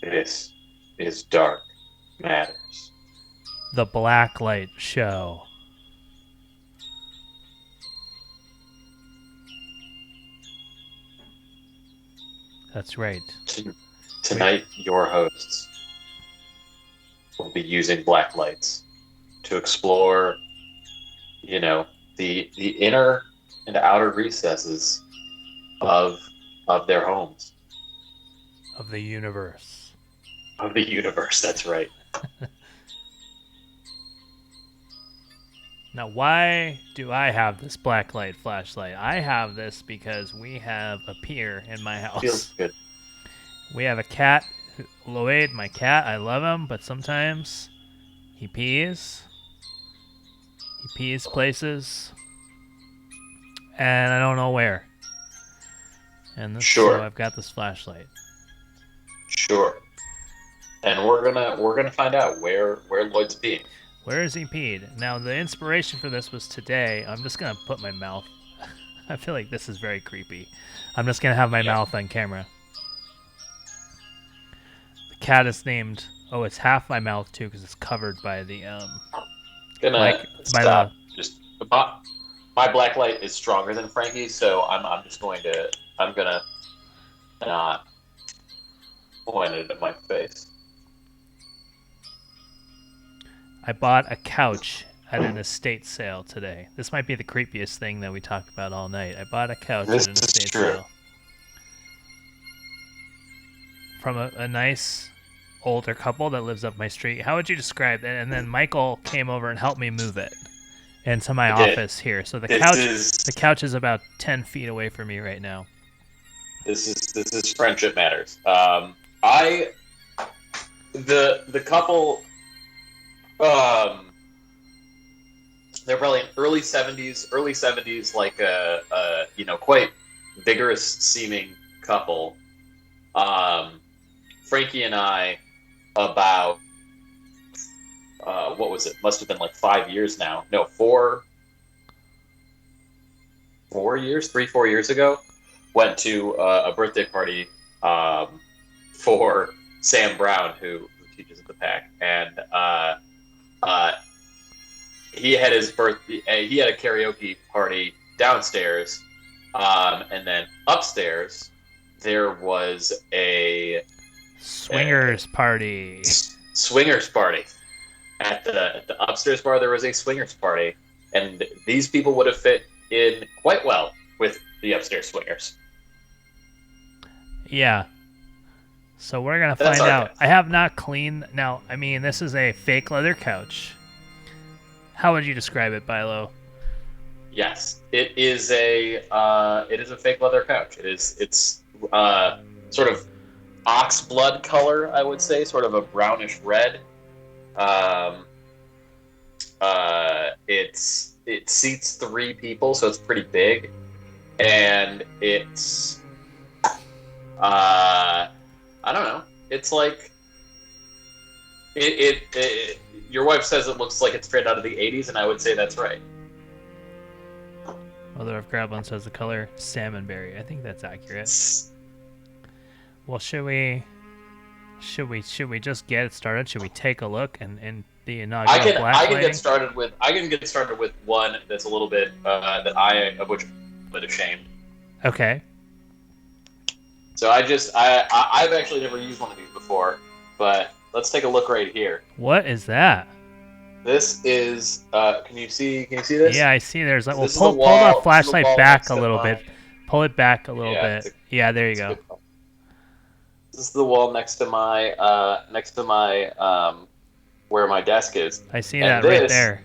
This is Dark Matters. The Blacklight Show. That's right. T- We Tonight, your hosts will be using black lights to explore, you know, the inner and outer recesses of of their homes, of the universe. of the universe. That's right. Now, why do I have this blacklight flashlight? I have this because we have a pier in my Feels house. good. We have a cat, Lloyd, my cat. I love him, but sometimes he pees. He pees places, and I don't know where. So Sure, I've got this flashlight. sure. And we're gonna find out where Lloyd's being. Where is he peed? Now, the inspiration for this was today. I'm just gonna put my mouth. I feel like this is very creepy. I'm just gonna have my Yeah, mouth on camera. The cat is named. Oh, it's half my mouth too because it's covered by the gonna like by the. stop. Just my black light is stronger than Frankie's, so I'm just going to I'm gonna not point it at my face. I bought a couch at an estate sale today. This might be the creepiest thing that we talk about all night. I bought a couch This at an is estate true. sale from a nice older couple that lives up my street. How would you describe it? And then Michael came over and helped me move it into my I did. office here. So This is the couch is about 10 feet away from me right now. this is friendship matters. I the couple um they're probably in early 70s, like a quite vigorous seeming couple. Um, Frankie and I about what was it? Must have been like 5 years now. No, 4 years, 3, 4 years ago. Went to a birthday party for Sam Brown, who teaches at the Pack, and uh, he had his birthday. He had a karaoke party downstairs, and then upstairs there was a Swingers party. swingers party. At the upstairs bar, there was a swingers party, and these people would have fit in quite well with the upstairs swingers. Yeah. So we're going to That's find our out. guess. I have not cleaned. Now, I mean, this is a fake leather couch. How would you describe it, Bilo? Yes, it is a fake leather couch. It's sort of ox blood color, I would say, sort of a brownish red. Um, it seats 3 people, so it's pretty big, and it's I don't know. It's like it. Your wife says it looks like it's straight out of the '80s, and I would say that's right. Mother of Grablin says the color salmonberry. I think that's accurate. Well, should we just get it started? Should we take a look and the I inaugural can black I can get lighting? started with one that's a little bit that I of which I'm a bit ashamed. Okay. So I've actually never used one of these before, but let's take a look right here. What is that? This is can you see this? Yeah, I see. There's like. So Well, this is the pull the wall. This is the flashlight wall back next a to little my bit. Pull it back a little yeah. bit. Yeah, there you It's a go. good call. This is the wall next to my where my desk is, I see and that right this there.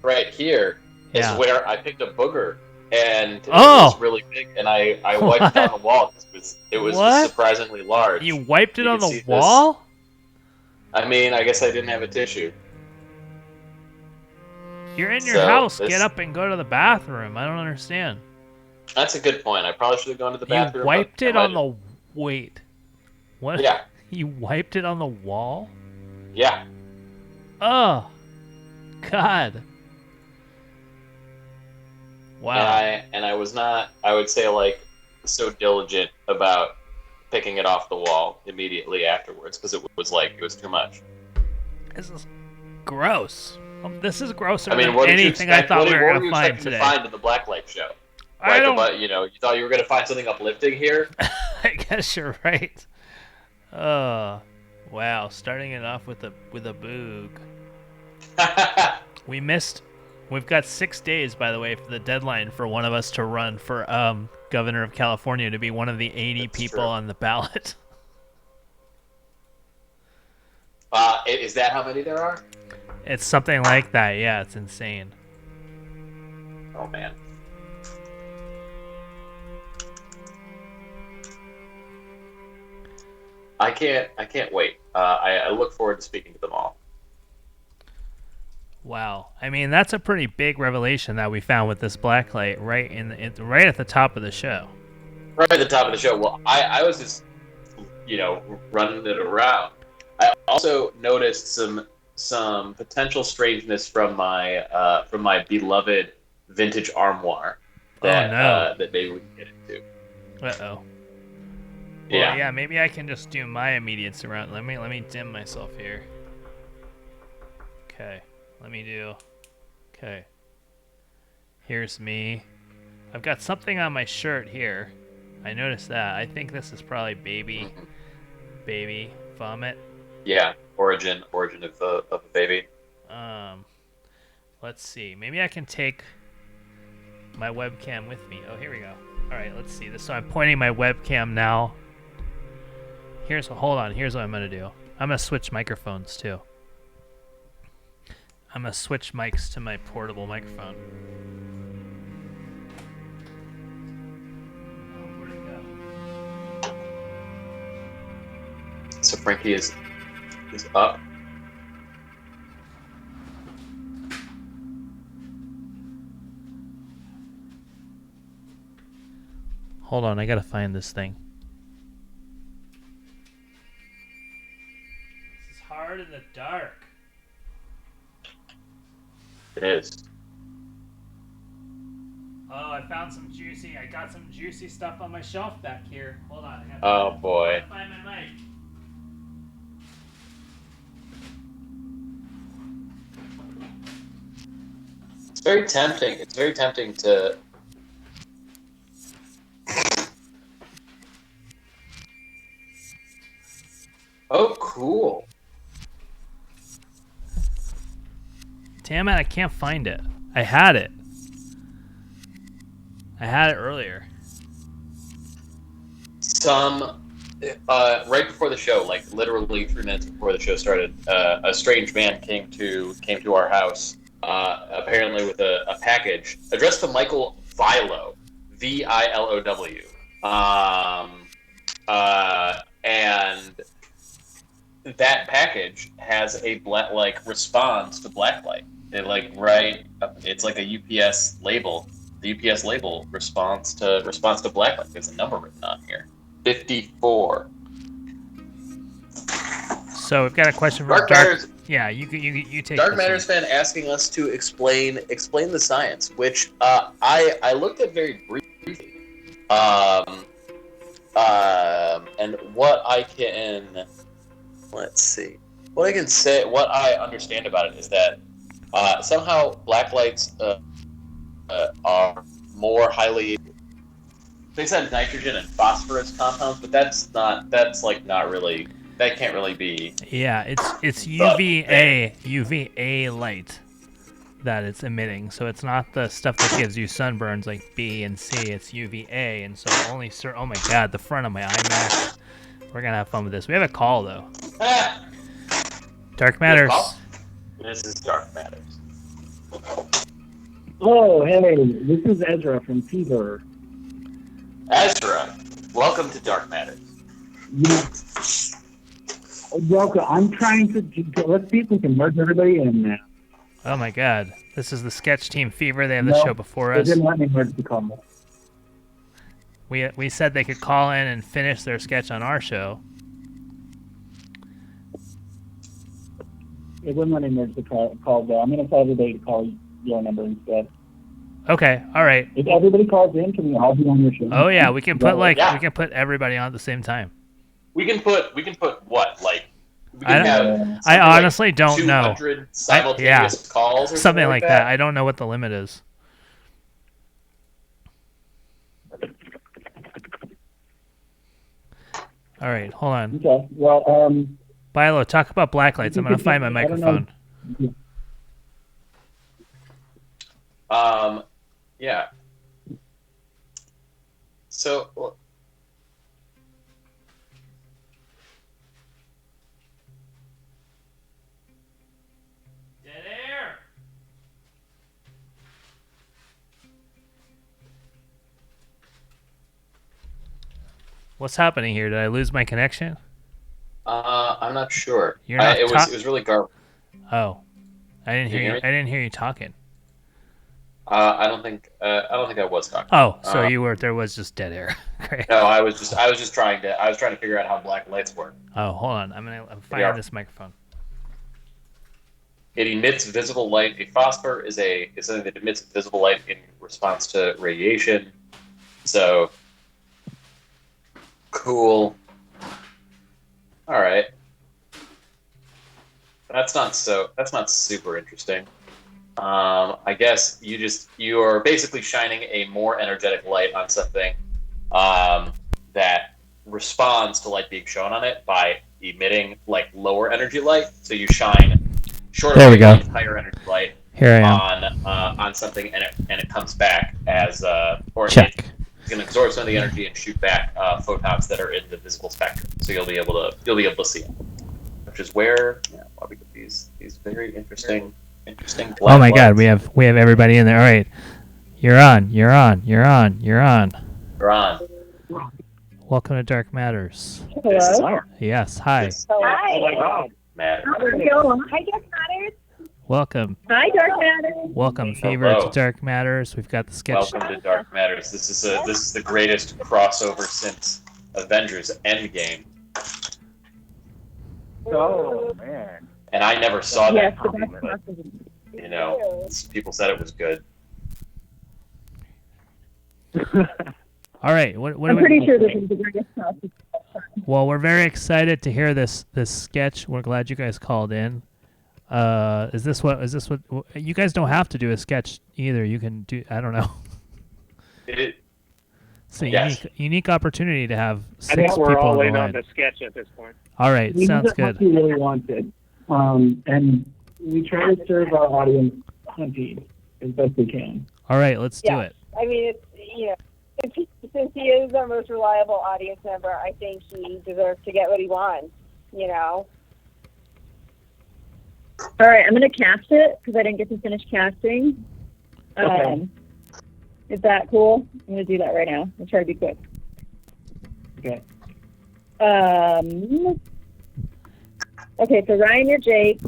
right here is Yeah. where I picked a booger, and it was Oh. really big, and I wiped it on the wall because it was just What? surprisingly large. You wiped it You on can the see this. wall? I mean, I guess I didn't have a tissue, You're in your so house. Get this up and go to the bathroom. I don't understand. that's a good point. I probably should have gone to the You bathroom, but wiped I it might on have. the. Wait. What? Yeah, You wiped it on the wall? yeah, Oh. God. and Wow. I was not. I would say like so diligent about picking it off the wall immediately afterwards because it was too much. This is gross. This is grosser I mean, than what did you anything I expect? thought What, we were what were going you to find expecting today. to find in the Blacklight show? I don't... But you thought you were going to find something uplifting here. I guess you're right. Wow, starting it off with a boog. We've got 6 days, by the way, for the deadline for one of us to run for governor of California, to be one of the 80 That's people true. on the ballot. Is that how many there are? It's something like that. Yeah, it's insane. Oh man. I can't wait. I look forward to speaking to them all. Wow. I mean, that's a pretty big revelation that we found with this blacklight right at the top of the show. Right at the top of the show. Well, I was just, running it around. I also noticed some potential strangeness from my beloved vintage armoire that maybe we can get into. Uh-oh. Yeah. Well, yeah, maybe I can just do my immediate surround. Let me dim myself here. Okay. Okay. Here's me. I've got something on my shirt here. I noticed that. I think this is probably baby vomit. Yeah, origin of a baby. Let's see. Maybe I can take my webcam with me. Oh, here we go. All right, let's see this. So I'm pointing my webcam now. Hold on. Here's what I'm gonna do. I'm gonna switch microphones too. I'm gonna switch mics to my portable microphone. Oh, where'd it go? So Frankie is up. Hold on, I gotta find this thing. This is hard in the dark. It is. Oh, I got some juicy stuff on my shelf back here. Hold on. Oh boy. I gotta find my mic. It's very tempting. It's very tempting to. Oh, cool. Damn it, I can't find it. I had it earlier. Right before the show, like literally 3 minutes before the show started, a strange man came to our house, apparently with a package addressed to Michael Vilow, Vilow, and that package has a response to Blacklight. It's like a UPS label. The UPS label response to Blacklight. There's a number written on here. 54. So we've got a question from Dark Matters. Yeah, you take Dark this Matters one. fan asking us to explain the science, which I looked at very briefly. And what I can say, what I understand about it is that somehow blacklights are more highly. They said nitrogen and phosphorus compounds, but that can't really be. Yeah, it's UVA light that it's emitting. So it's not the stuff that gives you sunburns like B and C. It's UVA, and so only oh my god, the front of my iMac. We're gonna have fun with this. We have a call though. Dark Matters. This is Dark Matters. Oh, hey, this is Ezra from Fever. Ezra, welcome to Dark Matters. Welcome. I'm trying to let's see if we can merge everybody in now. Oh my god, this is the sketch team Fever. They have the show before us. They didn't let me merge the call. We said they could call in and finish their sketch on our show. It wouldn't let me merge the call though. I'm going to tell everybody to call your number instead. Okay, all right. If everybody calls in, can we all be on your show? Oh yeah, we can put we can put everybody on at the same time. We can put what, like, we I can don't- have I something like honestly don't know. 200 simultaneous calls or Something like that. that. I don't know what the limit is. All right, hold on. Okay. Well, Bilo, talk about blacklights. I'm gonna find my I don't know. microphone. Yeah. So, Dead air. What's happening here? Did I lose my connection? I'm not sure. You're not it was really garbage. Oh, I didn't Can you hear you. hear me? I didn't hear you talking. I don't think I was talking. Oh, so you were. There was just dead air. Great. No, I was just trying to figure out how black lights work. Oh, hold on. I'm finding this microphone. It emits visible light. A phosphor is something that emits visible light in response to radiation. So cool. All right. That's not super interesting. I guess you are basically shining a more energetic light on something that responds to light being shown on it by emitting like lower energy light. So you shine shorter There we go. higher energy light Here I am. on something, and it comes back as or Check. it's going to absorb some of the energy and shoot back photons that are in the visible spectrum. So you'll be able to see it, which is where why we get these very interesting. Oh my God, we have everybody in there. All right, you're on. Welcome to Dark Matters. Hello. Yes, hi. Hi. Matter. Hi, Dark Matters. Welcome. Hi, Dark Matters. Welcome, Fever, to Dark Matters. We've got the sketch. Welcome to Dark Matters. This is the greatest crossover since Avengers Endgame, Oh man. and I never saw Yes, that the movie, best but possible. people said it was good. All right. What I'm pretty sure this is the greatest process. Well, we're very excited to hear this sketch. We're glad you guys called in. Is this what you guys don't have to do a sketch either. You can do, I don't know. It's a Yes. unique opportunity to have I six think we're people all on the in on line. the sketch at this point. All right, we sounds did what good. we really wanted, and we try to serve our audience plenty as best we can. All right, let's do Yeah. it. I mean, since he is our most reliable audience member, I think he deserves to get what he wants. All right, I'm going to cast it because I didn't get to finish casting. Okay. Is that cool? I'm going to do that right now. I'll try to be quick. Okay. Okay, so Ryan, you're Jake.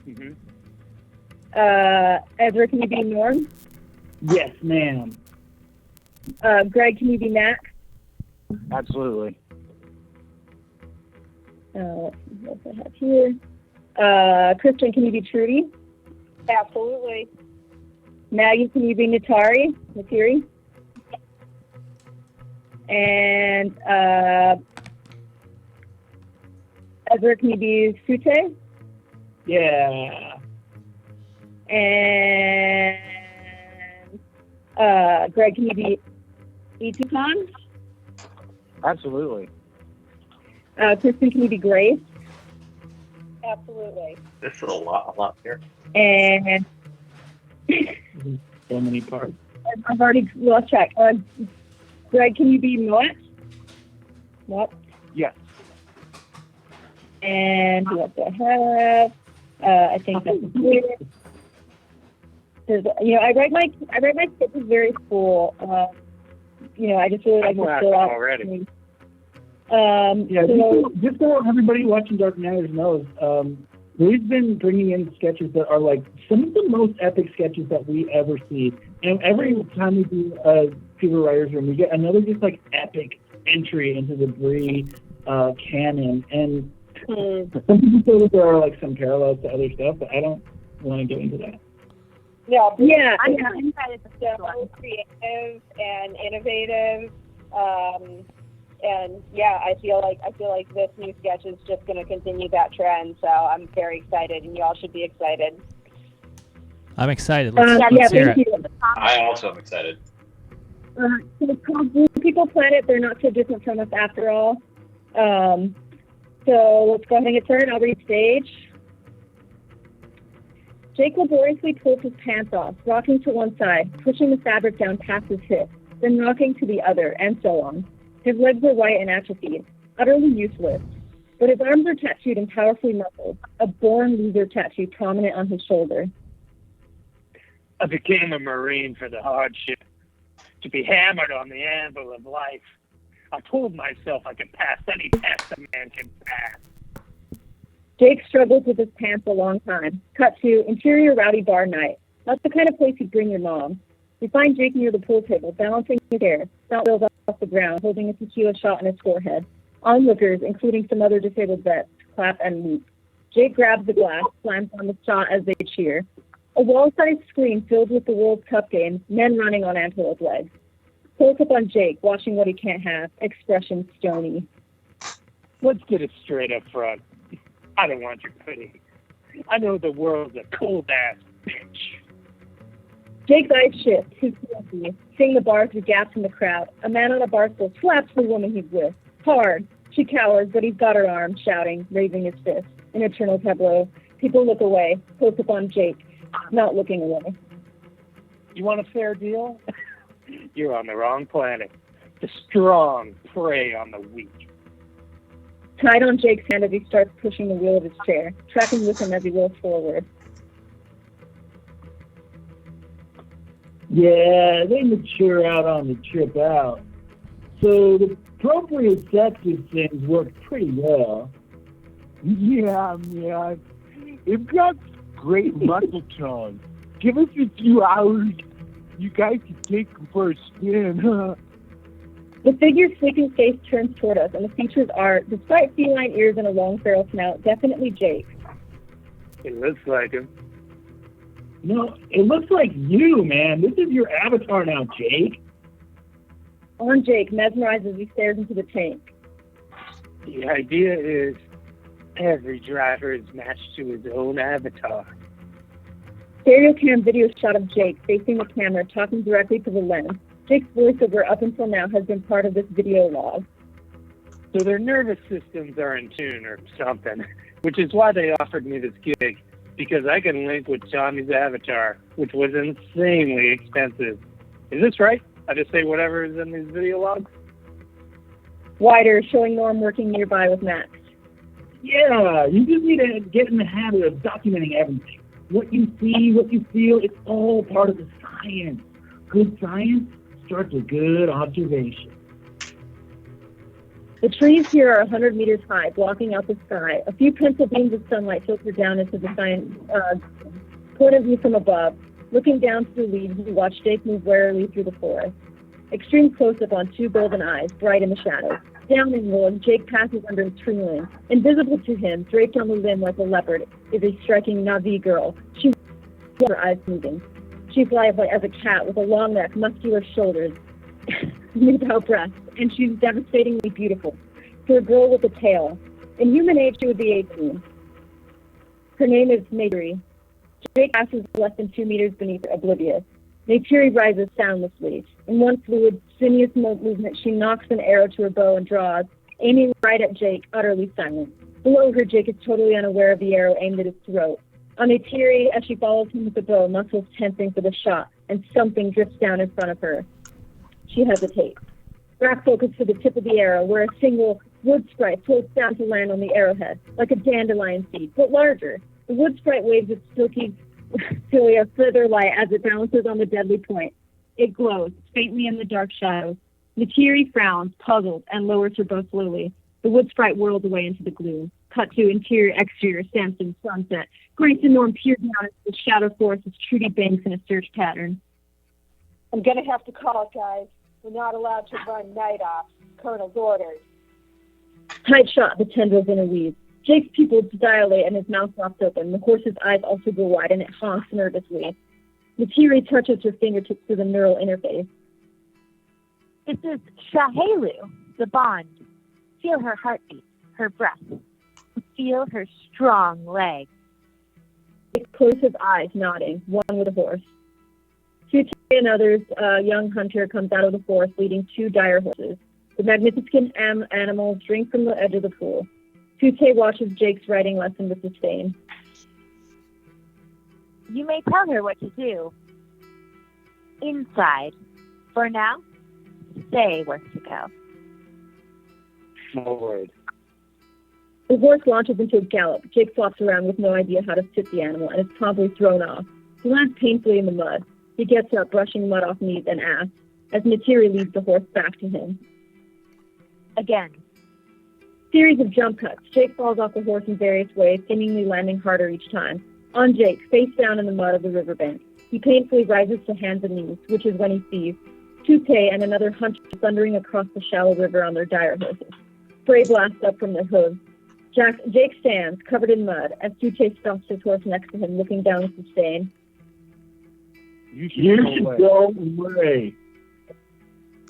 Mm-hmm. Ezra, can you be Norm? Yes, ma'am. Greg, can you be Max? Absolutely. Let's see what else I have here. Kristen, can you be Trudy? Absolutely. Maggie, can you be Natari? And Ezra, can you be Sute? Yeah. And Greg, can you be Itukan? Absolutely. Kristen, can you be Grace? Absolutely. This is a lot here. And So many parts. I've already lost track. Greg, can you be Moet? What? Yes. And who else do I have? I think that's it. There's, I write my sketches very full. I just really like I'm to laughing fill out. already. Yeah, So, just so everybody watching Dark Matters knows, we've been bringing in sketches that are like some of the most epic sketches that we ever see. And every time we do a Fever Writers Room, we get another just like epic entry into the Bree canon. And some people say that there are like some parallels to other stuff, but I don't want to get into that. Yeah. yeah, I'm yeah. so creative and innovative. And yeah, I feel like this new sketch is just going to continue that trend. So I'm very excited, and you all should be excited. I'm excited. Let's hear thank it. you. I also am excited. So it's called Blue People Planet. They're not so different from us after all. So let's go ahead and get started. I'll read stage. Jake laboriously pulls his pants off, rocking to one side, pushing the fabric down past his hip, then rocking to the other, and so on. His legs are white and atrophied, utterly useless, but his arms are tattooed and powerfully muscled, a born loser tattoo prominent on his shoulder. I became a Marine for the hardship, to be hammered on the anvil of life. I told myself I could pass any test a man can pass. Jake struggles with his pants a long time. Cut to interior rowdy bar night. That's the kind of place you'd bring your mom. We find Jake near the pool table, balancing his hair, snout bills off the ground, holding a tequila shot in his forehead. Onlookers, including some other disabled vets, clap and weep. Jake grabs the glass, slams on the shot as they cheer. A wall-sized screen filled with the World Cup games, men running on antelope legs. Close up on Jake, watching what he can't have, expression stony. Let's get it straight up front. I don't want your pity. I know the world's a cold-ass bitch. Jake's eyes shift, his guilty, seeing the bar through gaps in the crowd. A man on a bar stool slaps the woman he's with. Hard. She cowers, but he's got her arm, shouting, raising his fist. An eternal tableau. People look away, close up on Jake, not looking away. You want a fair deal? You're on the wrong planet. The strong prey on the weak. Tied on Jake's hand as he starts pushing the wheel of his chair, tracking with him as he rolls forward. Yeah, they mature out on the trip out. So the proprioceptive things work pretty well. Yeah, man. They've got great muscle tone. Give us a few hours. You guys can take them for a spin, huh? The figure's sleeping face turns toward us, and the features are, despite feline ears and a long feral snout, definitely Jake. It looks like him. No, it looks like you, man. This is your avatar now, Jake. On Jake, mesmerized as he stares into the tank. The idea is every driver is matched to his own avatar. Stereocam video shot of Jake facing the camera, talking directly to the lens. Jake's voiceover up until now has been part of this video log. So their nervous systems are in tune or something, which is why they offered me this gig, because I can link with Tommy's avatar, which was insanely expensive. Is this right? I just say whatever is in these video logs? Wider, showing Norm working nearby with Max. Yeah, you just need to get in the habit of documenting everything. What you see, what you feel, it's all part of the science. Good science starts with good observation. The trees here are 100 meters high, blocking out the sky. A few pencil beams of sunlight filter down into the point of view from above. Looking down through the leaves, we watch Jake move warily through the forest. Extreme close-up on two golden eyes, bright in the shadows. Down in road, Jake passes under a tree limb. Invisible to him, draped on the limb like a leopard, is a striking Na'vi girl. She her eyes moving. She's lively as a cat with a long neck, muscular shoulders, without breasts, and she's devastatingly beautiful. For a girl with a tail. In human age, she would be 18. Her name is Mayuri. Jake passes less than 2 meters beneath her, oblivious. Mayuri rises soundlessly. In one fluid, sinuous movement, she knocks an arrow to her bow and draws, aiming right at Jake, utterly silent. Below her, Jake is totally unaware of the arrow aimed at his throat. On Mayuri, as she follows him with the bow, muscles tensing for the shot, and something drifts down in front of her. She hesitates. Rack focus to the tip of the arrow, where a single wood sprite floats down to land on the arrowhead, like a dandelion seed, but larger. The wood sprite waves its silky cilia further light as it balances on the deadly point. It glows, faintly in the dark shadows. Mayuri frowns, puzzled, and lowers her bow slowly. The wood sprite whirls away into the gloom. Cut to interior, exterior, Samson, sunset. Grace and Norm peer down into the shadow forest as Trudy banks in a search pattern. I'm going to have to call it, guys. We're not allowed to run night off. Colonel's orders. Tight shot, the tendrils interweave. Jake's pupils dilate and his mouth drops open. The horse's eyes also go wide and it honks nervously. Mayuri touches her fingertips to the neural interface. This is Shahelu. the bond. Feel her heartbeat, her breath. Feel her strong legs. Jake closes his eyes, nodding, one with a horse. Tute and others, a young hunter comes out of the forest leading 2 dire horses. The magnificent animals drink from the edge of the pool. Tute watches Jake's riding lesson with disdain. You may tell her what to do. Inside. For now, say where to go. Forward. The horse launches into a gallop. Jake flops around with no idea how to sit the animal and is promptly thrown off. He lands painfully in the mud. He gets up, brushing mud off knees and ass, as Natiri leads the horse back to him. Again. Series of jump cuts. Jake falls off the horse in various ways, seemingly landing harder each time. On Jake, face down in the mud of the riverbank. He painfully rises to hands and knees, which is when he sees Tute and another hunter thundering across the shallow river on their dire horses. Spray blasts up from their hooves. Jake stands, covered in mud, as Tute stops his horse next to him, looking down with disdain. You should go away.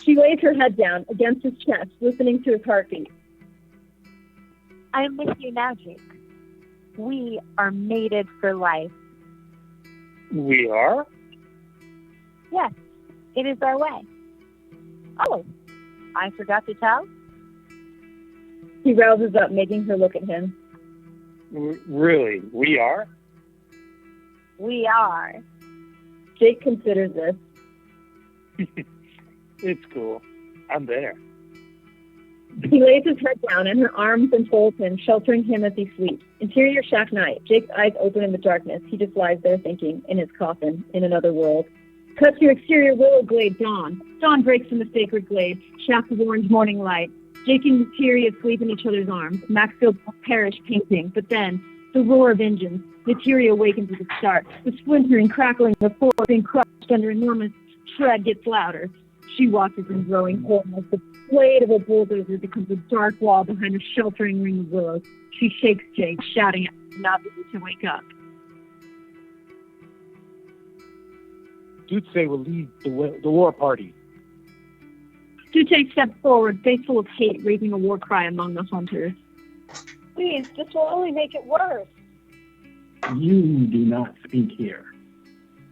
She lays her head down against his chest, listening to his heartbeat. I am with you now, Jake. We are mated for life. We are? Yes, it is our way. Oh, I forgot to tell? He rouses up, making her look at him. Really? We are? We are. Jake considers this. It's cool. I'm there. He lays his head down and her arms enfold him, sheltering him as he sleeps. Interior shack night. Jake's eyes open in the darkness. He just lies there thinking, in his coffin, in another world. Cut to exterior willow glade dawn. Dawn breaks from the sacred glade, shafts of orange morning light. Jake and Natiri asleep in each other's arms. Maxfield Parish painting, but then, the roar of engines. Natiri awakens with a start. The splintering, crackling of force being crushed under enormous tread gets louder. She watches in growing horror as the blade of a bulldozer becomes a dark wall behind a sheltering ring of willows. She shakes Jake, shouting at him not to wake up. Tute will lead the war party. Tute steps forward, face full of hate, raising a war cry among the hunters. Please, this will only make it worse. You do not speak here.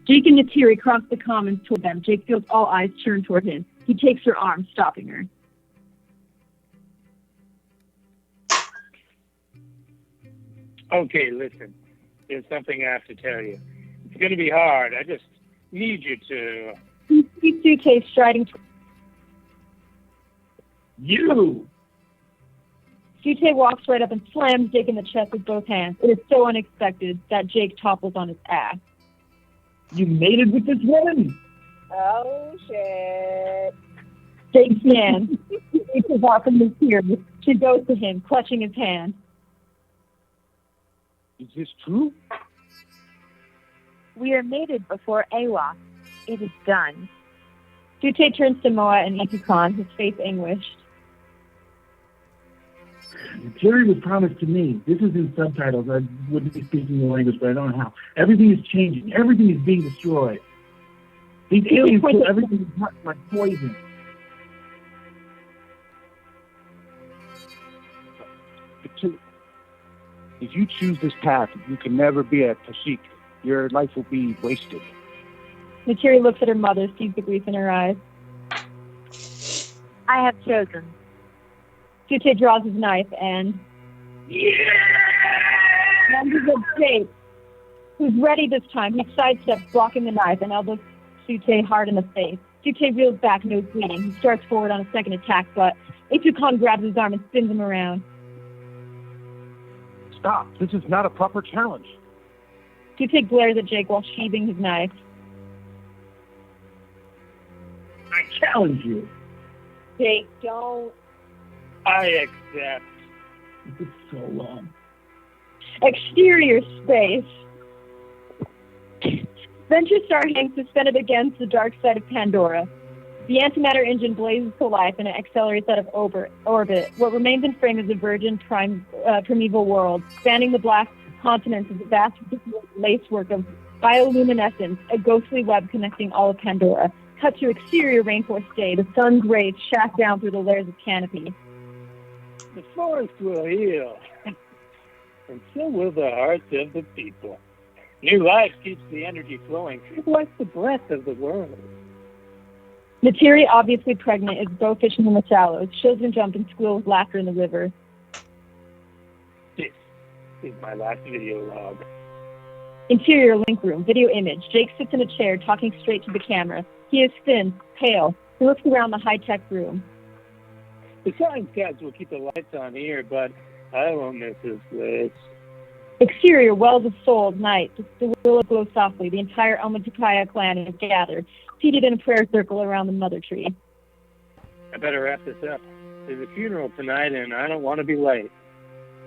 Jake and Natiri cross the commons toward them. Jake feels all eyes turn toward him. He takes her arm, stopping her. Okay, listen. There's something I have to tell you. It's going to be hard. I just need you to... He sees Tute striding toward You! Tute walks right up and slams Jake in the chest with both hands. It is so unexpected that Jake topples on his ass. You mated with this woman! Oh, shit. Jake stands. He takes his off from his tears. She goes to him, clutching his hand. Is this true? We are mated before Awa. It is done. Tute turns to Moa and Ikukon, his face anguished. Jerry was promised to me. This is in subtitles. I wouldn't be speaking the language, but I don't know how. Everything is changing. Everything is being destroyed. These aliens kill everything like poison. If you choose this path, you can never be a Kashyyyk. Your life will be wasted. Natiri looks at her mother, sees the grief in her eyes. I have chosen. Tute draws his knife and... Members of Jake, who's ready this time. He sidesteps, blocking the knife, and elbows Tute hard in the face. Tute reels back, nose bleeding. He starts forward on a second attack, but Ikukon grabs his arm and spins him around. Stop. This is not a proper challenge. Tute glares at Jake while sheathing his knife. I challenge you. Jake, don't. I accept. It's so long. Exterior space. Venture Star hangs suspended against the dark side of Pandora. The antimatter engine blazes to life and it accelerates out of orbit. What remains in frame is a virgin primeval world. Spanning the black continents is a vast lacework of bioluminescence, a ghostly web connecting all of Pandora. Cut to exterior rainforest day. The sun's rays shaft down through the layers of canopy. The forest will heal, and so will the hearts of the people. New life keeps the energy flowing, like the breath of the world. Natiri, obviously pregnant, is bow fishing in the shallows. Children jump and squeal with laughter in the river. This is my last video log. Interior link room, video image. Jake sits in a chair, talking straight to the camera. He is thin, pale. He looks around the high-tech room. The science guys will keep the lights on here, but I won't miss this place. Exterior, wells of soul, night. The willows glow softly. The entire Elmatakaya clan is gathered, seated in a prayer circle around the mother tree. I better wrap this up. There's a funeral tonight, and I don't want to be late.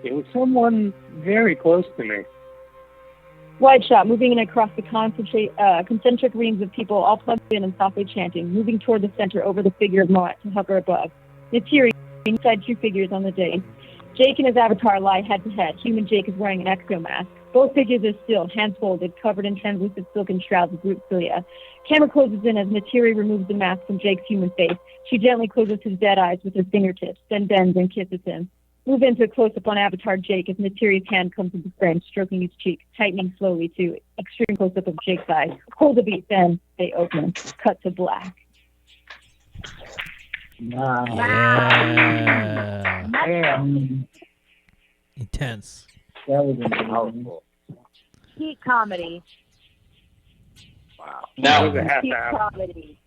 It was someone very close to me. Wide shot, moving in across the concentric rings of people, all plugged in and softly chanting, moving toward the center over the figure of Moat to hover above. Natiri, inside two figures on the dais. Jake and his avatar lie head to head. Human Jake is wearing an exo mask. Both figures are still, hands folded, covered in translucent silken shrouds of root cilia. Camera closes in as Natiri removes the mask from Jake's human face. She gently closes his dead eyes with her fingertips, then bends and kisses him. Move into a close-up on Avatar Jake as Natiri's hand comes into frame, stroking his cheek, tightening slowly to extreme close-up of Jake's eyes. Hold the beat, then they open. Cut to black. Wow. Yeah. Damn. Intense. That was Powerful. Peak comedy. Wow. That Now, was a half Peak hour. comedy.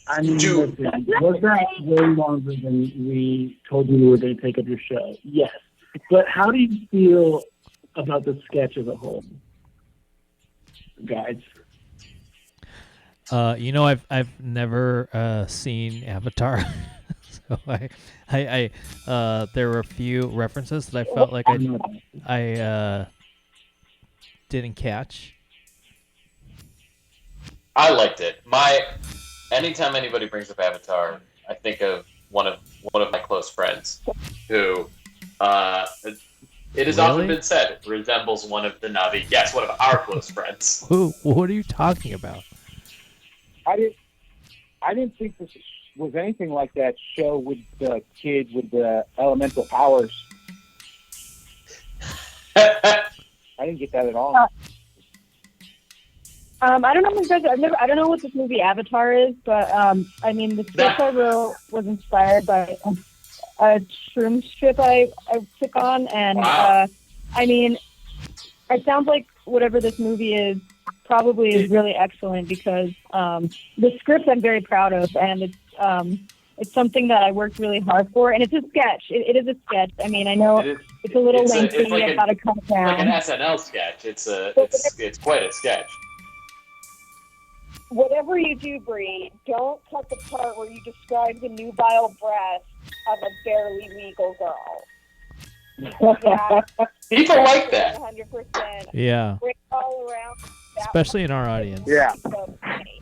I mean, Dude. listen, was that way longer than we told you we were going to take up your show? Yes. But how do you feel about the sketch as a whole, guys? I've never seen Avatar, so I there were a few references that I felt like I didn't catch. I liked it. Anytime anybody brings up Avatar, I think of one of my close friends who it has often Really? been said resembles one of the Na'vi. Yes, one of our close friends. Who? What are you talking about? I didn't think this was anything like that show with the kid with the elemental powers. I didn't get that at all. I don't know if you guys, I don't know what this movie Avatar is, but I mean, the script I wrote was inspired by a shroom strip I took on, and Wow. I mean, it sounds like whatever this movie is probably is really excellent because the script I'm very proud of, and it's something that I worked really hard for, and it's a sketch. It is a sketch. I mean, I know it's a little lengthy. It's like I've got to cut it down. like an SNL sketch. It's quite a sketch. Whatever you do, Bree, don't cut the part where you describe the nubile breast of a barely legal girl. Yeah, People like that. 100%. Yeah, Bring it all around. That especially in our audience. Yeah. was so funny.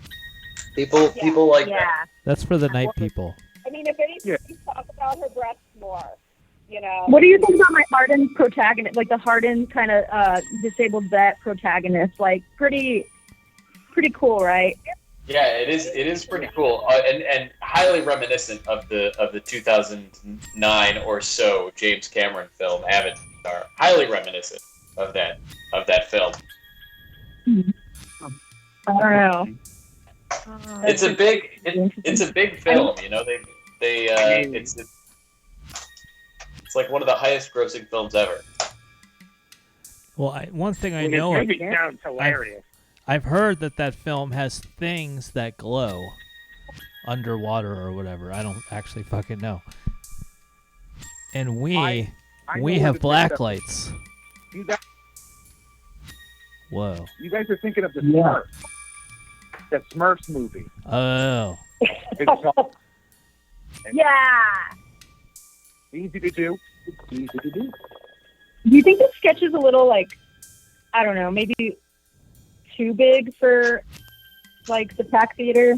People like that. Yeah. That's for the night people. I mean, if anything, talk about her breasts more. You know. What do you think about my hardened protagonist, like the hardened kind of disabled vet protagonist? Like pretty cool, right? Yeah, it is pretty cool, and highly reminiscent of the 2009 or so James Cameron film Avatar. Highly reminiscent of that film. I don't know. It's a big film. You know, it's like one of the highest grossing films ever. Well, one thing I And know, this movie sounds hilarious. I've heard that film has things that glow underwater or whatever. I don't actually fucking know. And we I know have what black it's lights. Whoa. You guys are thinking of the Yeah. Smurfs. The Smurfs movie. Oh. It's Yeah. easy to do. It's easy to do. Do you think this sketch is a little like, I don't know, maybe too big for like the Pack Theater?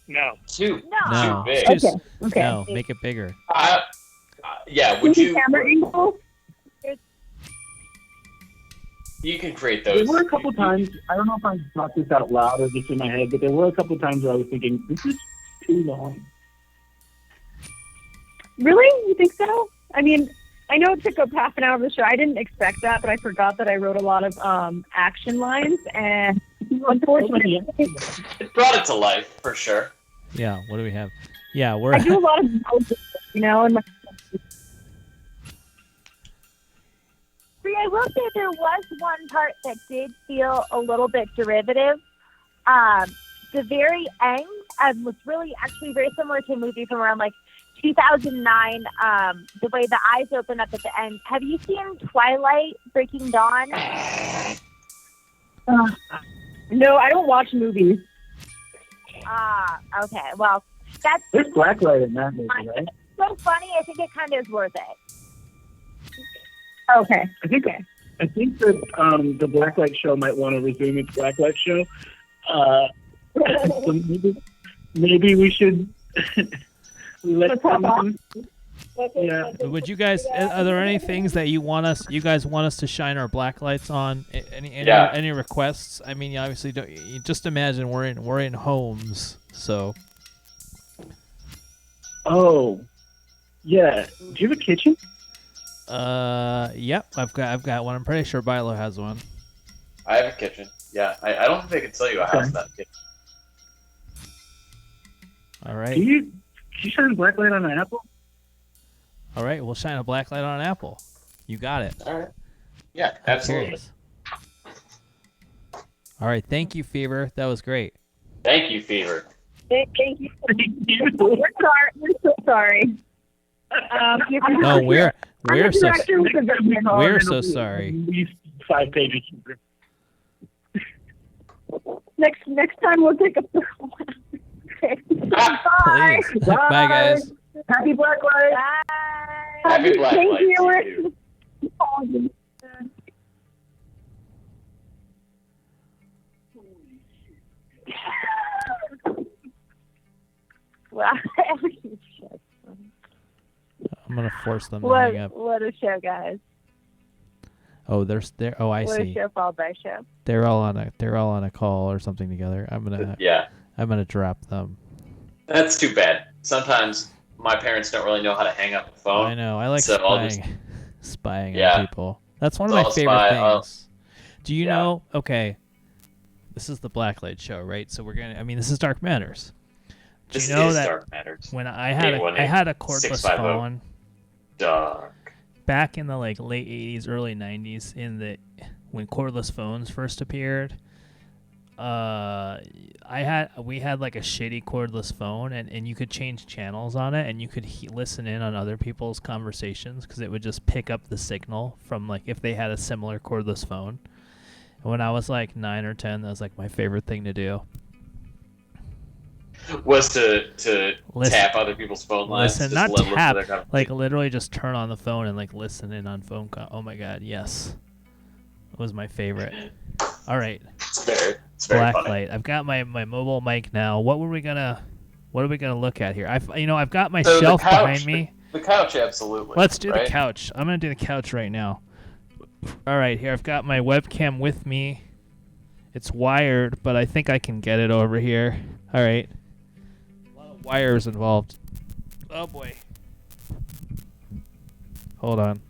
No. Too No. big. Just- Okay. No, make it bigger. Yeah, would Maybe you? camera angle? You can create There those. were a couple times, I don't know if I thought this out loud or just in my head, but there were a couple times where I was thinking, this is too long. Really? You think so? I mean, I know it took up half an hour of the show. I didn't expect that, but I forgot that I wrote a lot of action lines, and unfortunately, It brought it to life for sure. Yeah, what do we have? Yeah, we're I do a lot of noises, you know, and See, I will say there was one part that did feel a little bit derivative. The very end was really actually very similar to a movie from around like 2009. The way the eyes open up at the end. Have you seen Twilight Breaking Dawn? no, I don't watch movies. Okay. Well, that's There's blacklight in that movie, right? so funny. I think it kind of is worth it. Okay. I think that the Blacklight show might want to resume its Blacklight show. So maybe we should let someone. Yeah. Would you guys? Are there any things that you guys want us to shine our black lights on? Any requests? I mean, you obviously don't. You just imagine we're in homes, so. Oh, yeah. Do you have a kitchen? Yep. I've got one. I'm pretty sure Bilo has one. I have a kitchen. Yeah, I don't think they can sell you a house that kitchen. All right. Can you shine blacklight on an apple? All right. We'll shine a black light on an apple. You got it. All right. Yeah, I'm absolutely. curious. All right. Thank you, Fever. That was great. Thank you, Fever. Thank you. We're sorry. We're so sorry. No, we're so director with the government. we're so sorry. At least 5 pages. Next time we'll take a. Okay. Bye. Please. Bye, guys. Happy Blacklight. Bye. Happy Black Thank Light you. to you. Well, I'm gonna force them to hang up. what a show, guys. Oh, Oh, I What a see. show followed by show. They're all on a call or something together. I'm gonna drop them. That's too bad. Sometimes my parents don't really know how to hang up the phone. I know. I like So I'll spying Yeah. on people. That's one of So my I'll favorite spy, things. Do you know? Okay, this is the Blacklight show, right? So we're gonna. I mean, this is Dark Matters. Do This you know is that Dark Matters. when I had a cordless 650. phone Dark. back in the like late '80s, early '90s, when cordless phones first appeared, we had like a shitty cordless phone, and you could change channels on it, and you could listen in on other people's conversations because it would just pick up the signal from like if they had a similar cordless phone. And when I was like 9 or 10, that was like my favorite thing to do. Was to Listen- tap other people's phone lines. Listen, just not let them listen to tap, their conversation. like literally just turn on the phone and like listen in on phone call. Oh my god, yes, it was my favorite. All right, It's very funny. Blacklight. I've got my mobile mic now. What are we gonna look at here? I've got my So the shelf couch, behind me. The couch, absolutely. Let's do right? the couch. I'm gonna do the couch right now. All right, here I've got my webcam with me. It's wired, but I think I can get it over here. All right. A lot of wires involved. Oh boy. Hold on.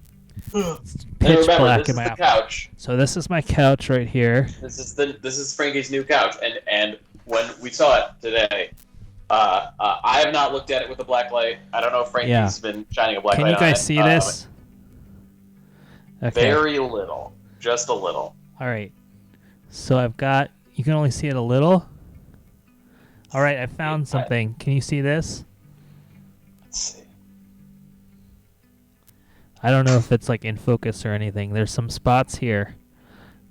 It's And pitch remember, black this in is my the apple. couch. So this is my couch right here. This is Frankie's new couch, and when we saw it today, I have not looked at it with a black light. I don't know if Frankie's been shining a black Can light you on it. guys see this? Okay. Very little, just a little. All right. So I've got. You can only see it a little. All right, I found something. Can you see this? Let's see. I don't know if it's like in focus or anything. There's some spots here.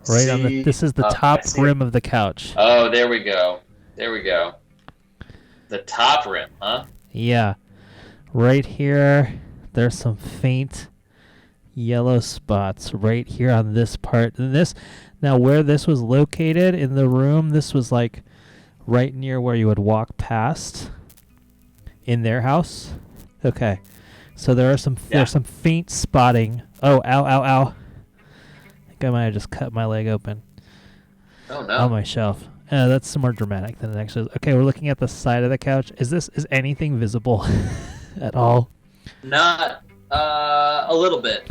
Right on the. See? This is the I top see rim of the couch. Oh, there we go. There we go. The top rim, huh? Yeah. Right here, there's some faint yellow spots right here on this part. And this, now where this was located in the room, this was like right near where you would walk past in their house. Okay. So there's some faint spotting. Oh, ow, ow, ow. think I might have just cut my leg open Oh no. on my shelf. That's more dramatic than it actually is. Okay, we're looking at the side of the couch. Is anything visible at all? Not a little bit.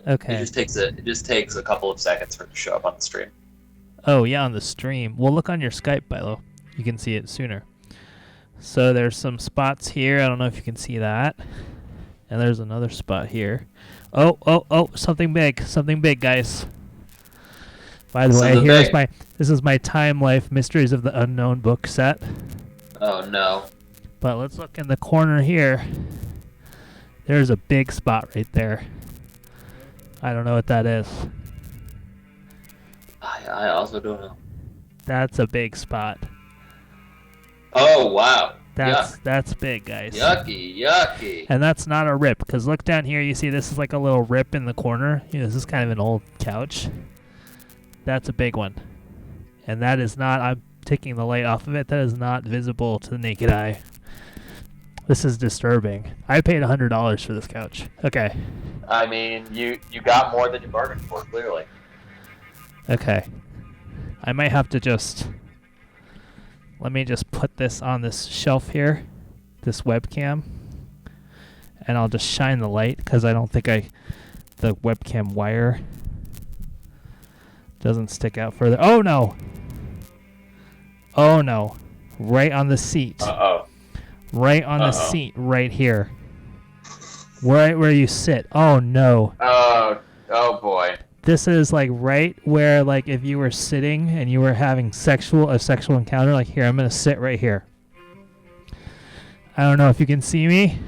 Okay. It just takes a couple of seconds for it to show up on the stream. Oh, yeah, on the stream. Well, look on your Skype, Bilo. You can see it sooner. So there's some spots here. I don't know if you can see that. And there's another spot here. Oh, something big. Something big, guys. By the way, this is my Time Life Mysteries of the Unknown book set. Oh no. But let's look in the corner here. There's a big spot right there. I don't know what that is. I also don't know. That's a big spot. Oh wow. That's big, guys. Yucky. And that's not a rip, because look down here, you see this is like a little rip in the corner. This is kind of an old couch. That's a big one. And that is not, I'm taking the light off of it, that is not visible to the naked eye. This is disturbing. I paid $100 for this couch. Okay. I mean, you got more than you bargained for, clearly. Okay. I might have to let me just put this on this shelf here, this webcam, and I'll just shine the light, because I don't think the webcam wire doesn't stick out further. Oh no! Oh no. Right on the seat. Uh-oh. Right on the seat, right here. Right where you sit. Oh no. Oh boy. This is like right where, like, if you were sitting and you were having a sexual encounter, like here, I'm gonna sit right here. I don't know if you can see me.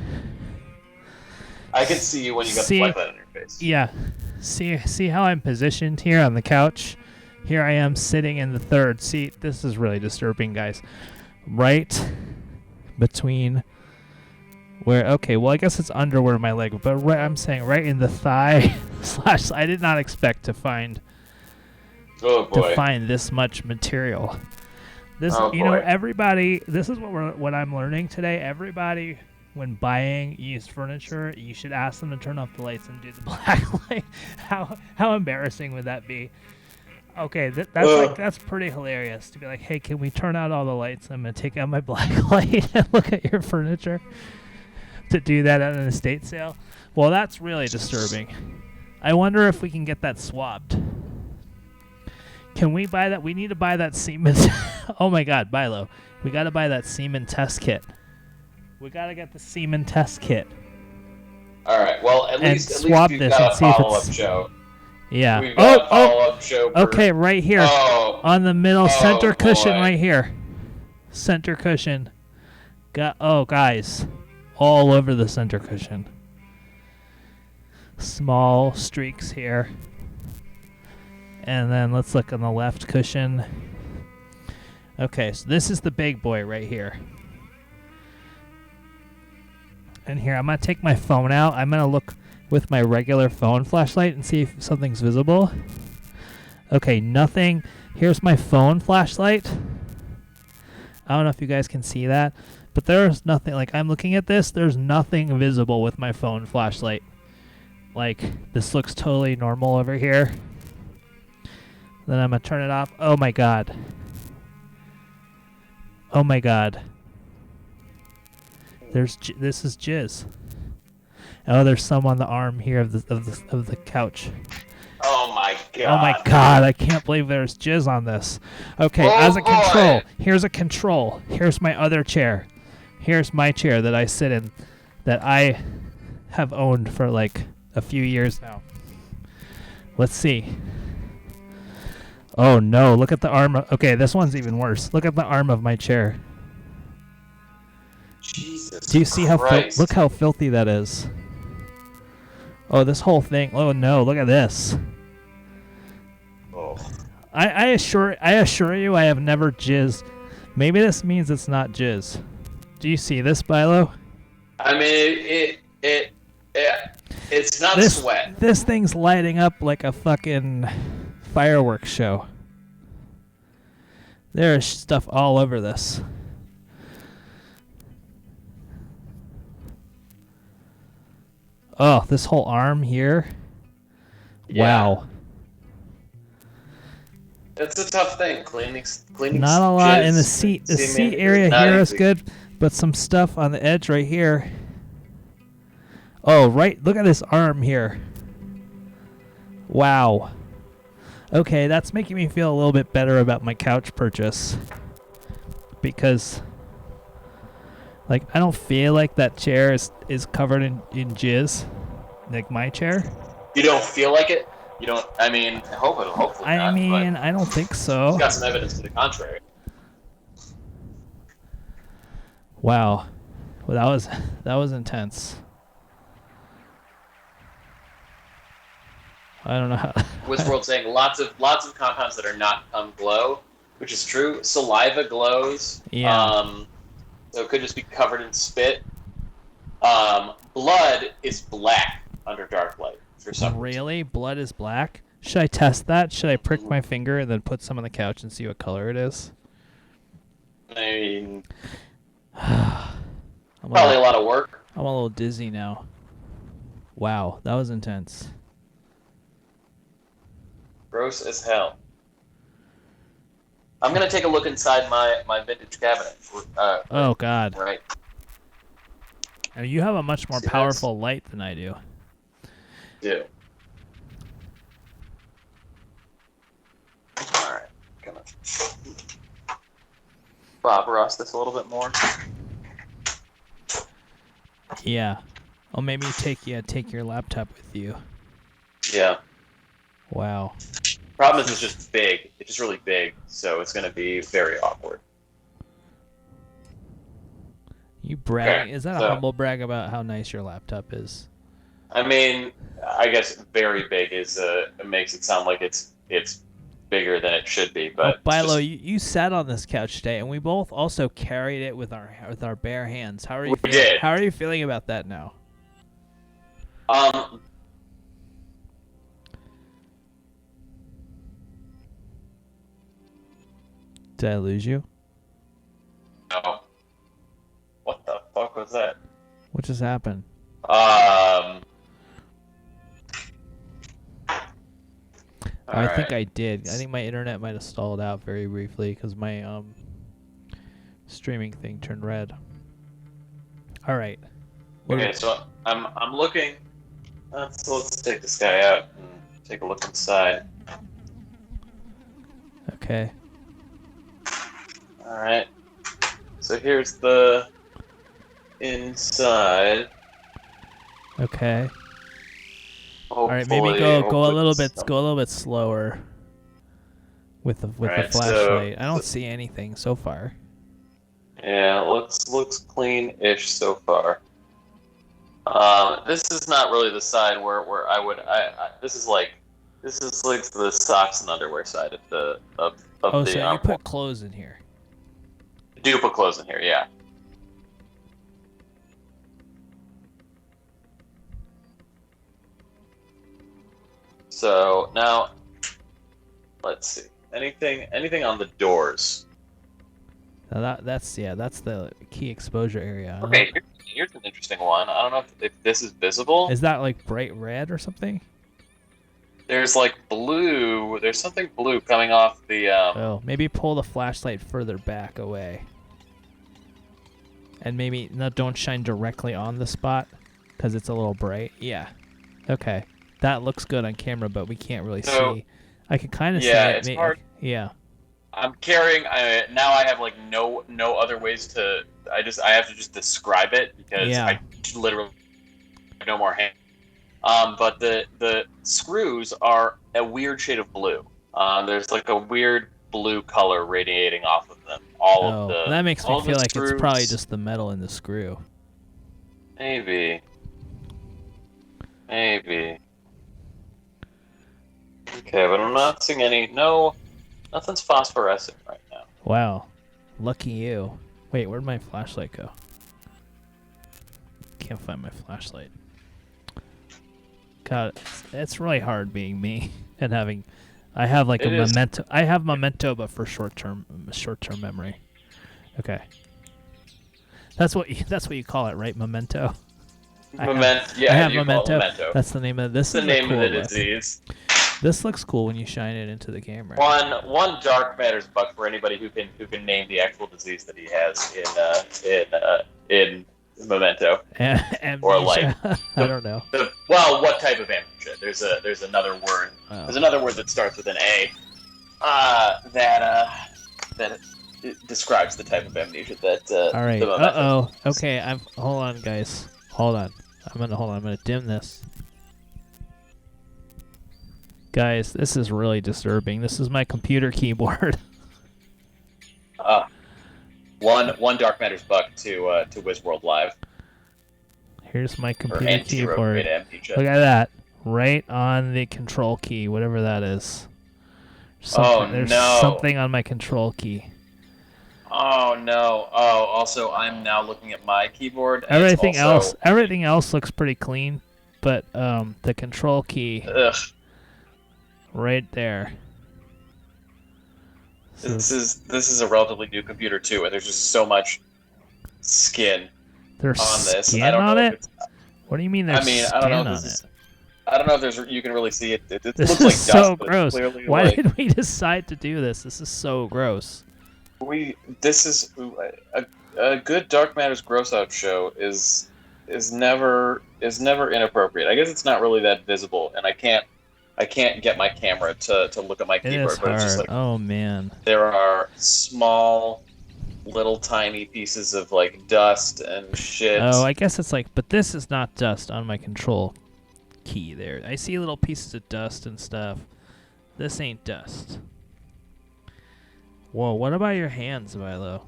I can see you when you got the flashlight on your face. Yeah. See how I'm positioned here on the couch? Here I am sitting in the third seat. This is really disturbing, guys. Right between where, okay, well, I guess it's under where my leg, but I'm saying right in the thigh / I did not expect to find this much material. This, everybody, this is what I'm learning today. Everybody, when buying used furniture, you should ask them to turn off the lights and do the black light. How embarrassing would that be? Okay, that's pretty hilarious to be like, hey, can we turn out all the lights? I'm gonna take out my black light and look at your furniture. To do that at an estate sale? Well, that's really disturbing. I wonder if we can get that swabbed. Can we buy that? We need to buy that semen. Oh my God, Bilo. We got to buy that semen test kit. We got to get the semen test kit. All right. Well, at least swab we've this got and a see if follow-up it's. show. Yeah. We've got a follow-up show. Okay, right here. On the middle center cushion right here. Center cushion. Guys. All over the center cushion. Small streaks here. And then let's look on the left cushion. Okay, so this is the big boy right here. And here, I'm going to take my phone out. I'm going to look with my regular phone flashlight and see if something's visible. Okay, nothing. Here's my phone flashlight. I don't know if you guys can see that. But there's nothing, like, I'm looking at this, there's nothing visible with my phone flashlight. Like, this looks totally normal over here. Then I'm gonna turn it off. Oh my God. Oh my God. This is jizz. Oh, there's some on the arm here of the couch. Oh my God. Oh my God, I can't believe there's jizz on this. Okay, as a control, here's a control. Here's my other chair. Here's my chair that I sit in, that I have owned for like a few years now. Let's see. Oh no, look at the arm. Okay, this one's even worse. Look at the arm of my chair. Jesus. Do you see look how filthy that is? Oh, this whole thing. Oh no, look at this. Oh. I assure you I have never jizzed. Maybe this means it's not jizz. Do you see this, Bilo? I mean, it's not sweat. This thing's lighting up like a fucking fireworks show. There's stuff all over this. Oh, this whole arm here. Yeah. Wow. It's a tough thing. Cleaning. Not a lot in the jizz, seat. The semen seat area not here is easy. good, but some stuff on the edge right here. Oh, right. Look at this arm here. Wow. Okay, that's making me feel a little bit better about my couch purchase. Because, like, I don't feel like that chair is covered in jizz. Like my chair. You don't feel like it? You don't. I mean, hopefully I not. mean, I don't think But so. you've got some evidence to the contrary. Wow. Well, that was intense. I don't know how. Wizworld saying lots of compounds that are not glow, which is true. Saliva glows. Yeah. So it could just be covered in spit. Blood is black under dark light for some reason. Really? Blood is black? Should I test that? Should I prick my finger and then put some on the couch and see what color it is? I mean, I'm probably a lot of work. I'm a little dizzy now. Wow, that was intense. Gross as hell. I'm gonna take a look inside my vintage cabinet. Oh God. Right. And you have a much more See, powerful light than I do. Do. All right. Gonna Bob Ross this a little bit more. Yeah. Oh, maybe take your laptop with you. Yeah. Wow. Problem is, it's just big. It's just really big, so it's gonna be very awkward. You brag? Okay, Is that so- a humble brag about how nice your laptop is? I mean, I guess very big is it makes it sound like it's bigger than it should be, but Oh, it's Bilo, just- you sat on this couch today, and we both also carried it with our bare hands. How are you? We did. How are you feeling about that now? Did I lose you? No. What the fuck was that? What just happened? I think alright. I did. I think my internet might have stalled out very briefly because my streaming thing turned red. All right. What do Okay, so I'm looking. Let's take this guy out and take a look inside. Okay. All right. So here's the inside. Okay. All right. Maybe go a little bit slower with the Alright, flashlight. I don't so- see anything so far. Yeah, looks clean-ish so far. This is not really the side where I would. This is like the socks and underwear side of Oh, the. so you put clothes in here. do put clothes in here, yeah. So now, let's see. Anything on the doors? Now that's the key exposure area. huh? Okay, here's an interesting one. I don't know if this is visible. Is that like bright red or something? There's like blue. There's something blue coming off the. Oh, maybe pull the flashlight further back away. And maybe don't shine directly on the spot because it's a little bright. Yeah. Okay. That looks good on camera, but we can't really So, see. I can kind of see yeah, it. it's hard. Yeah. I'm carrying. Now I have like no other ways to. I have to just describe it because Yeah. I literally have no more hand. But the screws are a weird shade of blue. There's like a weird blue color radiating off of them. Oh, that makes me all the feel like it's probably screws- just the metal in the screw. Maybe. Okay, but I'm not seeing any. No, nothing's phosphorescent right now. Wow. Lucky you. Wait, where'd my flashlight go? Can't find my flashlight. God, it's really hard being me and having. I have like It a is. memento. I have memento, but for short term memory. Okay. That's what you call it, right? Memento. I have Yeah, I have you call it memento. memento. That's the name of this. That's the is a name cool of the look. disease. This looks cool when you shine it into the camera. One dark matters bug for anybody who can name the actual disease that he has in Memento. Or like Amnesia? I don't know. What type of amnesia? There's another word. Oh. There's another word that starts with an A. That describes the type of amnesia that. All right. the Memento Okay. Hold on, guys. Hold on. I'm gonna dim this. Guys, this is really disturbing. This is my computer keyboard. One dark matters bug to Wizworld Live. Here's my Or computer anti-rogue keyboard. grade amnesia. Look at that. Right on the control key, whatever that is. There's no. something on my control key. Oh no! Oh, also, I'm now looking at my keyboard. And it's also, Everything else looks pretty clean, but the control key Ugh. right there. This is a relatively new computer too, and there's just so much skin There's on this. skin I don't on know it? if it's, What do you mean there's I mean, skin I don't know on if this it? is. I don't know if there's. You can really see it. It This looks is like so dust, but it's gross. clearly Why like, did we decide to do this? This is so gross. This is a good Dark Matters gross out show is never inappropriate. I guess it's not really that visible, and I can't get my camera to look at my It keyboard, is but it's just hard. like Oh man. there are small, little tiny pieces of like dust and shit. Oh, I guess it's like, but this is not dust on my control key there. I see little pieces of dust and stuff. This ain't dust. Whoa, what about your hands, Vilo?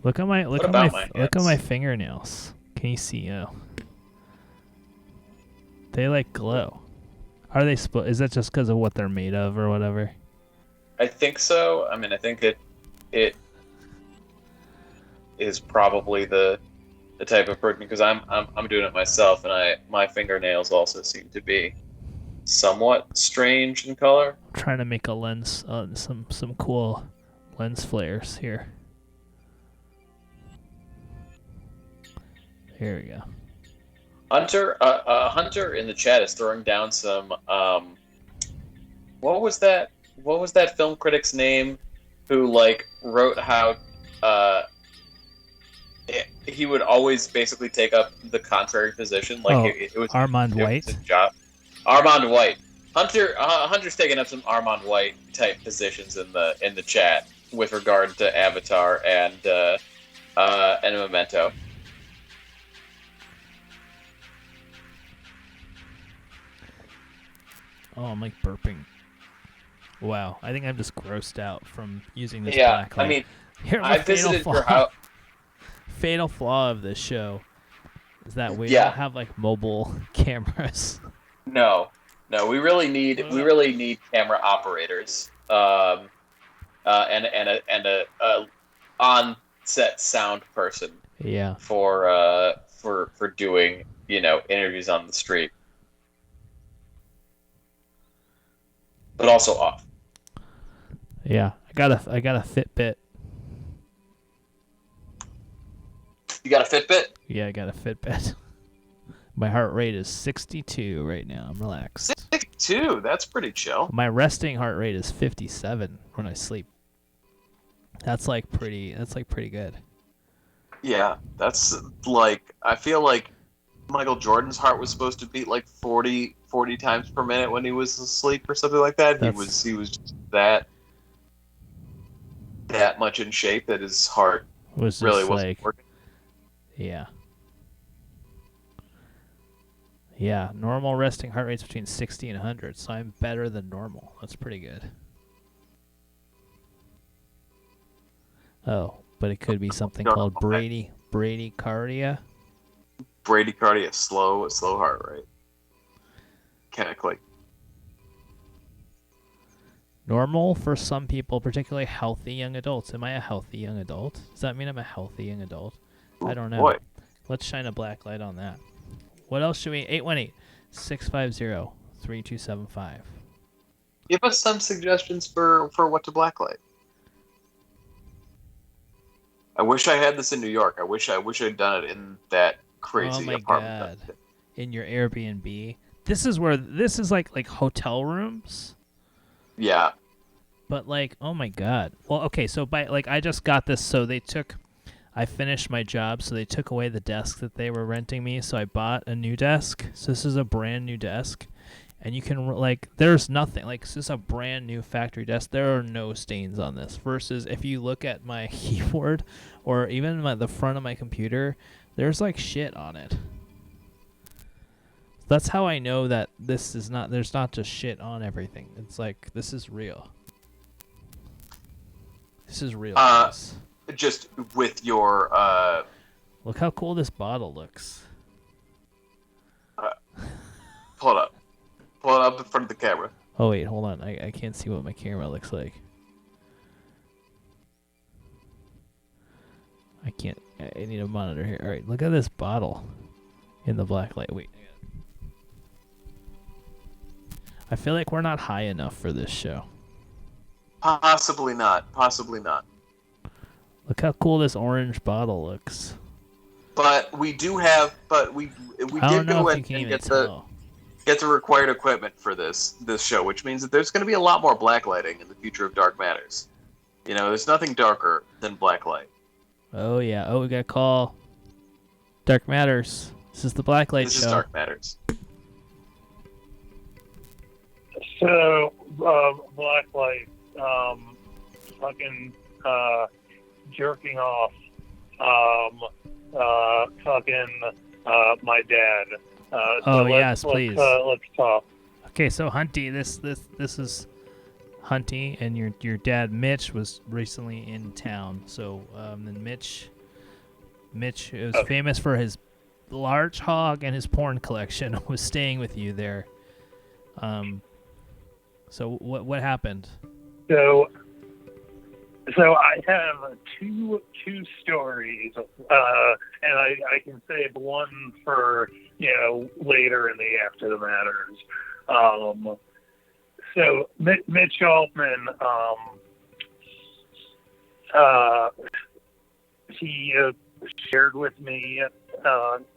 Look at my look at hands? my fingernails. Can you see? Oh, they like glow. Are they split? Is that just because of what they're made of or whatever? I think so. I mean, I think it is probably the type of person, because I'm doing it myself, and my fingernails also seem to be somewhat strange in color. I'm trying to make a lens, some cool lens flares here. Here we go. Hunter in the chat is throwing down some. What was that? What was that film critic's name? Who like wrote how he would always basically take up the contrary position. Like it was Armand it was White. his job. Armand White. Hunter's taking up some Armand White type positions in the chat with regard to Avatar and Memento. Oh, I'm like burping. Wow, I think I'm just grossed out from using this Yeah, black light. I mean, Here's I a fatal visited flaw. your house. Fatal flaw of this show is that we Yeah. don't have like mobile cameras. No, we really need camera operators, and a on set sound person Yeah. for doing interviews on the street, but also off. Yeah. I got a Fitbit. You got a Fitbit? Yeah, I got a Fitbit. My heart rate is 62 right now. I'm relaxed. 62. That's pretty chill. My resting heart rate is 57 when I sleep. That's like pretty good. Yeah, that's like, I feel like Michael Jordan's heart was supposed to beat like 40 times per minute when he was asleep or something like that. He was just that much in shape that his heart Was really just wasn't like, working. yeah. Yeah, normal resting heart rate's between 60 and 100, so I'm better than normal. That's pretty good. Oh, but it could be something called bradycardia. Bradycardia, slow heart rate. Mechanically. Normal for some people, particularly healthy young adults. Am I a healthy young adult? Does that mean I'm a healthy young adult? I don't know. Boy. Let's shine a black light on that. What else should we... 818-650-3275. Give us some suggestions for what to blacklight. I wish I had this in New York. I wish I'd done it in that crazy Oh my apartment. god. In your Airbnb, this is like hotel rooms. Yeah. But like, oh my god. Well, okay, so I just got this. So I finished my job, so they took away the desk that they were renting me. So I bought a new desk. So this is a brand new desk, and you can there's nothing. Like, this is a brand new factory desk. There are no stains on this. Versus if you look at my keyboard, or even the front of my computer, there's like shit on it. That's how I know that there's not just shit on everything. It's like, this is real. This is real. Guys. Just with your Look how cool this bottle looks. pull it up. Pull it up in front of the camera. Oh wait, hold on. I can't see what my camera looks like. I can't. I need a monitor here. All right, look at this bottle in the black light. Wait. I feel like we're not high enough for this show. Possibly not. Possibly not. Look how cool this orange bottle looks. But we do have. But we did go in and get the required equipment for this show, which means that there's going to be a lot more black lighting in the future of Dark Matters. You know, there's nothing darker than black light. Oh yeah. Oh, we got a call. Dark Matters. This is the Blacklight show. This is Dark Matters. So, Blacklight, fucking, jerking off, fucking, my dad. Oh, yes, please. Let's talk. Okay, so Hunty, this is Hunty, and your dad Mitch was recently in town. So, and Mitch is famous for his large hog and his porn collection. Was staying with you there. So what happened? So I have two stories, and I can save one for later in the After the Matters. So Mitch Altman, he shared with me,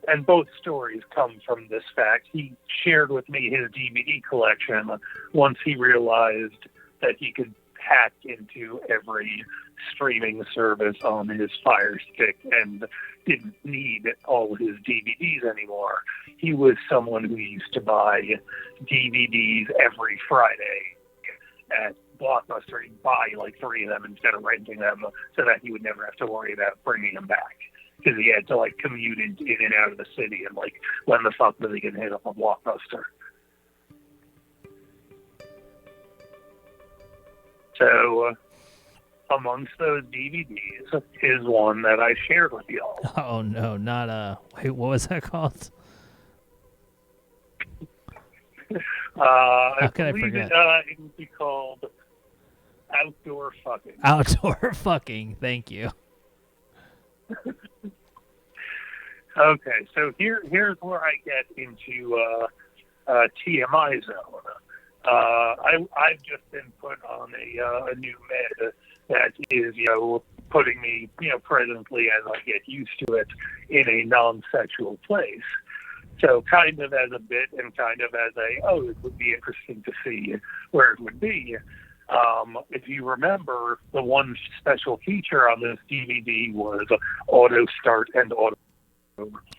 and both stories come from this fact. He shared with me his DVD collection once he realized that he could hack into every streaming service on his Fire Stick and didn't need all his DVDs anymore. He was someone who used to buy DVDs every Friday at Blockbuster. He'd buy like 3 of them instead of renting them so that he would never have to worry about bringing them back. Because he had to like commute in and out of the city, and like, when the fuck was he gonna hit up a Blockbuster? So, amongst those DVDs is one that I shared with y'all. Oh no, not wait, what was that called? How can I forget? It would be called Outdoor Fucking. Outdoor Fucking. Thank you. Okay, so here's where I get into TMI zone. I've just been put on a new med that is, putting me, presently, as I get used to it, in a non-sexual place. So kind of as a bit and kind of as it would be interesting to see where it would be. If you remember, the one special feature on this DVD was auto start and auto.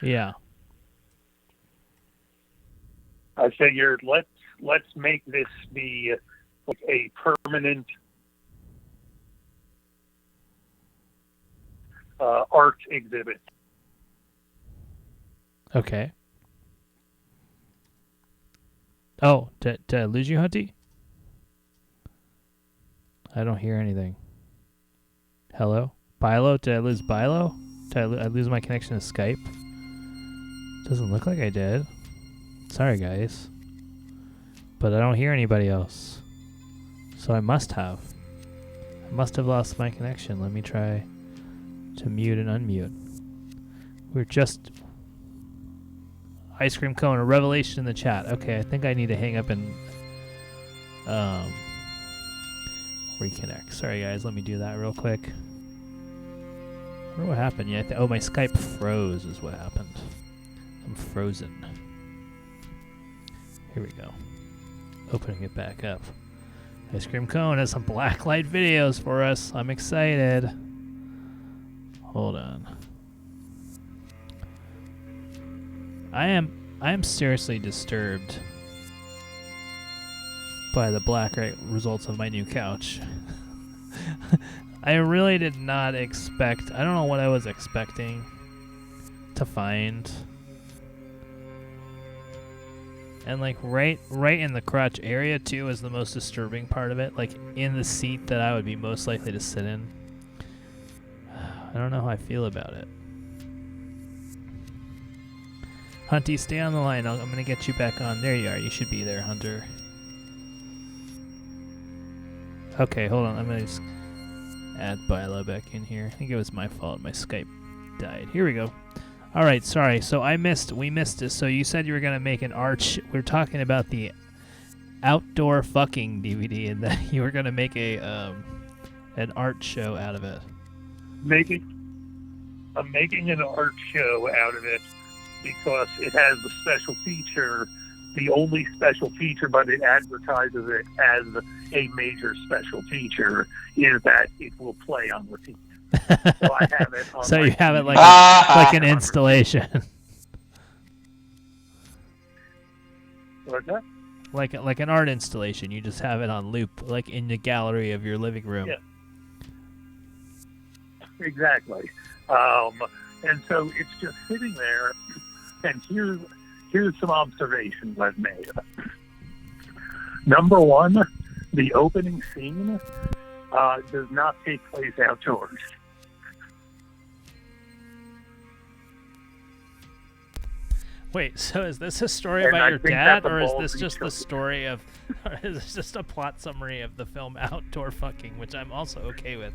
Yeah. I figured let's make this be like a permanent art exhibit. Okay. Oh, did I lose you, Hunty? I don't hear anything. Hello? Bilo? Did I lose Bilo? Did I lose my connection to Skype? Doesn't look like I did. Sorry, guys. But I don't hear anybody else. So I must have. I must have lost my connection. Let me try to mute and unmute. We're just... Ice cream cone, a revelation in the chat. Okay, I think I need to hang up and reconnect. Sorry guys, let me do that real quick. I wonder what happened. Yeah, oh, my Skype froze is what happened. I'm frozen. Here we go. Opening it back up. Ice Cream Cone has some blacklight videos for us. I'm excited. Hold on. I am seriously disturbed by the blacklight results of my new couch. I really did not expect. I don't know what I was expecting to find. And like right in the crotch area too is the most disturbing part of it. Like in the seat that I would be most likely to sit in. I don't know how I feel about it. Hunty, stay on the line. I'm gonna get you back on. There you are. You should be there, Hunter. Okay, hold on. I'm gonna just add Bilo back in here. I think it was my fault. My Skype died. Here we go. All right, sorry. So we missed it. So you said you were gonna make an art. We're talking about the outdoor fucking DVD, and that you were gonna make an art show out of it. I'm making an art show out of it because it has the special feature, the only special feature, but it advertises it as a major special feature, is that it will play on repeat. So I have it on So you have it TV. like an installation. What's that? like an art installation. You just have it on loop, like in the gallery of your living room. Yeah. Exactly. And so it's just sitting there, and here's some observations I've made. Number one, the opening scene does not take place outdoors. Wait, so is this a story And about I your think dad, that's a or is ballsy this just the choice. story of, or is this just a plot summary of the film Outdoor Fucking, which I'm also okay with?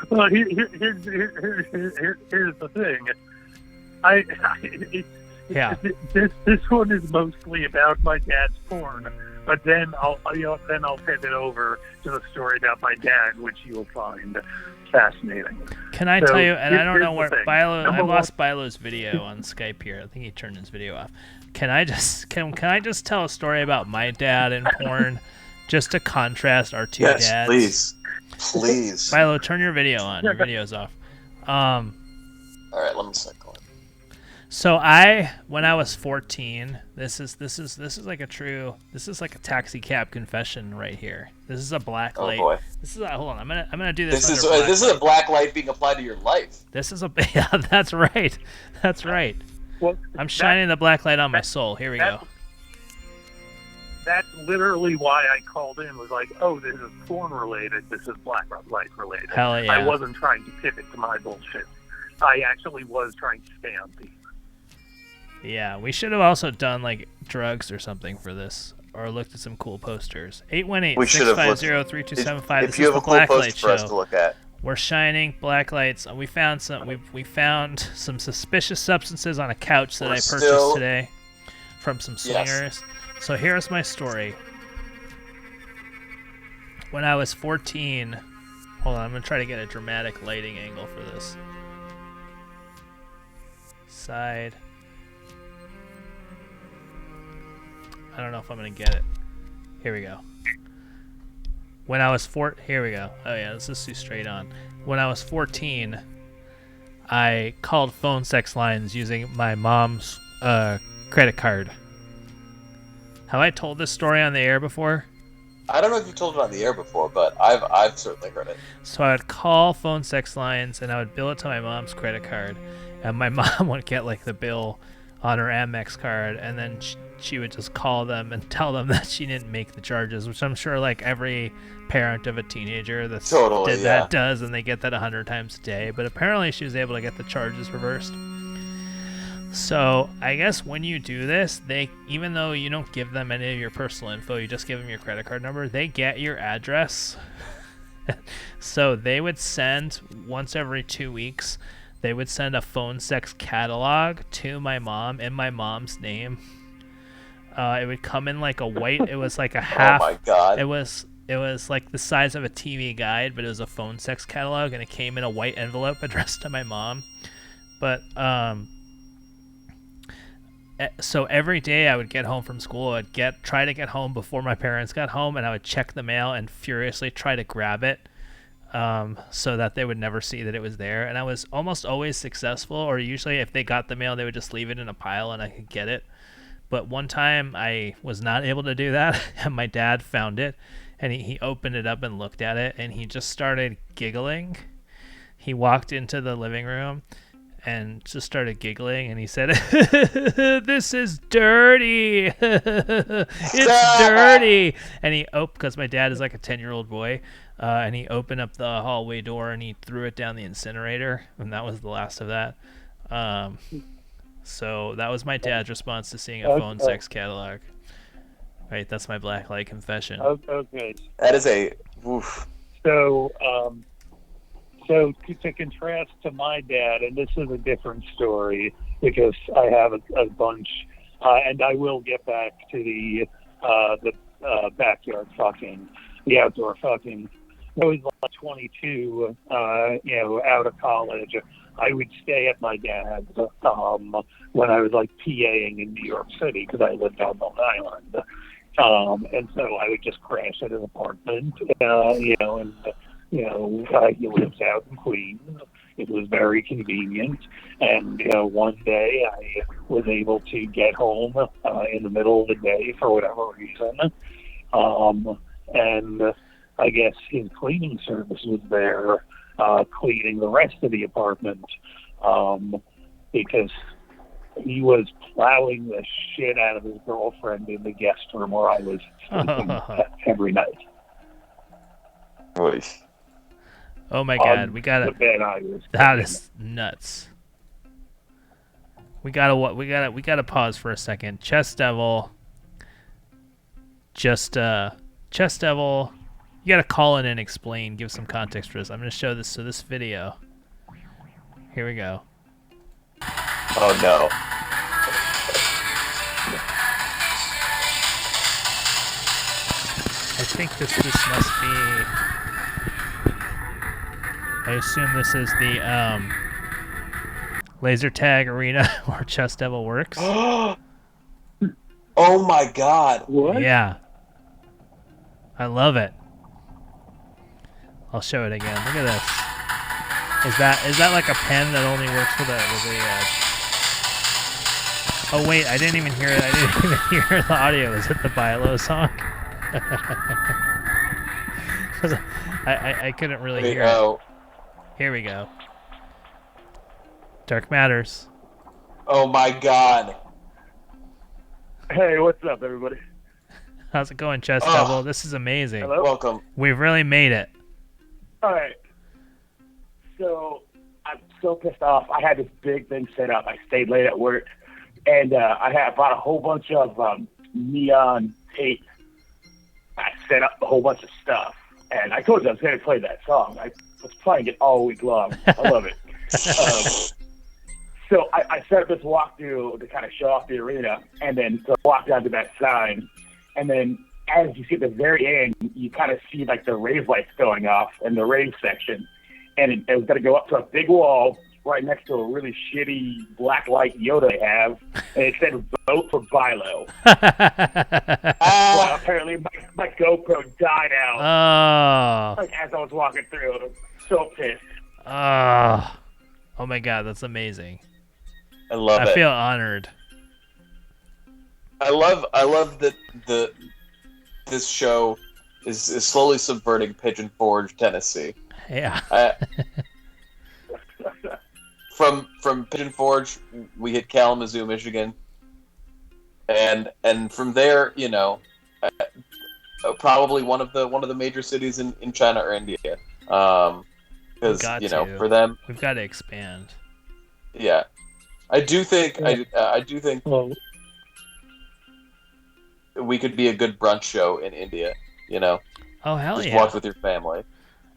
Well, here's the thing. Yeah. This one is mostly about my dad's porn, but then I'll pivot over to the story about my dad, which you'll find fascinating. Can I So, tell you, and I don't here's know the where thing. Bilo, Number I one- lost Bilo's video on Skype here. I think he turned his video off. Can I just tell a story about my dad and porn, just to contrast our two Yes, dads? please. Bilo, turn your video on. Your video's off. All right, let me start going. So when I was 14, this is like a taxi cab confession right here. This is a black Oh light. boy, Hold on, I'm gonna do this. this under is a black light being applied to your life. This is a yeah, that's right. That's right. Well, I'm shining the black light on my soul. Here we go. That's literally why I called in. Was like, oh, this is porn related. This is black light related. Hell yeah. I wasn't trying to pivot to my bullshit. I actually was trying to stay on theme. Yeah, we should have also done like drugs or something for this, or looked at some cool posters. 818-650-3275. If you have a cool poster for us to look at. We're shining black lights. We found some suspicious substances on a couch that I purchased today from some swingers. So here's my story. When I was 14, hold on, I'm gonna try to get a dramatic lighting angle for this. Side. I don't know if I'm gonna get it. Here we go. When I was here we go. Oh yeah, let's just do straight on. When I was 14, I called phone sex lines using my mom's credit card. Have I told this story on the air before? I don't know if you told it on the air before, but I've certainly heard it. So I would call phone sex lines and I would bill it to my mom's credit card, and my mom would get like the bill on her Amex card, and then she would just call them and tell them that she didn't make the charges, which I'm sure like every parent of a teenager that does, and they get that 100 times a day. But apparently she was able to get the charges reversed. So I guess when you do this, even though you don't give them any of your personal info, you just give them your credit card number, they get your address. So they would send once every 2 weeks, they would send a phone sex catalog to my mom in my mom's name. It would come in like a white. It was like a half. Oh my god! It was like the size of a TV guide, but it was a phone sex catalog, and it came in a white envelope addressed to my mom. But so every day I would get home from school, try to get home before my parents got home, and I would check the mail and furiously try to grab it, so that they would never see that it was there. And I was almost always successful, or usually if they got the mail, they would just leave it in a pile and I could get it. But one time I was not able to do that, and my dad found it, and he opened it up and looked at it, and he just started giggling. He walked into the living room and just started giggling, and he said, "This is dirty. It's dirty." And he because my dad is like a 10-year-old boy, and he opened up the hallway door and he threw it down the incinerator, and that was the last of that. So that was my dad's response to seeing a phone sex catalog. Right, that's my blacklight confession. Okay. That is a oof. So, to contrast to my dad, and this is a different story because I have a bunch, and I will get back to the backyard fucking, the outdoor fucking. I was like 22, out of college. I would stay at my dad's when I was like PAing in New York City because I lived on Long Island. And so I would just crash at his apartment, and he lives out in Queens. It was very convenient. And, one day I was able to get home in the middle of the day for whatever reason. And I guess his cleaning service was there cleaning the rest of the apartment because he was plowing the shit out of his girlfriend in the guest room where I was sleeping every night. Oh my God, that is nuts. We gotta pause for a second. Chess Devil, Chess Devil, you gotta call in and explain, give some context for this. I'm gonna show this video. Here we go. Oh no. I think this must be. I assume this is the laser tag arena where Chess Devil works. Oh my God! What? Yeah. I love it. I'll show it again. Look at this. Is that like a pen that only works with a Oh wait, I didn't even hear it. I didn't even hear the audio. Is it the Bilo song? I couldn't really hear it. Here we go. Dark Matters. Oh my God. Hey, what's up, everybody? How's it going, Chess Devil? This is amazing. Hello? Welcome. We've really made it. All right. So I'm so pissed off. I had this big thing set up. I stayed late at work, and I bought a whole bunch of neon tape. I set up a whole bunch of stuff, and I told you I was going to play that song. I was playing it all week long. I love it. So I set up this walkthrough to kind of show off the arena, and then to walk down to that sign, and then as you see at the very end, you kind of see like the rave lights going off in the rave section, and it was going to go up to a big wall right next to a really shitty black light Yoda they have, and it said "Vote for Bilo." Well, apparently my GoPro died out. Like as I was walking through, I was so pissed. Oh my God, that's amazing. I love it. I feel honored. I love that this show is slowly subverting Pigeon Forge, Tennessee. Yeah. From Pigeon Forge, we hit Kalamazoo, Michigan, and from there, probably one of the major cities in China or India, because for them we've got to expand. Yeah, I do think we could be a good brunch show in India. Oh hell just yeah! watch with your family.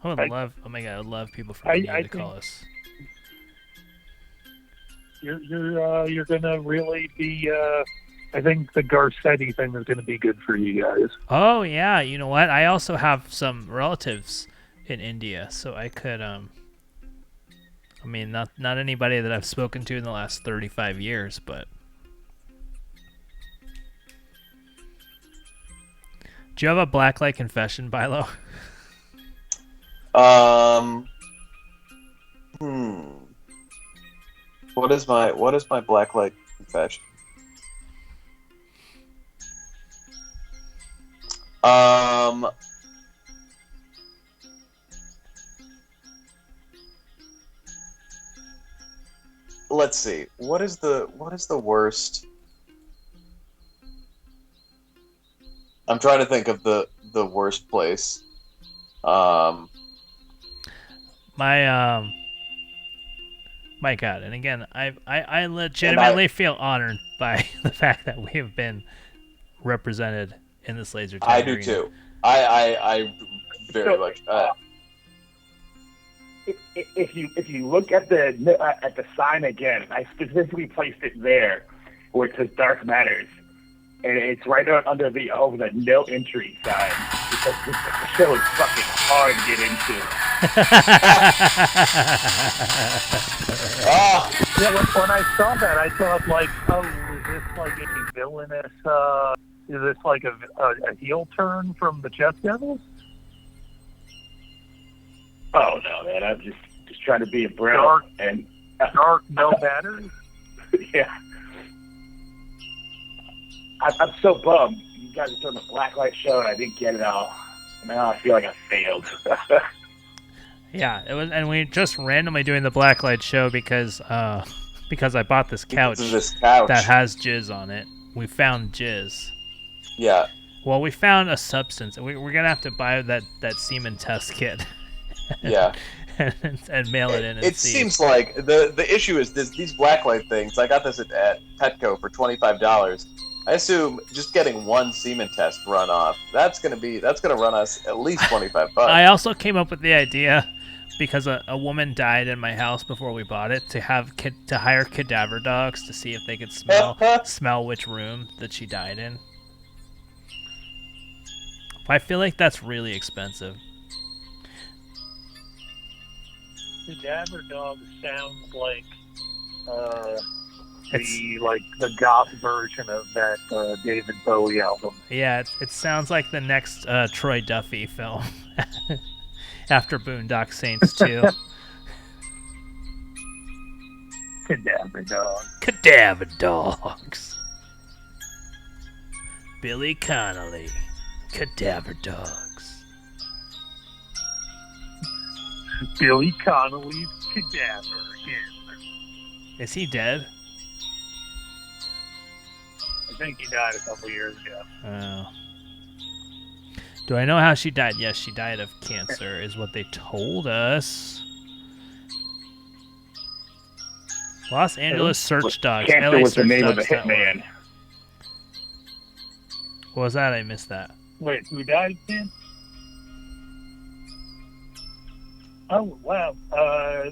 I would love. Oh my God, I would love people from India to call us. You're gonna really be. I think the Garcetti thing is gonna be good for you guys. Oh yeah, you know what? I also have some relatives in India, so I could. I mean, not anybody that I've spoken to in the last 35 years, but Do you have a blacklight confession, Bilo? What is my blacklight confession? Let's see. What is the worst? I'm trying to think of the worst place. My God, and again, I legitimately feel honored by the fact that we have been represented in this laser tag I do arena. too. I very much. If you look at the sign again, I specifically placed it there where it says Dark Matters, and it's right under the no entry sign because the show is fucking hard to get into. Yeah, when I saw that, I thought like, oh, is this like a villainous? Is this like a heel turn from the Chess Devils? Oh no, man! I'm just trying to be a bro. Dark no matters. Yeah. I'm so bummed. You guys are doing the Blacklight show and I didn't get it all. Now I feel like I failed. Yeah, it was, and we just randomly doing the Blacklight show because I bought this couch that has jizz on it. We found jizz. Yeah. Well, we found a substance. We're gonna have to buy that semen test kit. Yeah. and mail it in. And it see. Seems like the issue is these blacklight things. I got this at Petco for $25. I assume just getting one semen test run off, that's gonna run us at least $25. I also came up with the idea because a woman died in my house before we bought it to hire cadaver dogs to see if they could smell which room that she died in. I feel like that's really expensive. Cadaver Dog sounds like the goth version of that David Bowie album. Yeah, it sounds like the next Troy Duffy film after Boondock Saints 2. Cadaver Dog. Cadaver Dogs. Billy Connolly. Cadaver Dogs. Billy Connolly's cadaver. Is he dead? I think he died a couple years ago. Oh. Do I know how she died? Yes, she died of cancer, is what they told us. Los Angeles Search Dogs. Cancer LA was the Search name of the Dogs. hitman. What was that? I missed that. Wait, who died again? Oh, wow.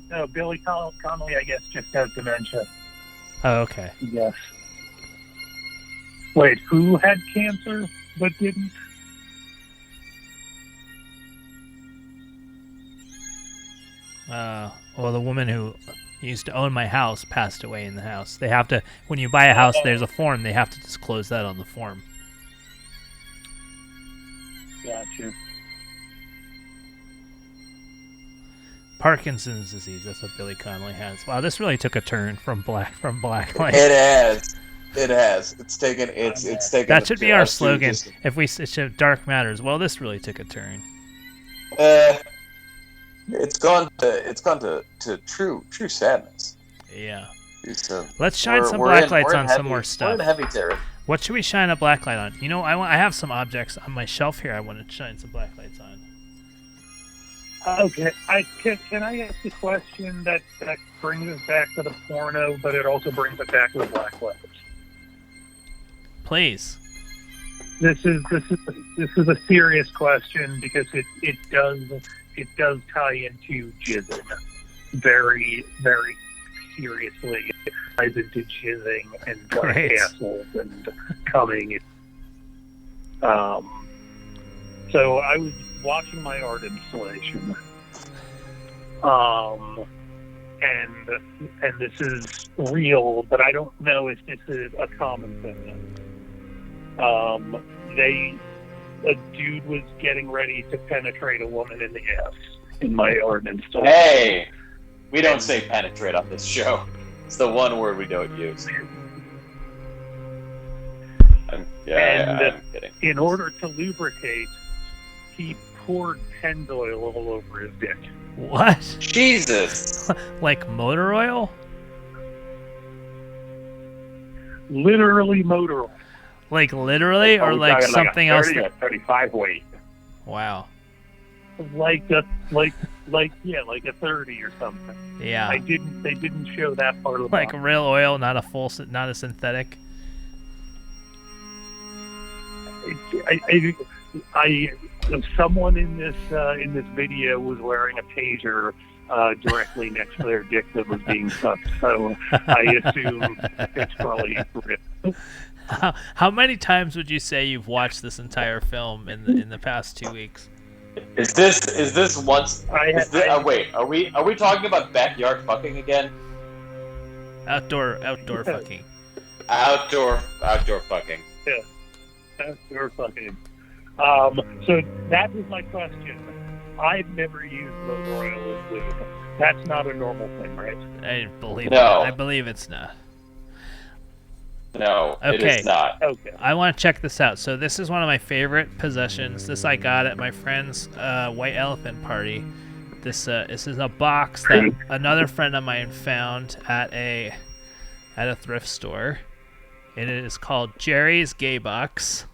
No, Billy Connolly, I guess, just has dementia. Oh, okay. Yes. Wait, who had cancer but didn't? Well, the woman who used to own my house passed away in the house. They have to, when you buy a house, there's a form. They have to disclose that on the form. Gotcha. Parkinson's disease. That's what Billy Connolly has. Wow, this really took a turn from Blacklight. It has. It has. It's taken. That should be our slogan. If we should Dark Matters. Well, this really took a turn. It's gone to true sadness. Yeah. So let's shine some blacklights on some some more stuff. We're in heavy territory. What should we shine a blacklight on? You know, I have some objects on my shelf here I want to shine some blacklights on. Okay, can I ask a question that brings us back to the porno, but it also brings us back to the blacklights? Please. This is a serious question because it does tie into jizzing very, very seriously. It ties into jizzing and like assholes and coming. So I was watching my art installation, and this is real, but I don't know if this is a common thing. a dude was getting ready to penetrate a woman in the ass in my ordnance. Hey, we don't say penetrate on this show. It's the one word we don't use. I'm kidding. In order to lubricate, he poured Pennzoil all over his dick. What? Jesus. Like motor oil? Literally motor oil. Like literally, or like something like a 30 else? or 35 weight. Wow. Like a 30 or something. Yeah. They didn't show that part of the Like real oil, not a synthetic. Someone in this video was wearing a pager directly next to their dick that was being sucked, so I assume it's probably real. How many times would you say you've watched this entire film in the past 2 weeks? Is this once? Wait, are we talking about backyard fucking again? Outdoor fucking. Outdoor fucking. Yeah, outdoor fucking. So that was my question. I've never used motor oil as lube. That's not a normal thing, right? I believe No. I believe it's not. No, it Okay. is not. Okay. I want to check this out. So this is one of my favorite possessions. This I got at my friend's white elephant party. This is a box that another friend of mine found at a thrift store. It is called Jerry's Gay Box.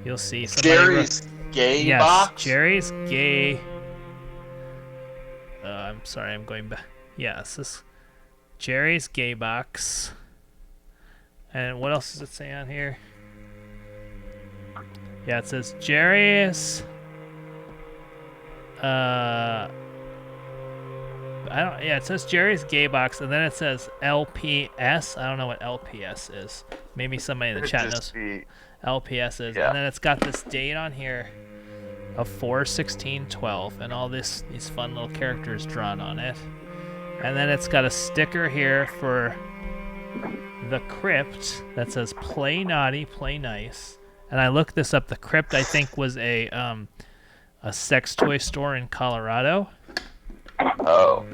You'll see Jerry's Gay Box? Jerry's Gay. I'm sorry, I'm going back. Yes, this Jerry's Gay Box. And what else does it say on here? Yeah, it says Jerry's. It says Jerry's Gay Box, and then it says LPS. I don't know what LPS is. Maybe somebody in the chat knows. LPS is, Yeah. and then it's got this date on here of 4/16/12, and all these fun little characters drawn on it. And then it's got a sticker here for the Crypt that says "Play naughty, play nice." And I looked this up. The Crypt, I think, was a sex toy store in Colorado. Oh.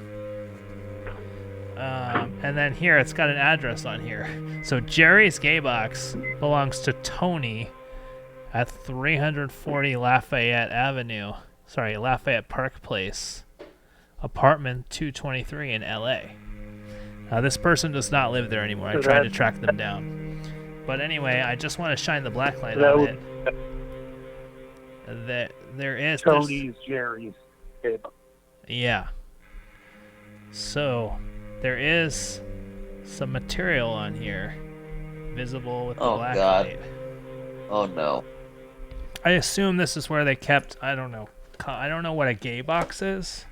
And then here, it's got an address on here. So Jerry's Gay Box belongs to Tony at 340 Lafayette Park Place, apartment 223 in LA. This person does not live there anymore. I tried to track them down. But anyway, I just want to shine the black light on it. There is Tony's Jerry's. Yeah. So there is some material on here, visible with the black light. Oh no. I assume this is where they kept. I don't know what a gay box is.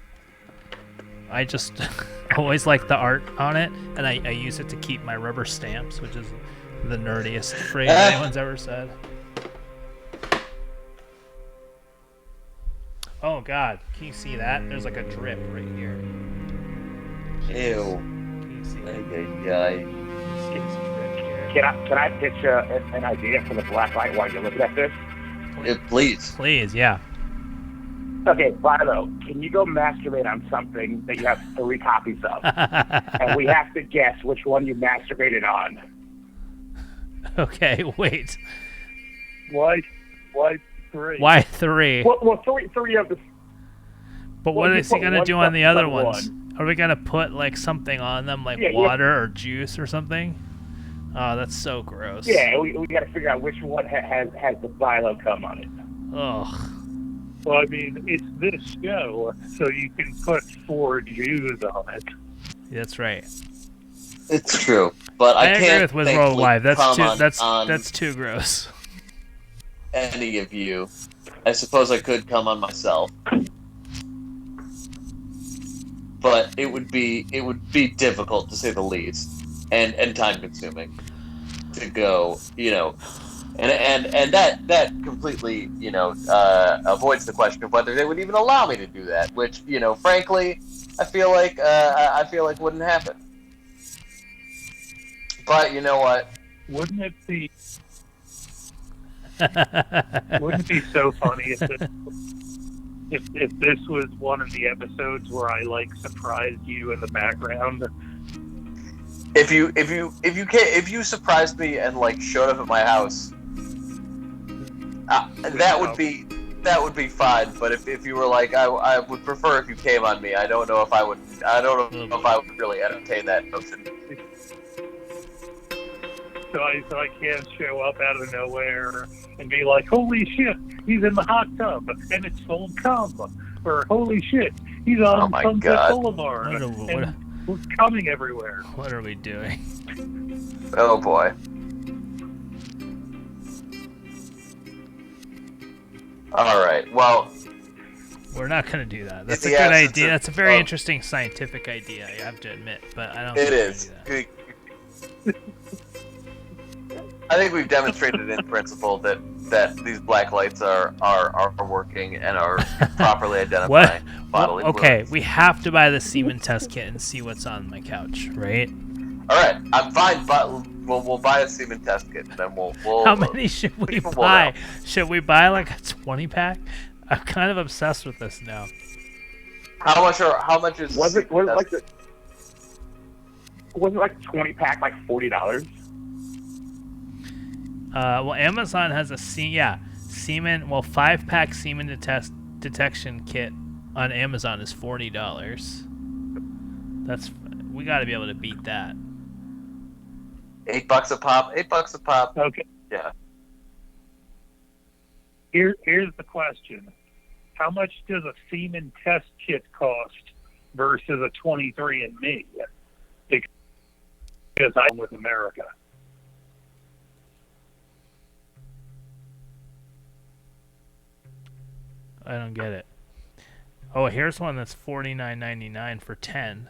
I just always like the art on it, and I use it to keep my rubber stamps, which is the nerdiest phrase anyone's ever said. Oh God, can you see that? There's like a drip right here. Ew. Can you see that? Can I pitch an idea for the black light while you're looking at this? Please. Please, yeah. Okay, Philo, can you go masturbate on something that you have 3 copies of? And we have to guess which one you masturbated on. Okay, wait. Why 3? Why 3? Well, three of the. But what is he gonna do on the other ones? Are we gonna put like something on them, like water or juice or something? Oh, that's so gross. Yeah, we got to figure out which one has the Philo cum on it. Ugh. Well, I mean, it's this show, so you can put 4 Jews on it. That's right. It's true, but I agree can't with Wizworld Live. That's on that's too gross. any of you. I suppose I could come on myself, but it would be difficult to say the least, and time consuming to go, and that completely, avoids the question of whether they would even allow me to do that, which, frankly, I feel like wouldn't happen. But you know what? Wouldn't it be Wouldn't it be so funny if this was one of the episodes where I like surprised you in the background? If you surprised me and like showed up at my house, that would be fine. But if you were like, I would prefer if you came on me. I don't know if I would really entertain that notion. So I can't show up out of nowhere and be like, holy shit, he's in the hot tub and it's full of cum. Or holy shit, he's on Sunset Boulevard and we're coming everywhere. What are we doing? Oh boy. All right. Well, we're not going to do that. That's a good idea. That's a very interesting scientific idea, I have to admit. But I don't think we're gonna do that. I think we've demonstrated in principle that these black lights are working and are properly identifying bodily fluids. Okay, we have to buy the semen test kit and see what's on my couch, right? All right, I'm fine, but we'll buy a semen test kit and then we'll How many should we buy? Should we buy like a 20-pack? I'm kind of obsessed with this now. How much is wasn't it like 20-pack like $40? Well, Amazon has a semen. Well, 5-pack semen detection kit on Amazon is $40. We got to be able to beat that. $8 a pop. $8 a pop. Okay. Yeah. Here's the question: how much does a semen test kit cost versus a 23andMe? Because I'm with America. I don't get it. Oh, here's one that's $49.99 for 10.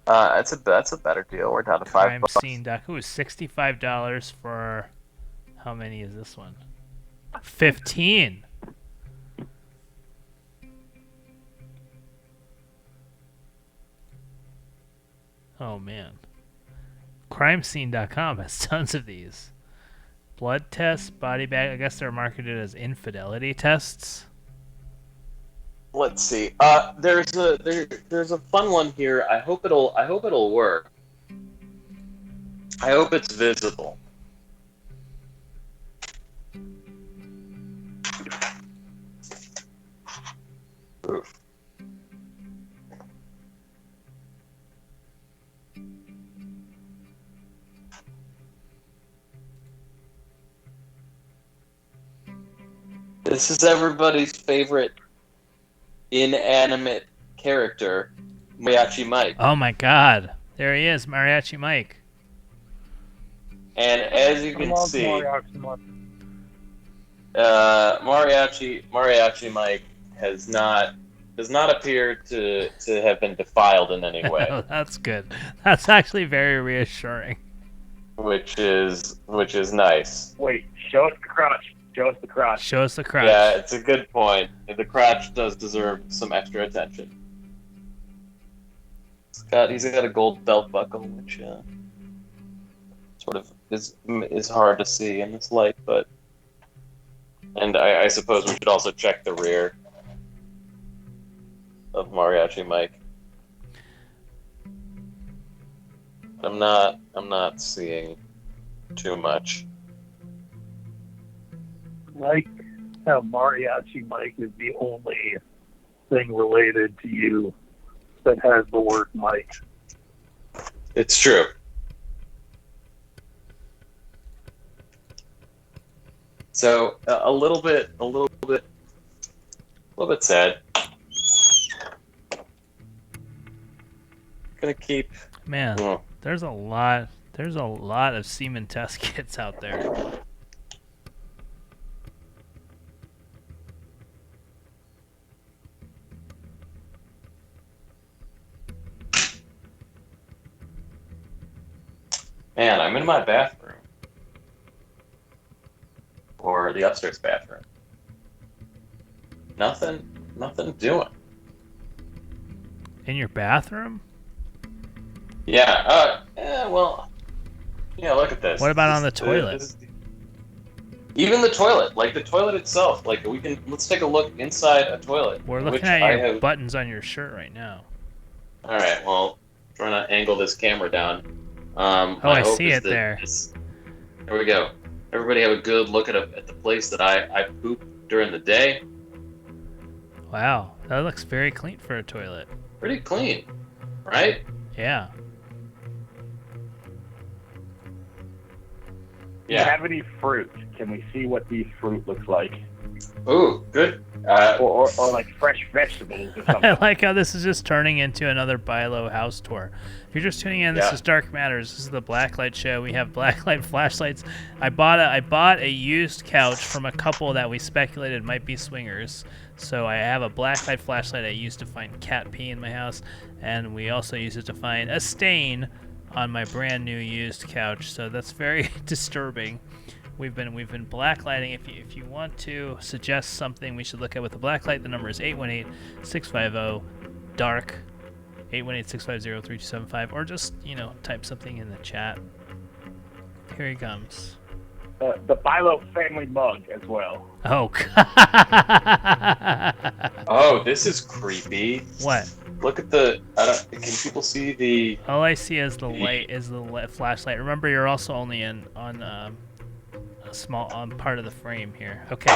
That's a better deal. We're down to $5. CrimeScene.com is $65 for how many is this one? 15. Oh man. CrimeScene.com has tons of these. Blood tests, body bag. I guess they're marketed as infidelity tests. Let's see. There's a fun one here. I hope it'll work. I hope it's visible. Oof. This is everybody's favorite inanimate character, Mariachi Mike. Oh my god. There he is, Mariachi Mike. And as you can see, Mariachi Mike does not appear to have been defiled in any way. Oh, that's good. That's actually very reassuring. Which is nice. Wait, show us the crotch. Show us the crotch. Show us the crotch. Yeah, it's a good point. The crotch does deserve some extra attention. He's got a gold belt buckle, which sort of is hard to see in this light, but I suppose we should also check the rear of Mariachi Mike. I'm not seeing too much. Like how Mariachi Mike is the only thing related to you that has the word Mike. It's true. So a little bit sad. Gonna keep. Man, there's a lot of semen test kits out there. Man, I'm in my bathroom. Or the upstairs bathroom. Nothing doing. In your bathroom? Yeah, well, Yeah, look at this. What about on the toilet? Even the toilet, like the toilet itself, like let's take a look inside a toilet. We're looking which at I your have. buttons on your shirt right now. All right, well, trying to angle this camera down. I hope see is it that there. There we go. Everybody have a good look at the place that I poop during the day. Wow, that looks very clean for a toilet. Pretty clean, right? Yeah. Do you have any fruit? Can we see what the fruit looks like? Ooh, good. Or like fresh vegetables or I something. like how this is just turning into another Bilo house tour. If you're just tuning in, this is Dark Matters. This is the Blacklight Show. We have Blacklight flashlights. I bought a used couch from a couple that we speculated might be swingers. So I have a Blacklight flashlight I used to find cat pee in my house, and we also use it to find a stain on my brand new used couch. So that's very disturbing. We've been blacklighting. If you want to suggest something we should look at with the blacklight, the number is 818-650-DARK, 818-650-3275, or just, type something in the chat. Here he comes. The Bilo family mug as well. Oh. Oh, this is creepy. What? Look at the. Can people see the? All I see is the light, flashlight. Remember, you're also only on a small part of the frame here. Okay,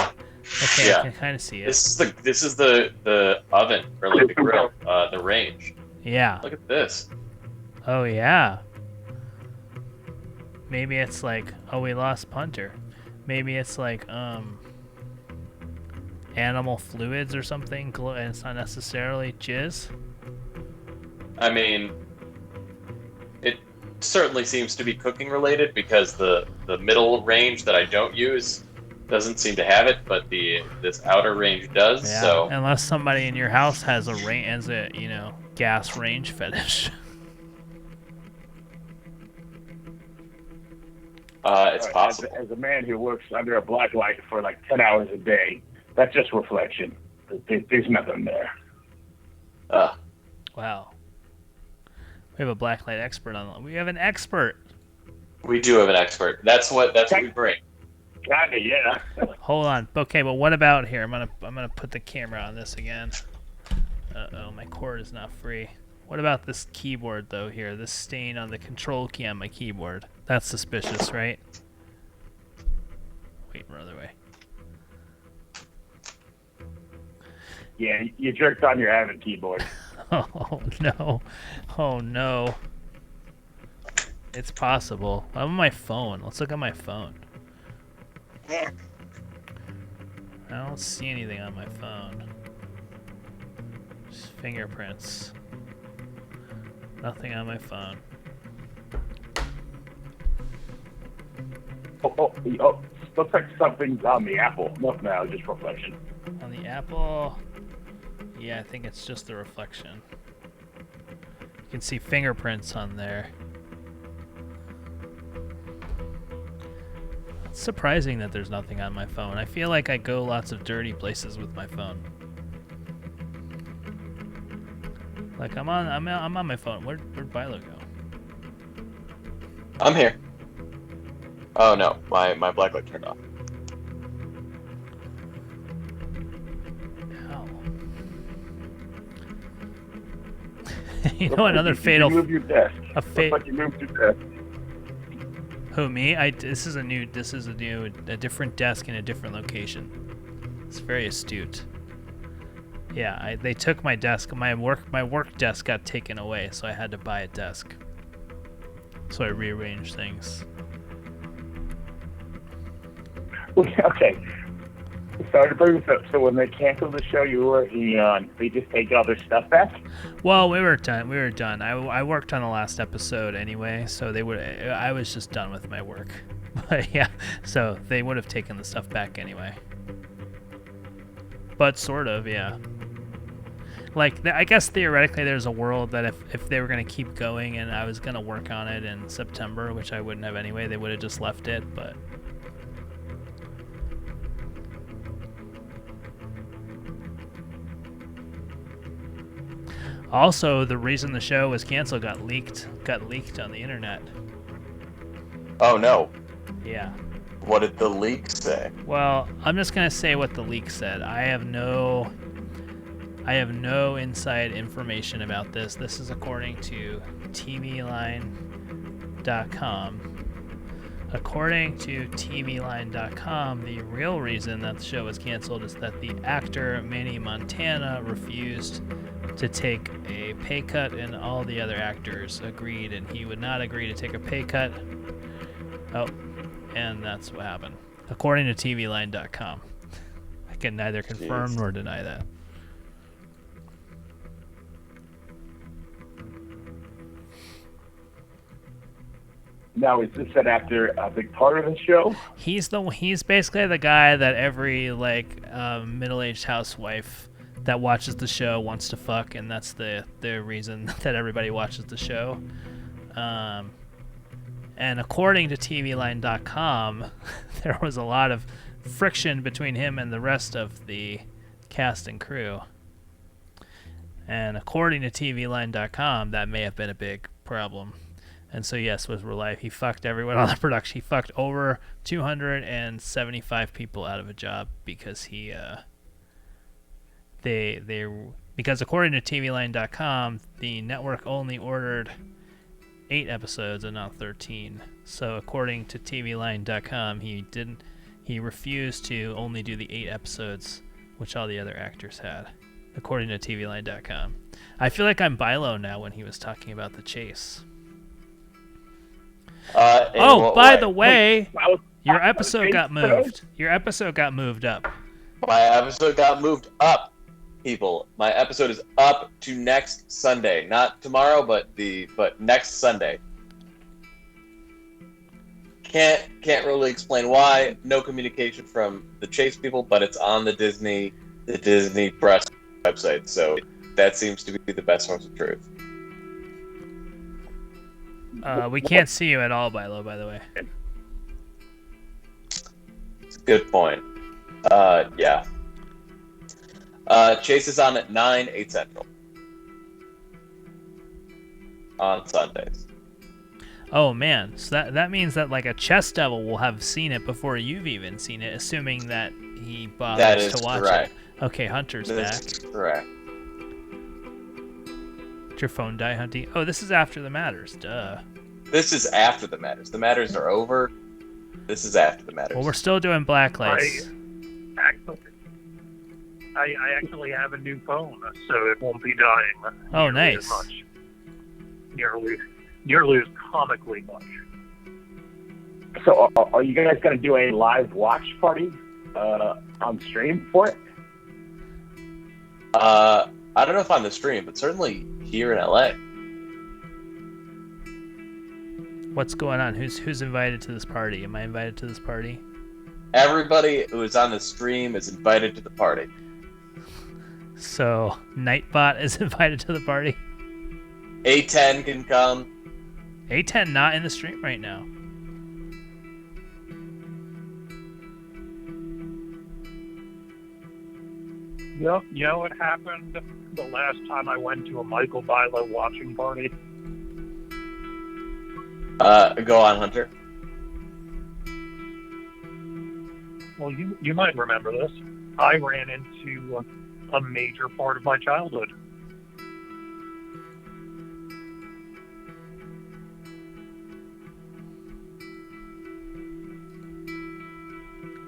Yeah. I can kind of see it. This is the oven or like the grill, the range. Yeah. Look at this. Oh yeah. Maybe it's like, oh, we lost Punter. Maybe it's like animal fluids or something, and it's not necessarily jizz. I mean, it certainly seems to be cooking related because the middle range that I don't use doesn't seem to have it, but this outer range does. Yeah. So Unless somebody in your house has a gas range fetish. it's possible. As a man who works under a black light for like 10 hours a day, that's just reflection. There's nothing there. Wow. We have a blacklight expert on. We have an expert. We do have an expert. That's what we bring. Kinda, yeah. Hold on. Okay, but what about here? I'm gonna put the camera on this again. Uh-oh, my cord is not free. What about this keyboard though here? This stain on the control key on my keyboard. That's suspicious, right? Wait, other way. Yeah, you jerked on your Avid keyboard. Oh no. Oh no. It's possible. I'm on my phone. Let's look at my phone. I don't see anything on my phone. Just fingerprints. Nothing on my phone. Oh, looks like something's on the Apple. No, just reflection. On the Apple, yeah, I think it's just the reflection. You can see fingerprints on there. It's surprising that there's nothing on my phone. I feel like I go lots of dirty places with my phone. Like I'm on my phone. Where'd Bilo go? I'm here. Oh no, my blacklight turned off. You know, another fatal. You moved your desk. Looks like you moved your desk. Who, me? This is a different desk in a different location. It's very astute. Yeah, they took my desk. My work desk got taken away, so I had to buy a desk. So I rearranged things. Okay. Sorry to bring this up. So when they canceled the show you were working on, they just take all their stuff back? Well, we were done. I worked on the last episode anyway, so I was just done with my work. But yeah, so they would have taken the stuff back anyway. But sort of, yeah. Like, I guess theoretically there's a world that if they were going to keep going and I was going to work on it in September, which I wouldn't have anyway, they would have just left it, but... Also, the reason the show was canceled got leaked on the internet. Oh no. Yeah. What did the leak say? Well, I'm just gonna say what the leak said. I have no inside information about this. This is according to TVLine.com. According to TVLine.com, the real reason that the show was canceled is that the actor Manny Montana refused to take a pay cut, and all the other actors agreed, and he would not agree to take a pay cut. Oh, and that's what happened. According to TVLine.com. I can neither confirm nor deny that. Now, is this an actor a big part of the show? He's basically the guy that every middle-aged housewife that watches the show wants to fuck, and that's the reason that everybody watches the show. And according to TVLine.com, there was a lot of friction between him and the rest of the cast and crew. And according to TVLine.com, that may have been a big problem. And so, yes, was real life. He fucked everyone on the production. He fucked over 275 people out of a job because because according to TVLine.com, the network only ordered 8 episodes and not 13. So according to TVLine.com, he refused to only do the 8 episodes, which all the other actors had, according to TVLine.com. I feel like I'm Bilo now when he was talking about the chase. By the way, your episode got moved. Your episode got moved up. My episode got moved up, people. My episode is up to next Sunday. Not tomorrow, but next Sunday. Can't really explain why. No communication from the Chase people, but it's on the Disney press website. So that seems to be the best source of truth. We can't see you at all, Bilo, by the way. It's a good point. Yeah. Chase is on at 9, 8 Central. On Sundays. Oh, man. So that means that, like, a chess devil will have seen it before you've even seen it, assuming that he bothers to watch correct. it. Okay, Hunter's back. Correct. Did your phone die, Hunty? Oh, this is after the Matters. Duh. This is after the Matters. The Matters are over. This is after the Matters. Well, we're still doing Blacklights. I actually have a new phone, so it won't be dying. Oh, nice. Much. Nearly as comically much. So, are you guys going to do a live watch party on stream for it? I don't know if on the stream, but certainly here in LA. What's going on? Who's invited to this party? Am I invited to this party? Everybody who is on the stream is invited to the party. So, Nightbot is invited to the party? A10 can come. A10 not in the stream right now. Yep. You know what happened the last time I went to a Michael Bilo watching party? Go on, Hunter. Well, you might remember this. I ran into a major part of my childhood.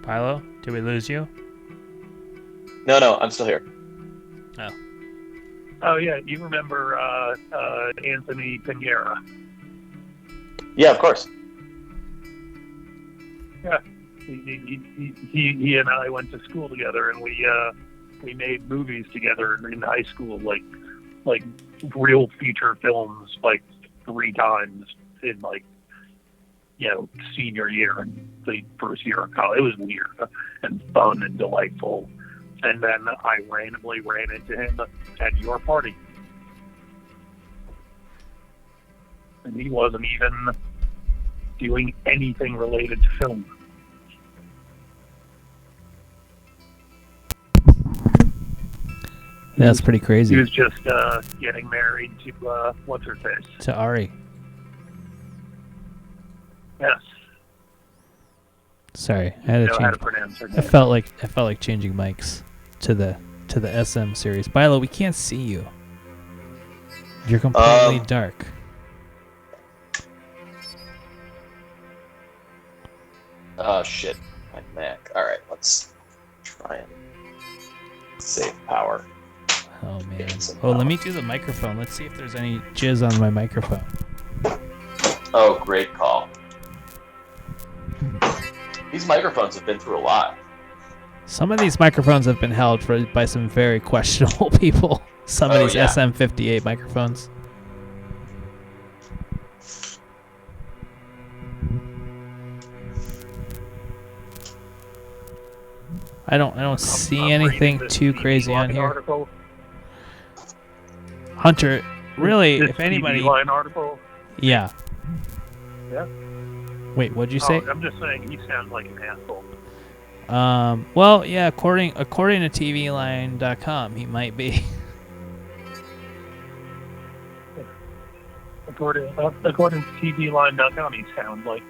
Bilo, did we lose you? No, I'm still here. Oh. Oh, yeah, you remember Anthony Pinera? Yeah, of course. Yeah, he and I went to school together, and we made movies together in high school, like real feature films, like 3 times in senior year and the first year of college. It was weird and fun and delightful. And then I randomly ran into him at your party. And he wasn't even doing anything related to film. That's pretty crazy. He was just getting married to what's her face? To Ari. Yes. Sorry, I had to know how change. to pronounce her I name. felt like changing mics to the SM series. Bilo, we can't see you. You're completely dark. Oh shit, my Mac. All right, let's try and save power. Oh man. Some Oh, let power. me do the microphone. Let's see if there's any jizz on my microphone. Oh, great call. These microphones have been through a lot. Some of these microphones have been held by some very questionable people. Some of Oh, these yeah. SM58 microphones. I don't see I'm reading anything this too TV crazy on Line here. Article. Hunter, really, This if anybody, TV Line article. yeah. Yeah. Wait, what'd you say? Oh, I'm just saying he sounds like an asshole. Well, yeah, according to TVLine.com, he might be. According to TVLine.com, he sounds like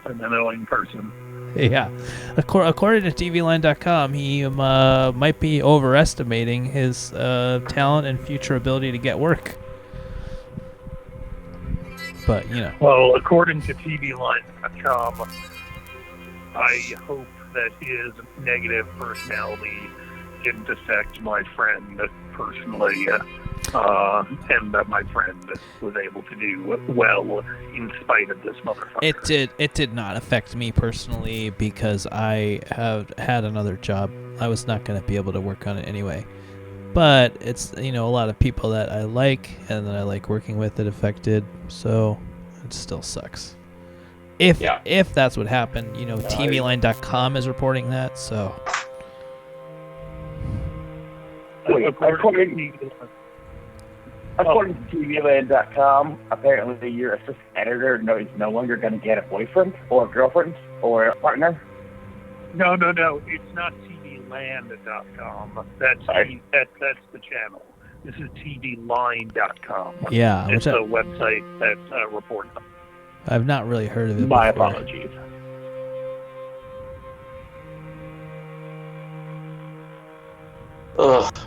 an annoying person. Yeah, according to TVLine.com, he might be overestimating his talent and future ability to get work. But you know, Well, according to TVLine.com, I hope that his negative personality didn't affect my friend personally, and that my friend was able to do well in spite of this motherfucker. it did not affect me personally because I have had another job. I was not going to be able to work on it anyway. But it's, a lot of people that I like and that I like working with it affected, so it still sucks. If that's what happened, TVLine.com is reporting that, so According to TVLand.com, apparently your assistant editor is no longer going to get a boyfriend or a girlfriend or a partner. No, it's not TVLand.com. That's the channel. This is TVLine.com. Yeah, It's which a website that reports. I've not really heard of it My before. apologies.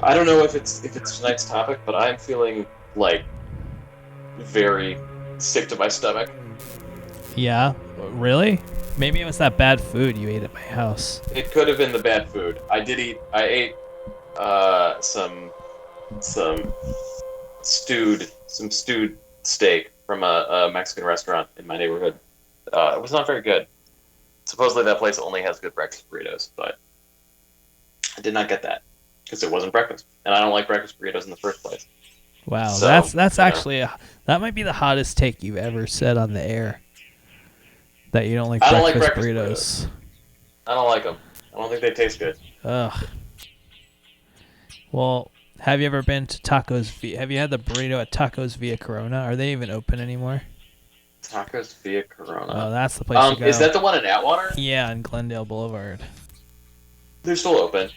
I don't know if it's tonight's topic, but I'm feeling like very sick to my stomach. Yeah, really? Maybe it was that bad food you ate at my house. It could have been the bad food. I ate some stewed steak from a Mexican restaurant in my neighborhood. It was not very good. Supposedly that place only has good breakfast burritos, but I did not get that because it wasn't breakfast, and I don't like breakfast burritos in the first place. Wow, So, that's actually that might be the hottest take you've ever said on the air. That you don't like breakfast burritos. I don't like them. I don't think they taste good. Ugh. Well, have you ever been to Tacos? Have you had the burrito at Tacos Via Corona? Are they even open anymore? Tacos Via Corona. Oh, that's the place to go. Is that the one in Atwater? Yeah, on Glendale Boulevard. They're still open.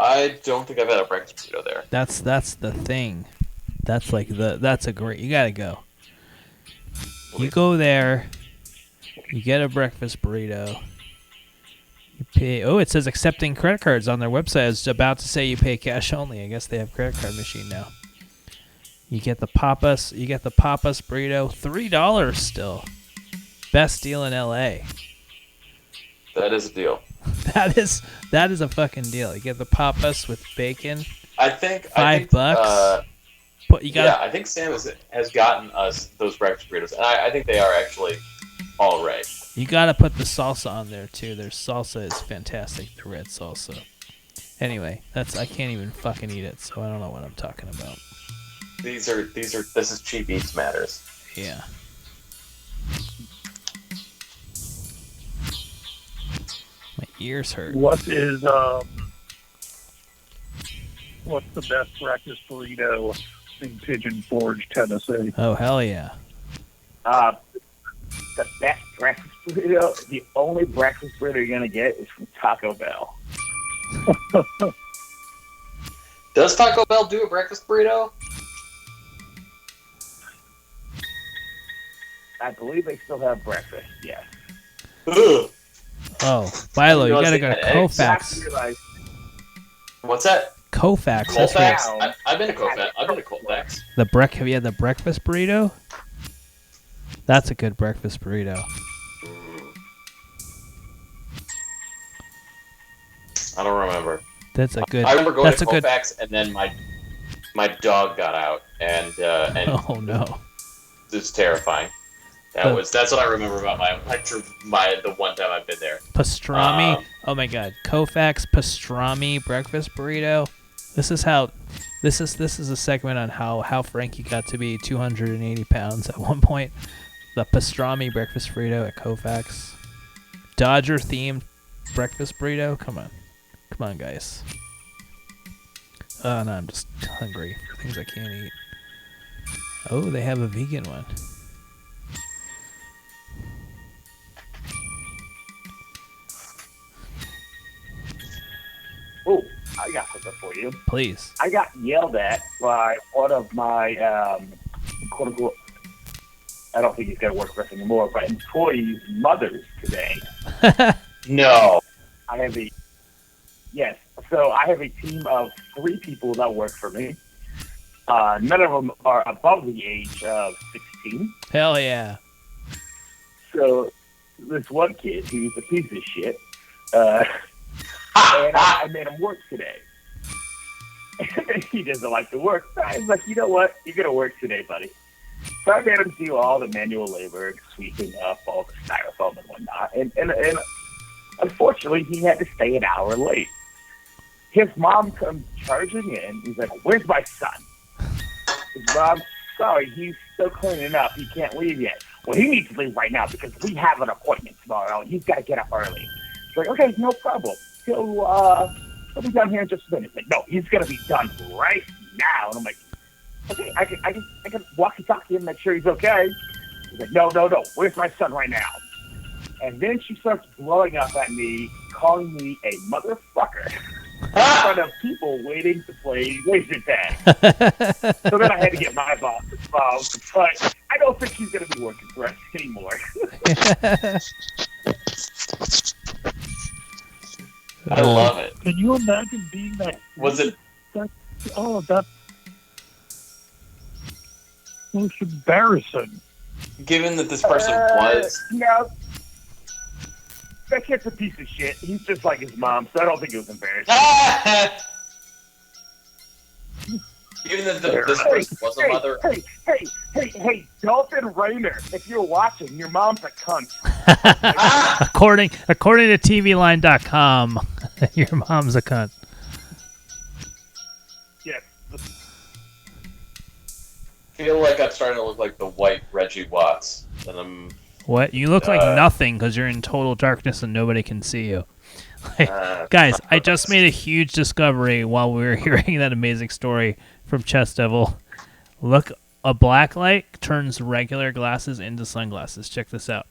I don't think I've had a breakfast burrito there. That's the thing. That's a great. You gotta go. You go there. You get a breakfast burrito. You pay. Oh, it says accepting credit cards on their website. It's about to say you pay cash only. I guess they have credit card machine now. You get the Papas. You get the Papas burrito. $3 still. Best deal in LA. That is a deal. That is a fucking deal. You get the Papas with bacon. I think $5. But you got. Yeah, I think Sam has gotten us those breakfast burritos, and I think they are actually all right. You gotta put the salsa on there too. Their salsa is fantastic. The red salsa. Anyway, I can't even fucking eat it, so I don't know what I'm talking about. This is Cheap Eats Matters. Yeah. My ears hurt. What's the best breakfast burrito in Pigeon Forge, Tennessee? Oh hell yeah. The best breakfast burrito, the only breakfast burrito you're going to get is from Taco Bell. Does Taco Bell do a breakfast burrito? I believe they still have breakfast, yes. Ugh. Oh, Philo, you gotta go to Eggs? Kofax. What's that? Kofax. That's where Colfax? I've been to Colfax. I've been to Colfax. have you had the breakfast burrito? That's a good breakfast burrito. I don't remember. That's a good. I remember going that's to a good. Colfax, and then my dog got out, and Oh no. it was terrifying. That's what I remember about the one time I've been there. Pastrami. Oh my God. Kofax pastrami breakfast burrito. This is a segment on how Frankie got to be 280 pounds at one point. The pastrami breakfast burrito at Kofax. Dodger themed breakfast burrito. Come on, guys. Oh no, I'm just hungry for things I can't eat. Oh, they have a vegan one. Oh, I got something for you. Please. I got yelled at by one of my quote unquote, I don't think he's going to work for us anymore, but employees' mothers today. No. Yes. So I have a team of 3 people that work for me. None of them are above the age of 16. Hell yeah. So this one kid who's a piece of shit, and I made him work today. He doesn't like to work. So I was like, you know what? You're going to work today, buddy. So I made him do all the manual labor, sweeping up all the styrofoam and whatnot. And unfortunately, he had to stay an hour late. His mom comes charging in. He's like, where's my son? His mom's, sorry, he's still cleaning up. He can't leave yet. Well, he needs to leave right now because we have an appointment tomorrow, and he's got to get up early. He's like, okay, no problem. He'll be done here in just a minute. He's like, no, he's going to be done right now. And I'm like, okay, I can walkie-talkie him, make sure he's okay. He's like, no, where's my son right now? And then she starts blowing up at me, calling me a motherfucker in front of people waiting to play laser tag. So then I had to get my boss involved, but I don't think he's going to be working for us anymore. I love it. Can you imagine being that? Was it? That's most embarrassing. Given that this person was. No. That kid's a piece of shit. He's just like his mom, so I don't think it was embarrassing. Given that this person was a mother. Hey, Dolphin Rainer, if you're watching, your mom's a cunt. according to TVLine.com, your mom's a cunt. Yes. I feel like I'm starting to look like the white Reggie Watts. And I'm. What? You look like nothing because you're in total darkness and nobody can see you. Guys, I just made a huge discovery while we were hearing that amazing story from Chess Devil. Look, a black light turns regular glasses into sunglasses. Check this out.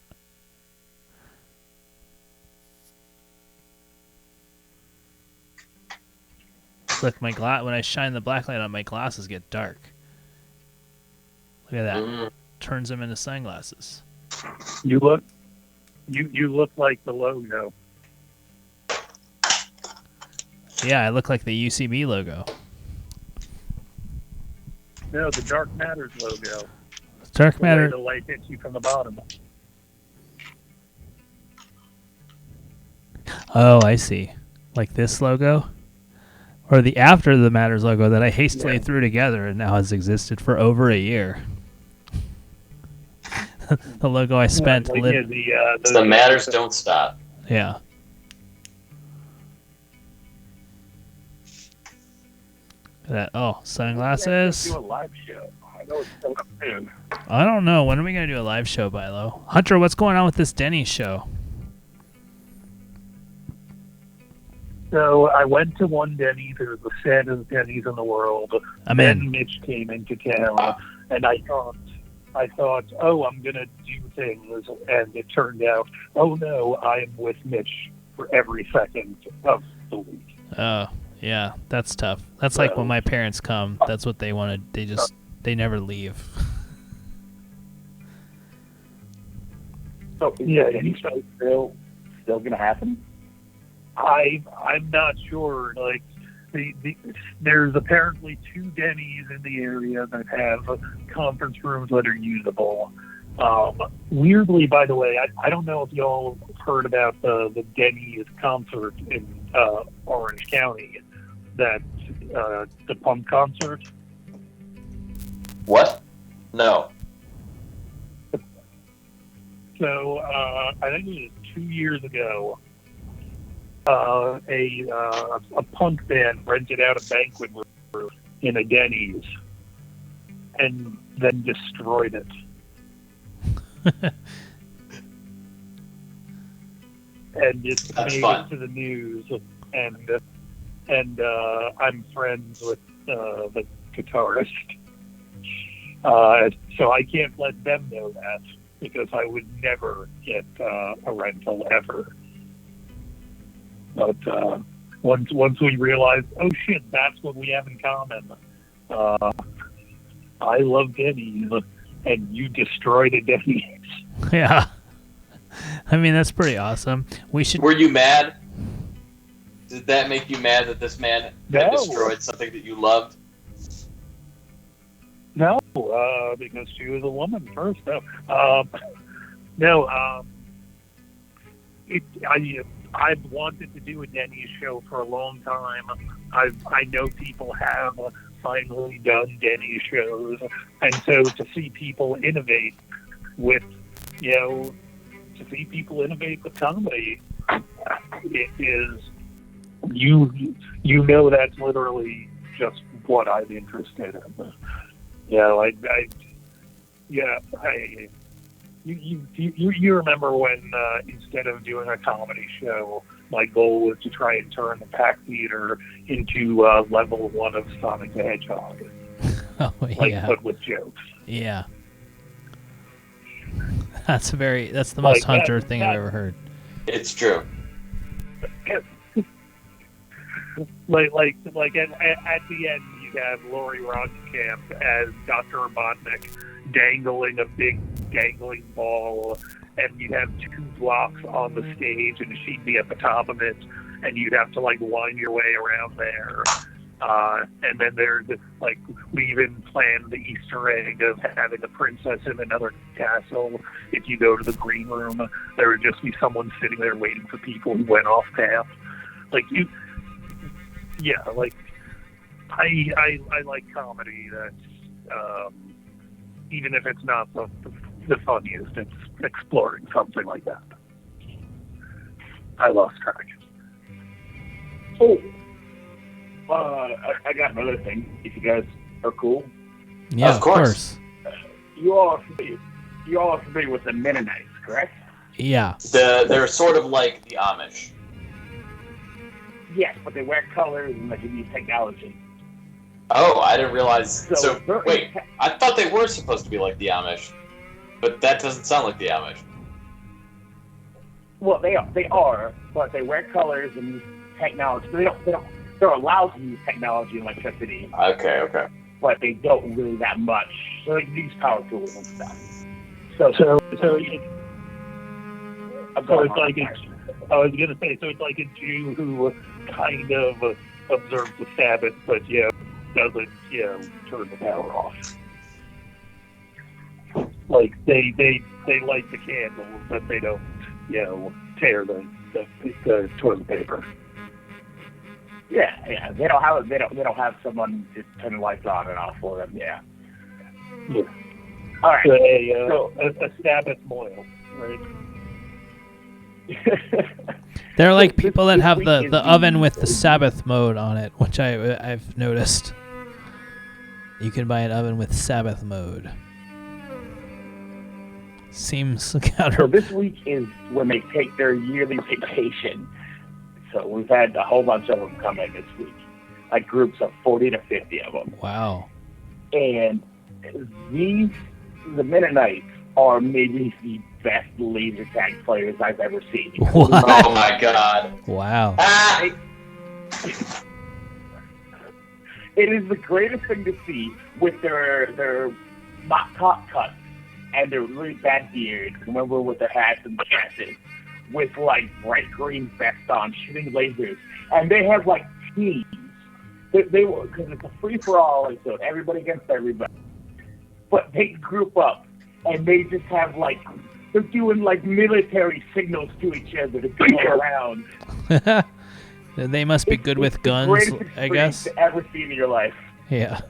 Look, when I shine the black light on, my glasses get dark. Look at that. Turns them into sunglasses. You look like the logo. Yeah, I look like the UCB logo. No, the Dark Matters logo. Dark Matter. The light hits you from the bottom. Oh, I see. Like this logo? Or the After the Matters logo that I hastily threw together and now has existed for over a year. The logo I spent... the Matters don't stop. Yeah. Sunglasses. Do a live show. I know it's coming up soon. I don't know. When are we going to do a live show, Bilo? Hunter, what's going on with this Denny's show? So I went to one Denny's. It was the saddest Denny's in the world. I'm then in. Mitch came into town, and I thought, oh, I'm gonna do things, and it turned out, oh no, I am with Mitch for every second of the week. Oh, yeah, that's tough. That's like when my parents come. That's what they wanted. They never leave. So yeah, Denny's still still going to happen? I'm not sure. Like, there's apparently 2 Denny's in the area that have conference rooms that are usable. Weirdly, by the way, I don't know if y'all heard about the Denny's concert in Orange County, that the punk concert. What? No. So I think it was 2 years ago. A punk band rented out a banquet room in a Denny's and then destroyed it. And it made it to the news. And I'm friends with the guitarist. So I can't let them know that, because I would never get a rental ever. But once we realized, oh shit, that's what we have in common. I love Denny's, and you destroyed a Denny's. Yeah. I mean, that's pretty awesome. We should. Were you mad? Did that make you mad that this man No. had destroyed something that you loved? No, because she was a woman first. I've wanted to do a Denny's show for a long time. I know people have finally done Denny's shows, and so to see people innovate with, to see people innovate with comedy, it is, that's literally just what I'm interested in. You remember when instead of doing a comedy show, my goal was to try and turn the Pack Theater into level 1 of Sonic the Hedgehog. Oh, yeah. But with jokes. Yeah. That's the most Hunter thing I've ever heard. It's true. Like at the end, you have Lori Roggenkamp as Dr. Robotnik dangling a big dangling ball, and you'd have 2 blocks on the stage, and she'd be at the top of it, and you'd have to wind your way around there. And then there's we even planned the Easter egg of having a princess in another castle. If you go to the green room, there would just be someone sitting there waiting for people who went off path. I like comedy that's even if it's not the funniest, it's exploring something like that. I lost track. Oh, I got another thing. If you guys are cool, yeah, of course. You all are familiar with the Mennonites, correct? Yeah. They're sort of like the Amish. Yes, but they wear colors and they use technology. Oh, I didn't realize. So wait, I thought they were supposed to be like the Amish, but that doesn't sound like the Amish. Well, they are, but they wear colors and use technology. They're allowed to use technology and electricity. Okay. But they don't really that much. So they use power tools and stuff. I was gonna say, so it's like a Jew who kind of observes the Sabbath, but doesn't turn the power off. Like they light the candles, but they don't tear the toilet paper. Yeah. They don't have someone just turn the lights on and off for them. Yeah. All right. So a Sabbath moil, right? They're like people that have the oven with the Sabbath mode on it, which I've noticed. You can buy an oven with Sabbath mode. Seems counter. So this week is when they take their yearly vacation. So we've had a whole bunch of them come in this week, like groups of 40 to 50 of them. Wow. And the Mennonites are maybe the best laser tag players I've ever seen. What? Oh my god. Wow. It is the greatest thing to see with their mock top cuts and their really bad beards. Remember with their hats and dresses. with like bright green vests on, shooting lasers, and they have like teams. They were, because it's a free for all, so everybody against everybody. But they group up and they just have like they're doing like military signals to each other to go around. They must be good with It's the guns, greatest I guess. experience to ever see in your life. Yeah.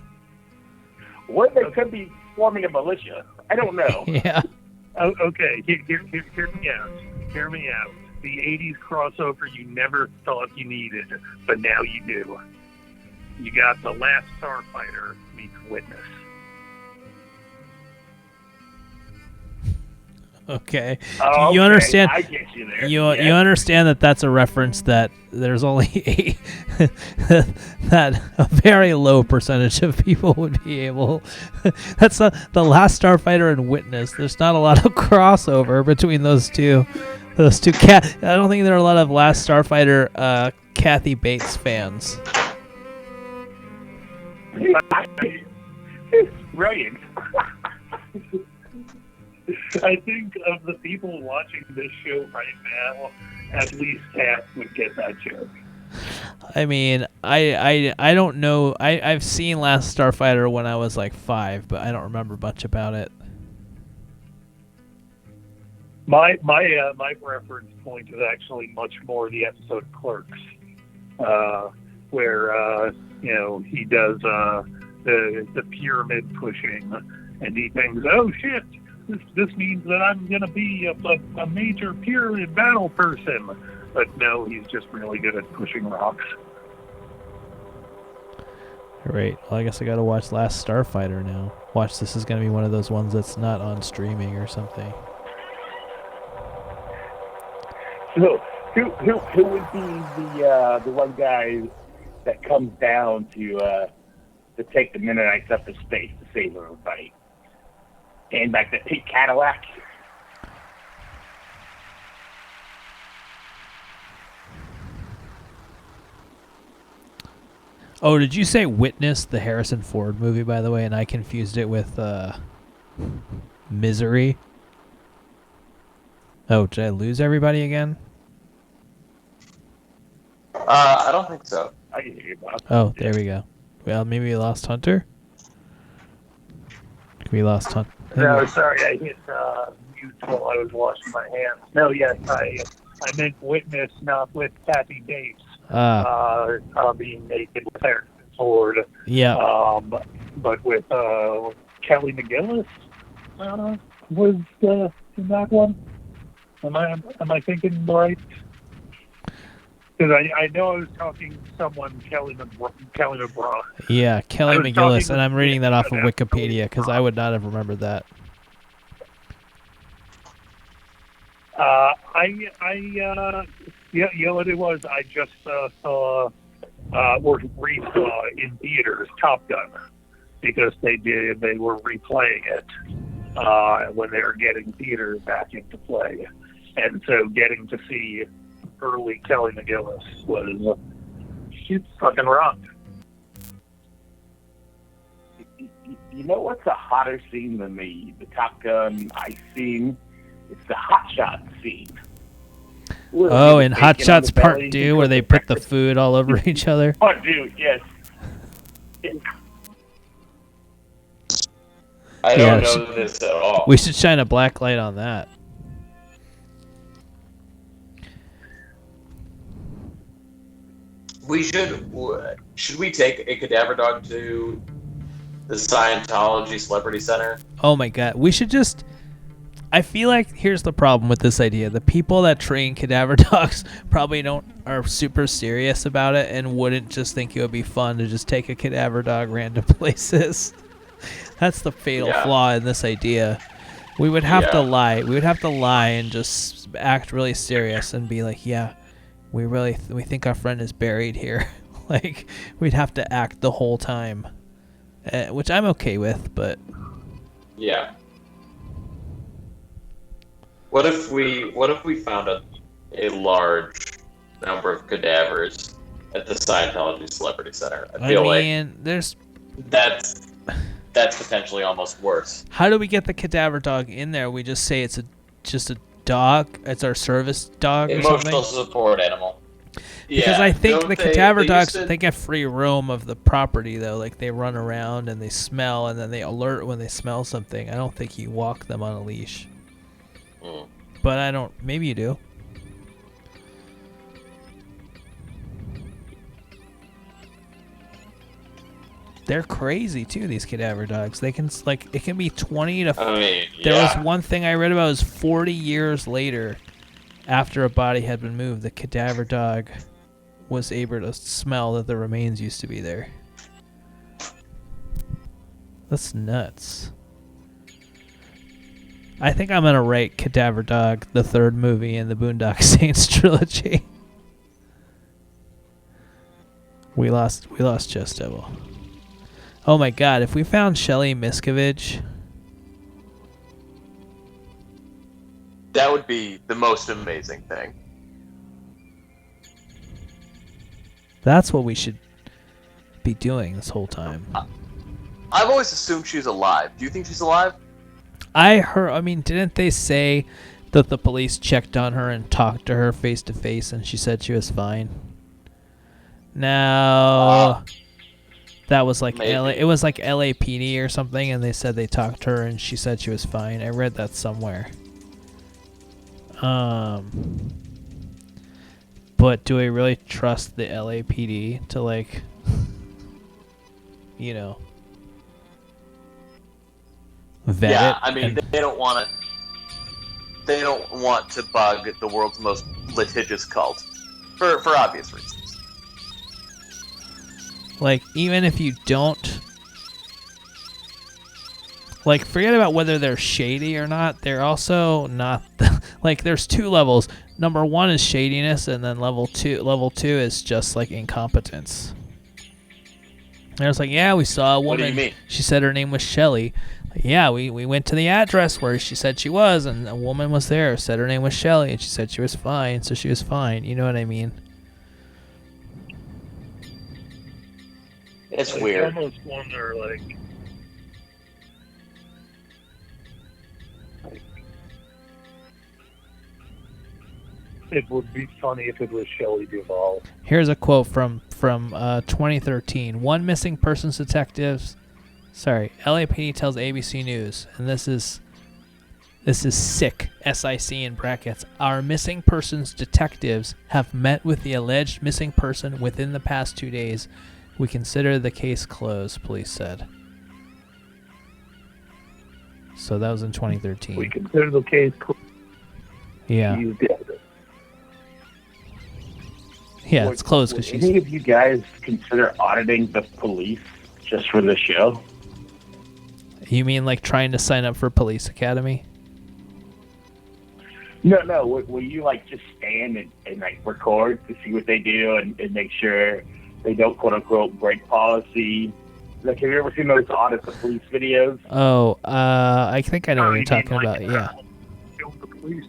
Or they could be forming a militia. I don't know. Yeah. Oh, okay, hear me out. Hear me out. The 80s crossover you never thought you needed, but now you do. You got The Last Starfighter meets Witness. Okay. Oh, You okay, understand? I get you there. You Yeah. understand that that's a reference that there's only that a very low percentage of people would be able. That's not The Last Starfighter and Witness. There's not a lot of crossover between those two. Those two I don't think there are a lot of Last Starfighter Kathy Bates fans. Brilliant. I think of the people watching this show right now, at least Kat would get that joke. I mean, I don't know. I've seen Last Starfighter when I was like 5, but I don't remember much about it. My reference point is actually much more the episode Clerks, where he does the pyramid pushing, and he thinks, oh shit, this means that I'm gonna be a major pyramid battle person, but no, he's just really good at pushing rocks. Right. Well, I guess I gotta watch Last Starfighter now. Watch, this is gonna be one of those ones that's not on streaming or something. So, who would be the one guy that comes down to take the Mennonites up to space to save everybody? And back that pink Cadillac. Oh, did you say Witness, the Harrison Ford movie, by the way? And I confused it with Misery. Oh, did I lose everybody again? I don't think so. I can hear you, Bob. Oh, there we go. Well, maybe we lost Hunter? We lost Hunter. No, sorry, I hit mute while I was washing my hands. No, yes, I meant Witness, not with Kathy Bates. Being naked with Harrison Ford. Yeah. But with Kelly McGillis was in that one. Am I thinking right? Because I know I was talking to someone, Kelly McGraw. Yeah, Kelly I was McGillis, talking and I'm reading that off of about Wikipedia because I would not have remembered that. Yeah, what it was, I just saw or re-saw in theaters Top Gun because they were replaying it when they were getting theater back into play, and so getting to see early Kelly McGillis was fucking rocked. You know what's a hotter scene than the Top Gun ice scene? It's the Hot Shot scene. Oh, in Hot Shots Part 2, where they put the food all over each other. Oh, dude, yes. I don't know this at all. We should shine a black light on that. We should we take a cadaver dog to the Scientology Celebrity Center? Oh my god, we should just... I feel like here's the problem with this idea. The people that train cadaver dogs probably are super serious about it and wouldn't just think it would be fun to just take a cadaver dog random places. That's the fatal flaw in this idea. We would have to lie. We would have to lie and just act really serious and be like, yeah, we think our friend is buried here. Like, we'd have to act the whole time, which I'm okay with, but... Yeah. What if we found a large number of cadavers at the Scientology Celebrity Center? I feel like that's potentially almost worse. How do we get the cadaver dog in there? We just say it's just a dog. It's our service dog or Emotional something. support animal. Because Yeah, I think don't the they cadaver used dogs, to- they get free roam of the property, though. Like, they run around and they smell, and then they alert when they smell something. I don't think you walk them on a leash. But I don't... Maybe you do. They're crazy, too, these cadaver dogs. They can, like, it can be 20 to... I mean, There yeah. was one thing I read about, was 40 years later, after a body had been moved, the cadaver dog was able to smell that the remains used to be there. That's nuts. I think I'm gonna rate Cadaver Dog the third movie in the Boondock Saints trilogy. We lost Just Devil. Oh my god, if we found Shelly Miscavige, That would be the most amazing thing. that's what we should be doing this whole time. I've always assumed she's alive. Do you think she's alive? I mean, didn't they say that the police checked on her and talked to her face to face and she said she was fine? No. That was like Maybe. it was like LAPD or something, and they said they talked to her and she said she was fine. I read that somewhere. But do I really trust the LAPD to, like, you know, vet Yeah, it? I mean, and- they don't want to. They don't want to bug the world's most litigious cult, for obvious reasons. Like, even if you don't... Like, forget about whether they're shady or not. They're also not... like, there's two levels. Number one is shadiness, and then level two is just, like, incompetence. And I was like, yeah, we saw a woman. What do you mean? She said her name was Shelly. Like, yeah, we went to the address where she said she was, and a woman was there, said her name was Shelly, and she said she was fine, so she was fine. You know what I mean? It's I weird. almost wonder, like, it would be funny if it was Shelley Duvall. Here's Here's a quote from 2013. One missing persons detectives. Sorry, LAPD tells ABC News, and this is SIC, S-I-C in brackets. Our missing persons detectives have met with the alleged missing person within the past 2 days. We consider the case closed, police said. So that was in 2013. We consider the case closed. Yeah. He's dead. Yeah, it's closed because Would she's... any of you guys consider auditing the police just for the show? You mean like trying to sign up for Police Academy? No. Will you like just stand and like record to see what they do and make sure they don't quote unquote break policy? Like, have you ever seen those audit the police videos? Oh, I think I know Oh, what you're you talking mean, about. like, Yeah. Kill the police.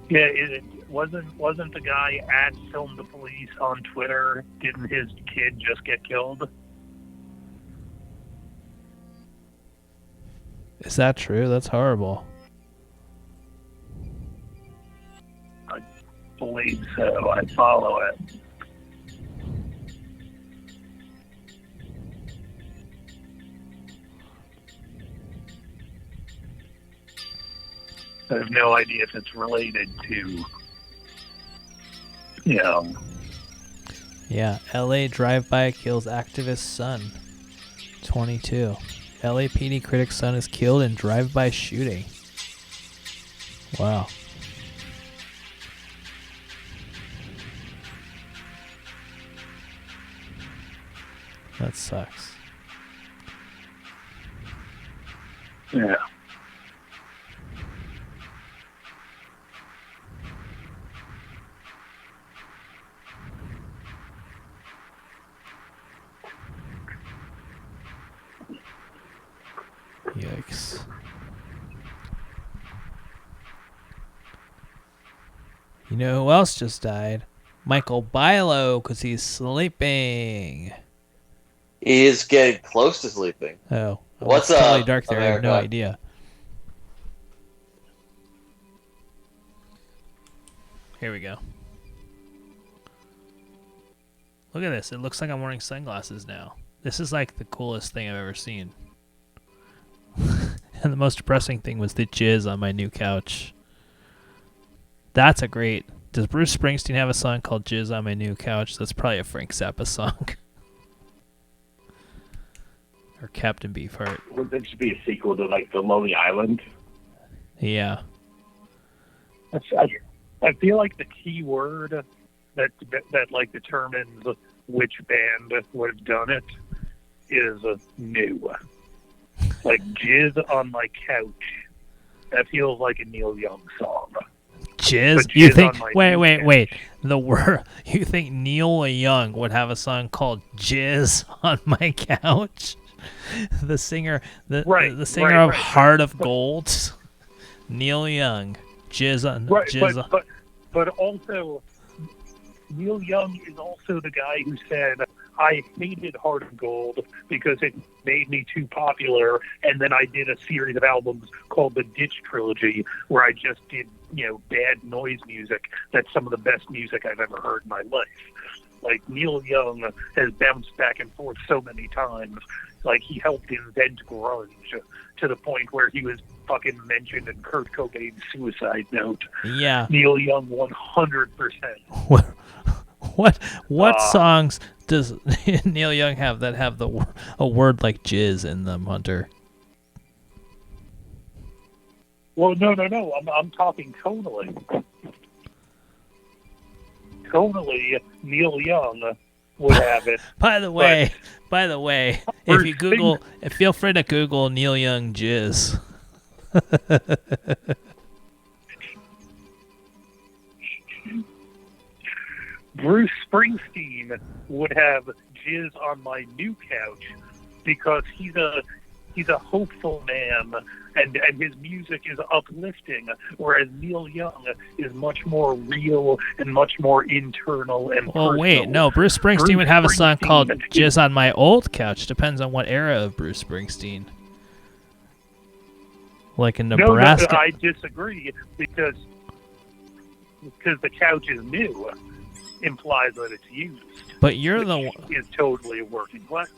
Yeah, it wasn't the guy at Film the Police on Twitter? Didn't his kid just get killed? Is that true? That's horrible. I believe so. I follow it. I have no idea if it's related to, you know, Yeah, LA drive-by kills activist son. 22. LAPD critic's son is killed in drive-by shooting. Wow. That sucks. yeah. Yikes. You know who else just died? Michael Bilo, because he's sleeping. He is getting close to sleeping. Oh. What's it's totally up, dark there. I have no America? idea. Here we go. Look at this. It looks like I'm wearing sunglasses now. This is like the coolest thing I've ever seen. And the most depressing thing was the jizz on my new couch. That's a great... Does Bruce Springsteen have a song called Jizz on My New Couch? That's probably a Frank Zappa song. Or Captain Beefheart. Would that just be a sequel to like The Lonely Island? Yeah. I feel like the key word that like determines which band would have done it is new. Like Jizz on My Couch. That feels like a Neil Young song. Jizz? But You Jizz think... on My Wait, New wait. The word... You think Neil Young would have a song called Jizz on My Couch? The singer... The singer of Heart of Gold? Neil Young. Jizz on... Right, Jizz on... but also, Neil Young is also the guy who said, I hated Heart of Gold because it made me too popular, and then I did a series of albums called the Ditch Trilogy, where I just did, bad noise music. That's some of the best music I've ever heard in my life. Like, Neil Young has bounced back and forth so many times. Like, he helped invent grunge to the point where he was fucking mentioned in Kurt Cobain's Suicide Note. Yeah. Neil Young 100%. What songs does Neil Young have that have a word like jizz in them, Hunter? Well, no. I'm talking tonally. Tonally, Neil Young would have it. By the way, if you Google, feel free to Google Neil Young jizz. Bruce Springsteen would have Jizz on My New Couch because he's a hopeful man and his music is uplifting, whereas Neil Young is much more real and much more internal and Well, personal. wait, no. Bruce Springsteen would have a song called Jizz on My Old Couch. Depends on what era of Bruce Springsteen. Like in Nebraska. No, I disagree because the couch is new implies that it's used. But you're the one. Is totally a working class.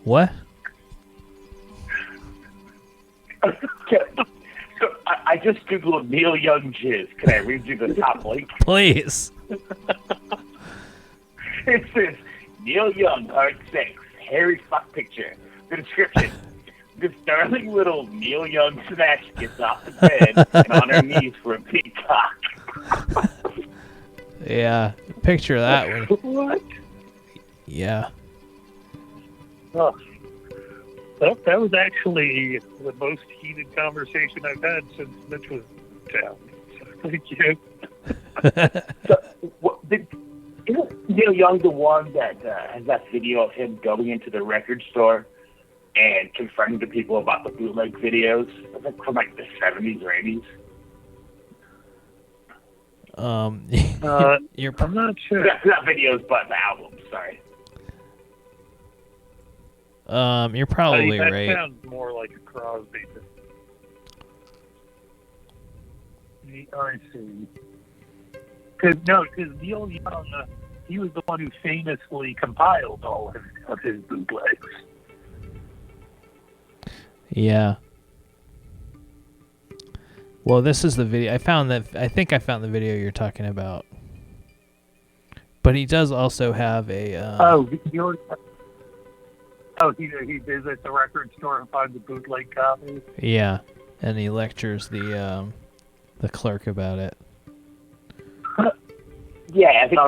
What? So I just googled Neil Young jizz. Can I read you the top link? Please. It says Neil Young, Part 6, hairy fuck picture. The description: this darling little Neil Young snatch gets off the bed and on her knees for a peacock. Yeah, picture that one. What? Yeah. Oh. That was actually the most heated conversation I've had since Mitch was down. So thank you. Isn't Neil Young the one that has that video of him going into the record store and confronting the people about the bootleg videos from like the 70s or 80s? I'm not sure. Not videos, but the albums. Sorry. You're probably that right. sounds more like a Crosby. I see. Because Neil Young, he was the one who famously compiled all of his bootlegs. Yeah. Well, this is the video. I think I found the video you're talking about. But he does also have a. He visits the record store and finds a bootleg copy. Yeah, and he lectures the clerk about it. Yeah, I think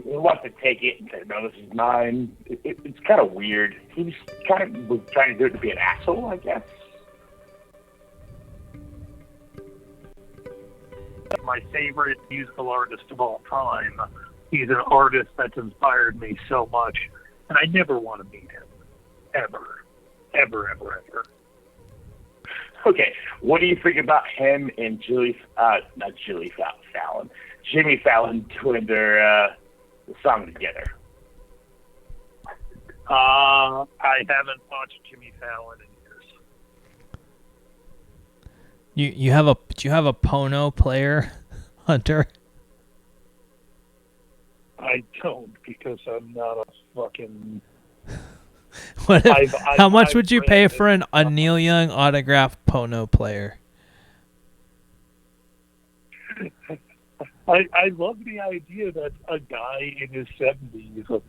he wants to take it and say, "No, this is mine." It's kind of weird. He was trying to do it to be an asshole, I guess. My favorite musical artist of all time. He's an artist that's inspired me so much, and I never want to meet him. Ever. Okay, what do you think about him and Jimmy Fallon doing their song together? I haven't watched Jimmy Fallon in years. Do you have a Pono player, Hunter? I don't, because I'm not a fucking... What if, how much I've would you read pay it. for a Neil Young autographed Pono player? I love the idea that a guy in his 70s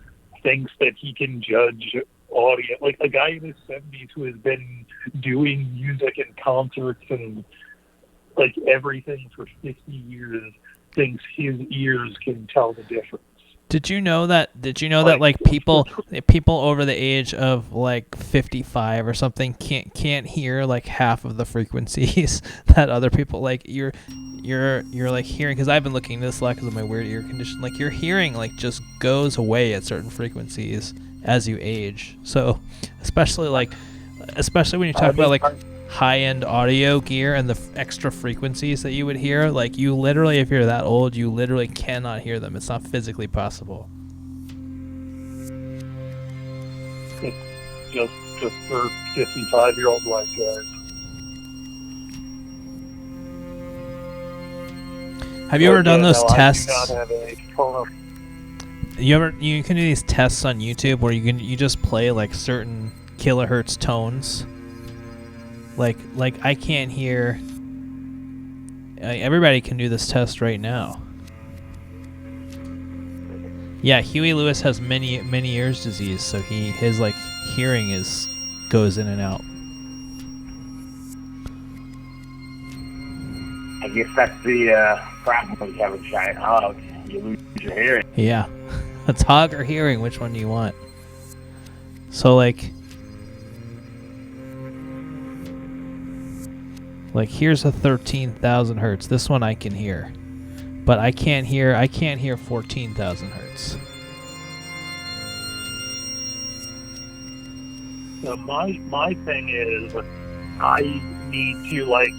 thinks that he can judge audio. Like, a guy in his 70s who has been doing music and concerts and, like, everything for 50 years thinks his ears can tell the difference. Did you know that like people over the age of like 55 or something can't hear like half of the frequencies that other people, like you're like hearing, because I've been looking into this a lot because of my weird ear condition, like your hearing like just goes away at certain frequencies as you age. So especially when you talk about like high-end audio gear and the extra frequencies that you would hear, like you literally, if you're that old, you literally cannot hear them. It's not physically possible. Just for 55-year-old white guys. Have you ever done those tests? I do not have a Pono. You can do these tests on YouTube where you just play like certain kilohertz tones. Like I can't hear. Everybody can do this test right now. Yeah, Huey Lewis has many ears disease, so his like hearing goes in and out. I guess that's the problem when you have a giant hog. You lose your hearing. Yeah, it's hog or hearing. Which one do you want? So like here's a 13,000 hertz. This one I can hear, but I can't hear 14,000 hertz. So my thing is, I need to like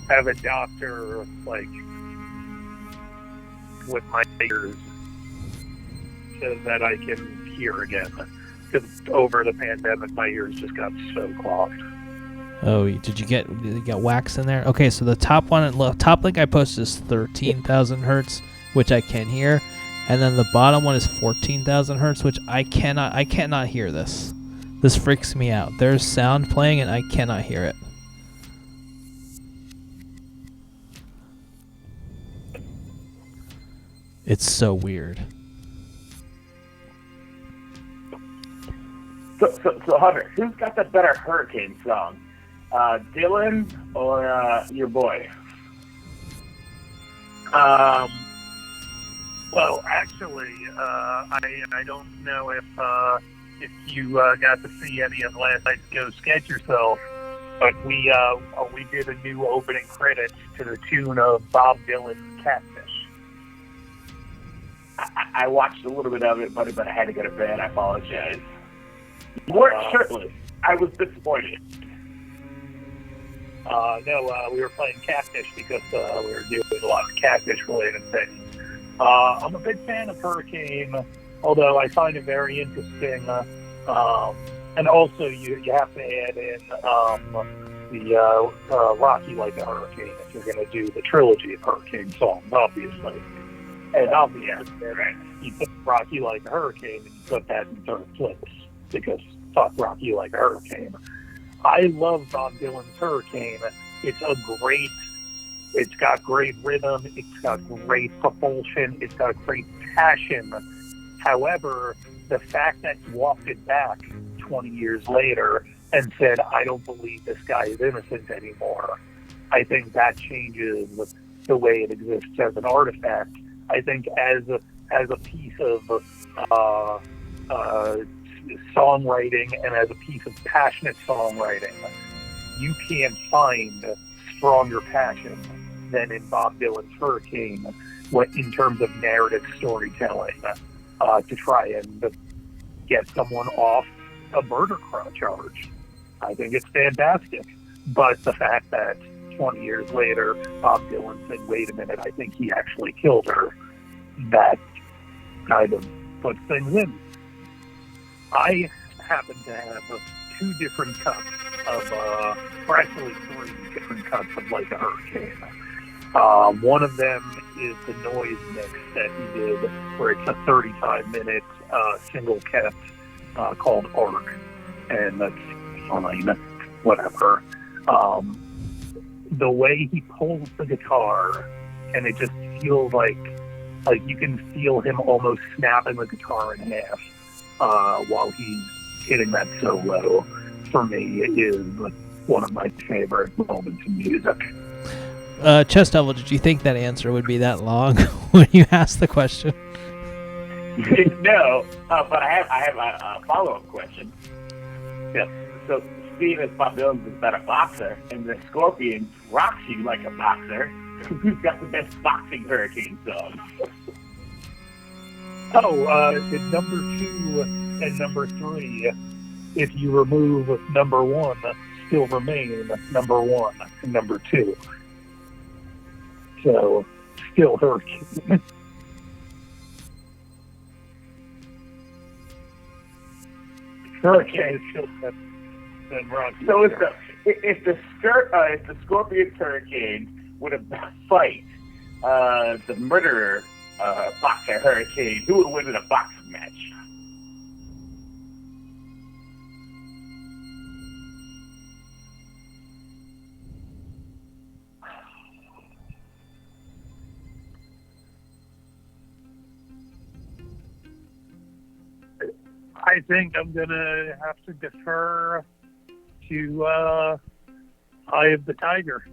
have a doctor like with my ears so that I can hear again. Because over the pandemic, my ears just got so clogged. Oh, did you get wax in there? Okay, so the top link I posted is 13,000 hertz, which I can hear, and then the bottom one is 14,000 hertz, which I cannot hear this. This freaks me out. There's sound playing and I cannot hear it. It's so weird. So Hunter, who's got the better hurricane song? Dylan or your boy? Well, actually, I don't know if you got to see any of last night's Go Sketch Yourself, but we did a new opening credits to the tune of Bob Dylan's Catfish. I watched a little bit of it, but I had to go to bed. I apologize. You weren't shirtless. I was disappointed. No, we were playing Catfish because we were doing a lot of catfish-related things. I'm a big fan of Hurricane, although I find it very interesting. And also, you have to add in the Rocky Like a Hurricane if you're going to do the trilogy of Hurricane songs, obviously. And obviously, you put Rocky Like a Hurricane and you put that in third place because fuck Rocky Like a Hurricane. I love Bob Dylan's Hurricane. It's got great rhythm, it's got great propulsion, it's got great passion. However, the fact that he walked it back 20 years later and said, I don't believe this guy is innocent anymore, I think that changes the way it exists as an artifact. I think as a piece of songwriting and as a piece of passionate songwriting, you can't find stronger passion than in Bob Dylan's Hurricane in terms of narrative storytelling to try and get someone off a murder charge. I think it's fantastic. But the fact that 20 years later, Bob Dylan said, wait a minute, I think he actually killed her, that kind of puts things in. I happen to have 2 different cups of, or actually 3 different cups of like a hurricane. One of them is the noise mix that he did, where it's a 35-minute single kept called Arc, and that's fine, whatever. The way he pulls the guitar, and it just feels like you can feel him almost snapping the guitar in half while he's hitting that solo, for me, is one of my favorite moments in music. Chest Devil, did you think that answer would be that long when you asked the question? No, but I have a follow-up question. Yeah. So Steven Bob Dylan is not a boxer, and the Scorpions rocks you like a boxer. Who's got the best boxing hurricane song? It's number 2 and number 3. If you remove number 1, still remain number 1 and number 2. So, still hurricane. Hurricane is still than rock. So if the Scorpions hurricane would have fight the murderer boxer hurricane, who would win in a boxing match? I think I'm gonna have to defer to Eye of the Tiger.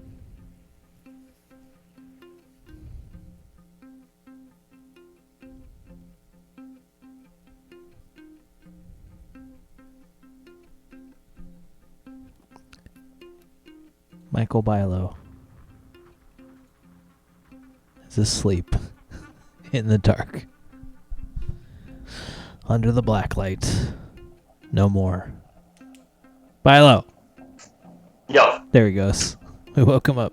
Michael Bilo is asleep in the dark. Under the black light. No more. Bilo. Yo. There he goes. We woke him up.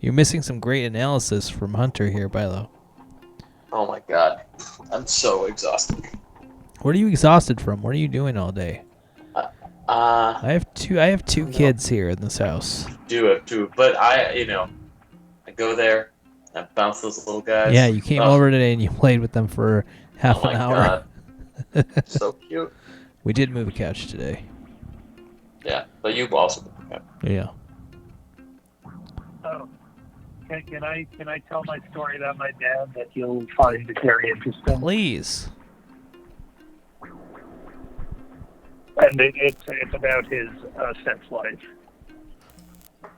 You're missing some great analysis from Hunter here, Bilo. Oh my god. I'm so exhausted. What are you exhausted from? What are you doing all day? I have two kids here in this house. Do have 2, but I go there, I bounce those little guys. Yeah, you came over today and you played with them for half an hour. God. So cute. We did move a couch today. Yeah, but you also moved a couch. Yeah. Oh, can I tell my story about my dad that you'll find very interesting? Please. And it's about his sex life.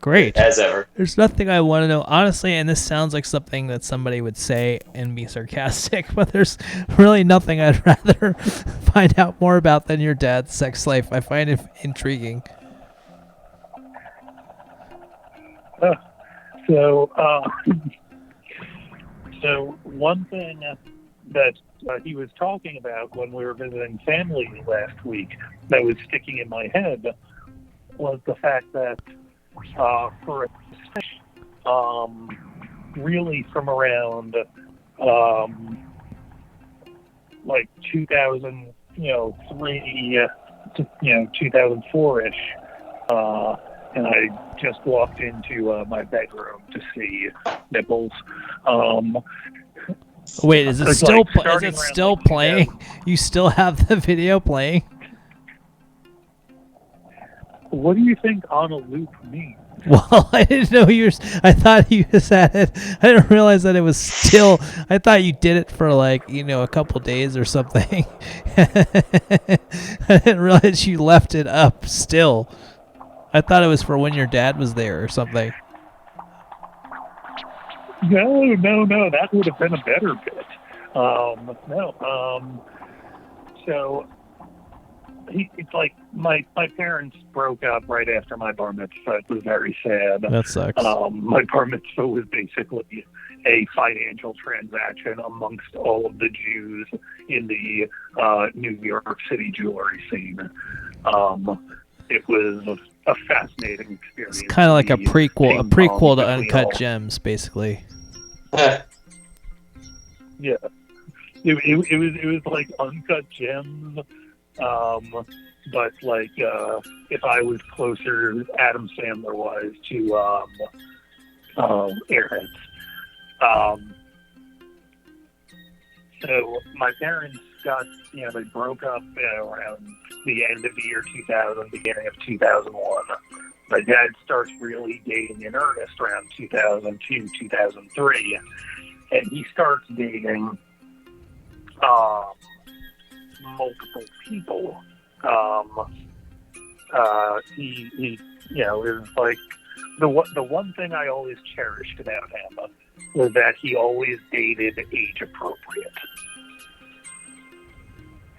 Great. As ever. There's nothing I want to know. Honestly, and this sounds like something that somebody would say and be sarcastic, but there's really nothing I'd rather find out more about than your dad's sex life. I find it intriguing. So one thing that he was talking about when we were visiting family last week that was sticking in my head was the fact that for really from around like 2003 to 2004ish, and I just walked into my bedroom to see nipples. Wait, is it It's still like starting is it around, still like, playing? You still have the video playing? What do you think on a loop means? Well, I didn't know you were. I thought you just had it. I didn't realize that it was still. I thought you did it for like a couple days or something. I didn't realize you left it up still. I thought it was for when your dad was there or something. No, that would have been a better bit. So it's like my parents broke up right after my bar mitzvah. It was very sad. That sucks. My bar mitzvah was basically a financial transaction amongst all of the Jews in the New York City jewelry scene. It was a fascinating experience. It's kind of like a prequel to between Uncut all. Gems, basically. Yeah. it was like Uncut Gems, but like if I was closer, Adam Sandler was to Airheads. So my parents they broke up around the end of the year 2000, beginning of 2001. My dad starts really dating in earnest around 2002, 2003, and he starts dating multiple people. He is like the one thing I always cherished about him was that he always dated age appropriate.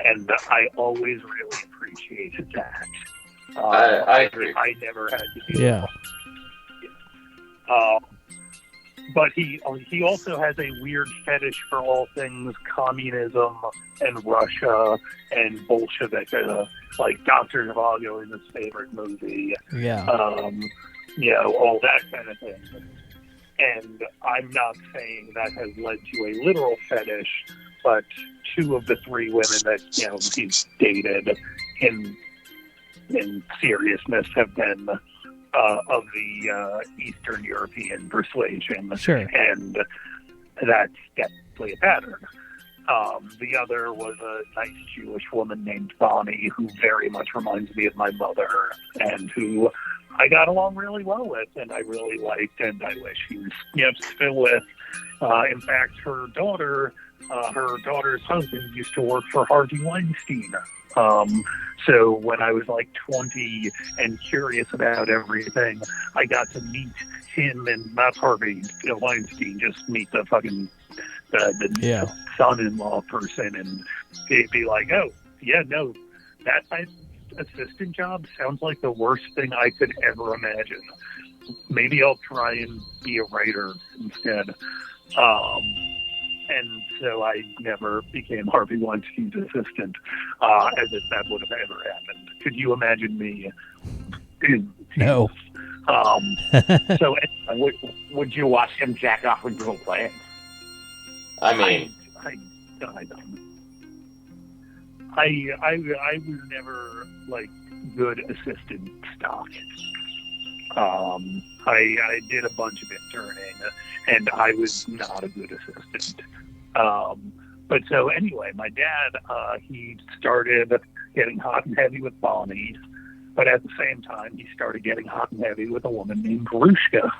And I always really appreciated that. I agree. I never had to do Yeah. that. But he also has a weird fetish for all things communism and Russia and Bolshevik, like Dr. Zhivago is his favorite movie. Yeah. All that kind of thing. And I'm not saying that has led to a literal fetish, but 2 of the 3 women that he's dated in seriousness have been of the Eastern European persuasion, Sure. and that's definitely a pattern. The other was a nice Jewish woman named Bonnie, who very much reminds me of my mother, and who I got along really well with, and I really liked, and I wish he was still with. In fact, her daughter's husband used to work for Harvey Weinstein. So when I was like 20 and curious about everything, I got to meet him and not Harvey Weinstein, just meet the fucking the son-in-law person, and be like, oh yeah, no, that type of assistant job sounds like the worst thing I could ever imagine. Maybe I'll try and be a writer instead. And so I never became Harvey Weinstein's assistant, as if that would have ever happened. Could you imagine me? No. So would you watch him jack off with Google Play? I mean, I don't. I was never like good assistant stock. I did a bunch of interning, and I was not a good assistant. But so anyway, my dad, he started getting hot and heavy with Bonnie, but at the same time, he started getting hot and heavy with a woman named Rushka.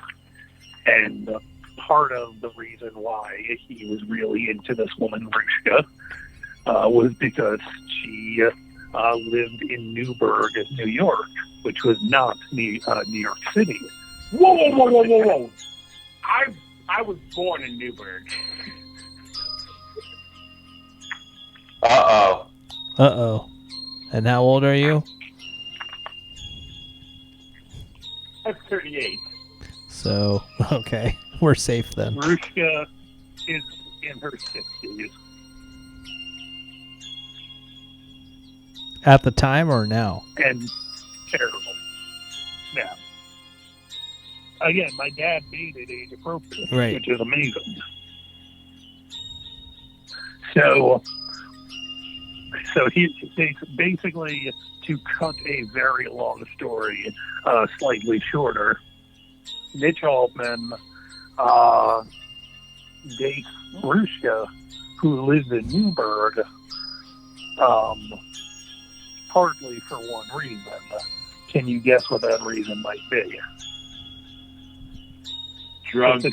And part of the reason why he was really into this woman, Rushka, was because she lived in Newburgh, New York, which was not New York City. Whoa! I was born in Newburgh. Uh-oh. And how old are you? I'm 38. So, okay. We're safe then. Rushka is in her 60s. At the time or now? And terrible. Now, again, my dad dated age appropriate, Right. which is amazing. So he basically, to cut a very long story slightly shorter, Mitch Altman dates Rushka, who lives in Newburgh, partly for one reason. Can you guess what that reason might be? Drugs.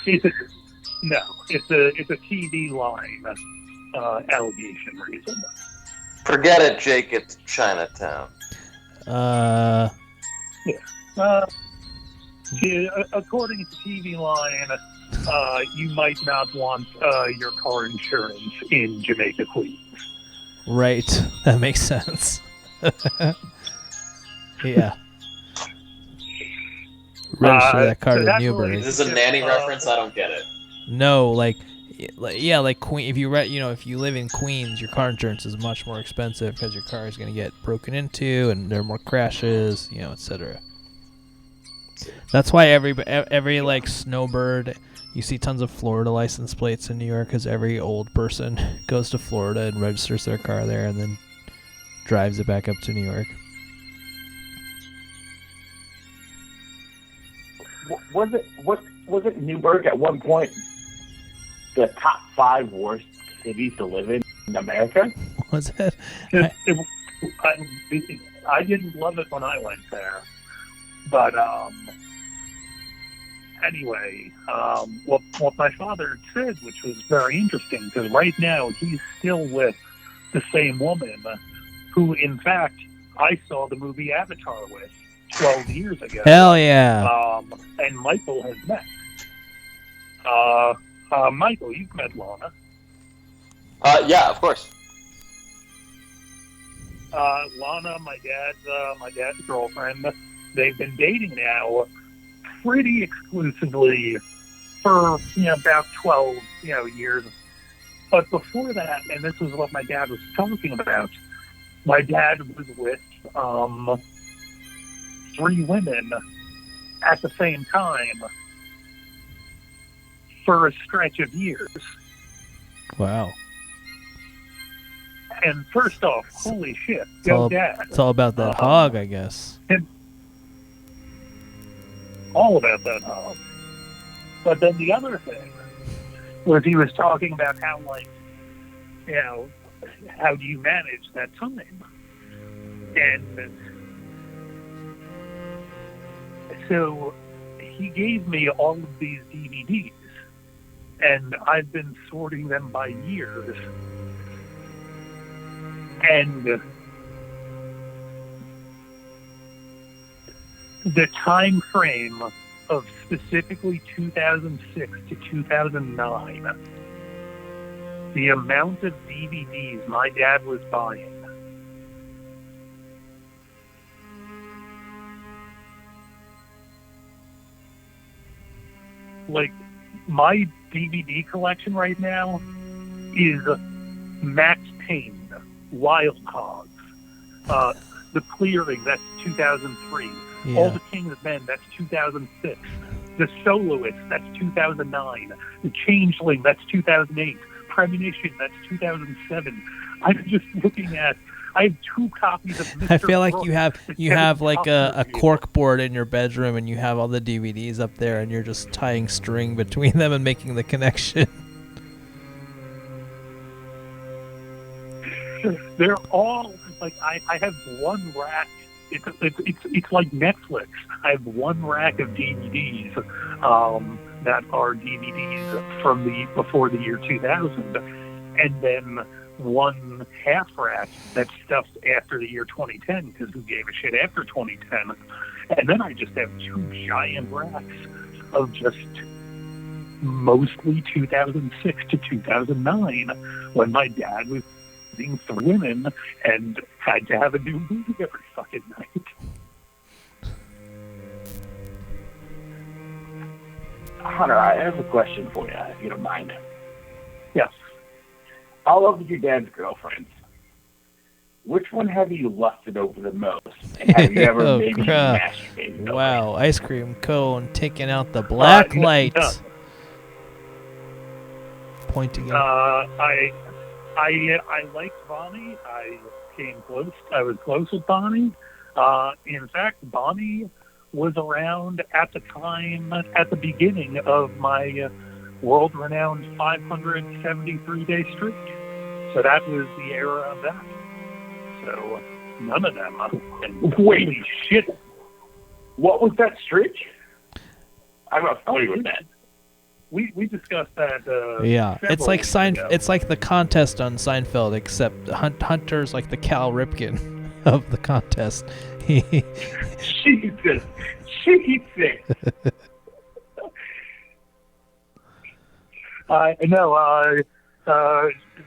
No, it's a TV line allegation reason. Forget it, Jake. It's Chinatown. According to TV Line, you might not want your car insurance in Jamaica, Queens. Right. That makes sense. Yeah. Register that car to Newburgh. Is this a nanny reference? I don't get it. No, like Queen. If you live in Queens, your car insurance is much more expensive because your car is going to get broken into, and there are more crashes, etc. That's why every like snowbird You see tons of Florida license plates in New York because every old person goes to Florida and registers their car there and then drives it back up to New York. Was it Newburgh at one point the top 5 worst cities to live in America? Was it? I didn't love it when I went there, but anyway, what my father said, which was very interesting, because right now he's still with the same woman who, in fact, I saw the movie Avatar with 12 years ago. Hell yeah! And Michael has met. Michael, you've met Lana. Yeah, of course. Lana, my dad's girlfriend, they've been dating now pretty exclusively for about 12 years. But before that, and this was what my dad was talking about, my dad was with 3 women at the same time for a stretch of years. Wow. And first off, holy shit, go Dad. It's all about that hog, I guess. All about that hog. But then the other thing was he was talking about how, how do you manage that time? And so he gave me all of these DVDs, and I've been sorting them by years. And the time frame of specifically 2006 to 2009, the amount of DVDs my dad was buying, my DVD collection right now is Max Payne, Wild Hogs, The Clearing, that's 2003. Yeah. All the King's Men, that's 2006. The Soloist, that's 2009. The Changeling, that's 2008. Premonition, that's 2007. I'm just looking at. I have 2 copies of Mr. I feel like Brooks, you have like a cork board in your bedroom, and you have all the DVDs up there, and you're just tying string between them and making the connection. They're all I have one rack. It's like Netflix. I have one rack of DVDs that are DVDs from before the year 2000, and then one half rack that's stuffed after the year 2010, because who gave a shit after 2010? And then I just have 2 giant racks of just mostly 2006 to 2009, when my dad was seeing 3 women and had to have a new movie every fucking night. Hunter, I have a question for you, if you don't mind. Yes. All of your dad's girlfriends, which one have you lusted over the most? And have you ever maybe masturbated over? Wow, ice cream cone taking out the black light. Pointing out. I liked Bonnie. I came close. I was close with Bonnie. In fact, Bonnie was around at the time, at the beginning of my world-renowned 573-day streak. So that was the era of that. So none of them. And holy shit. What was that streak? I'm not familiar with that. We discussed that. Yeah, it's like ago. It's like the contest on Seinfeld, except Hunter's like the Cal Ripken of the contest. Jesus.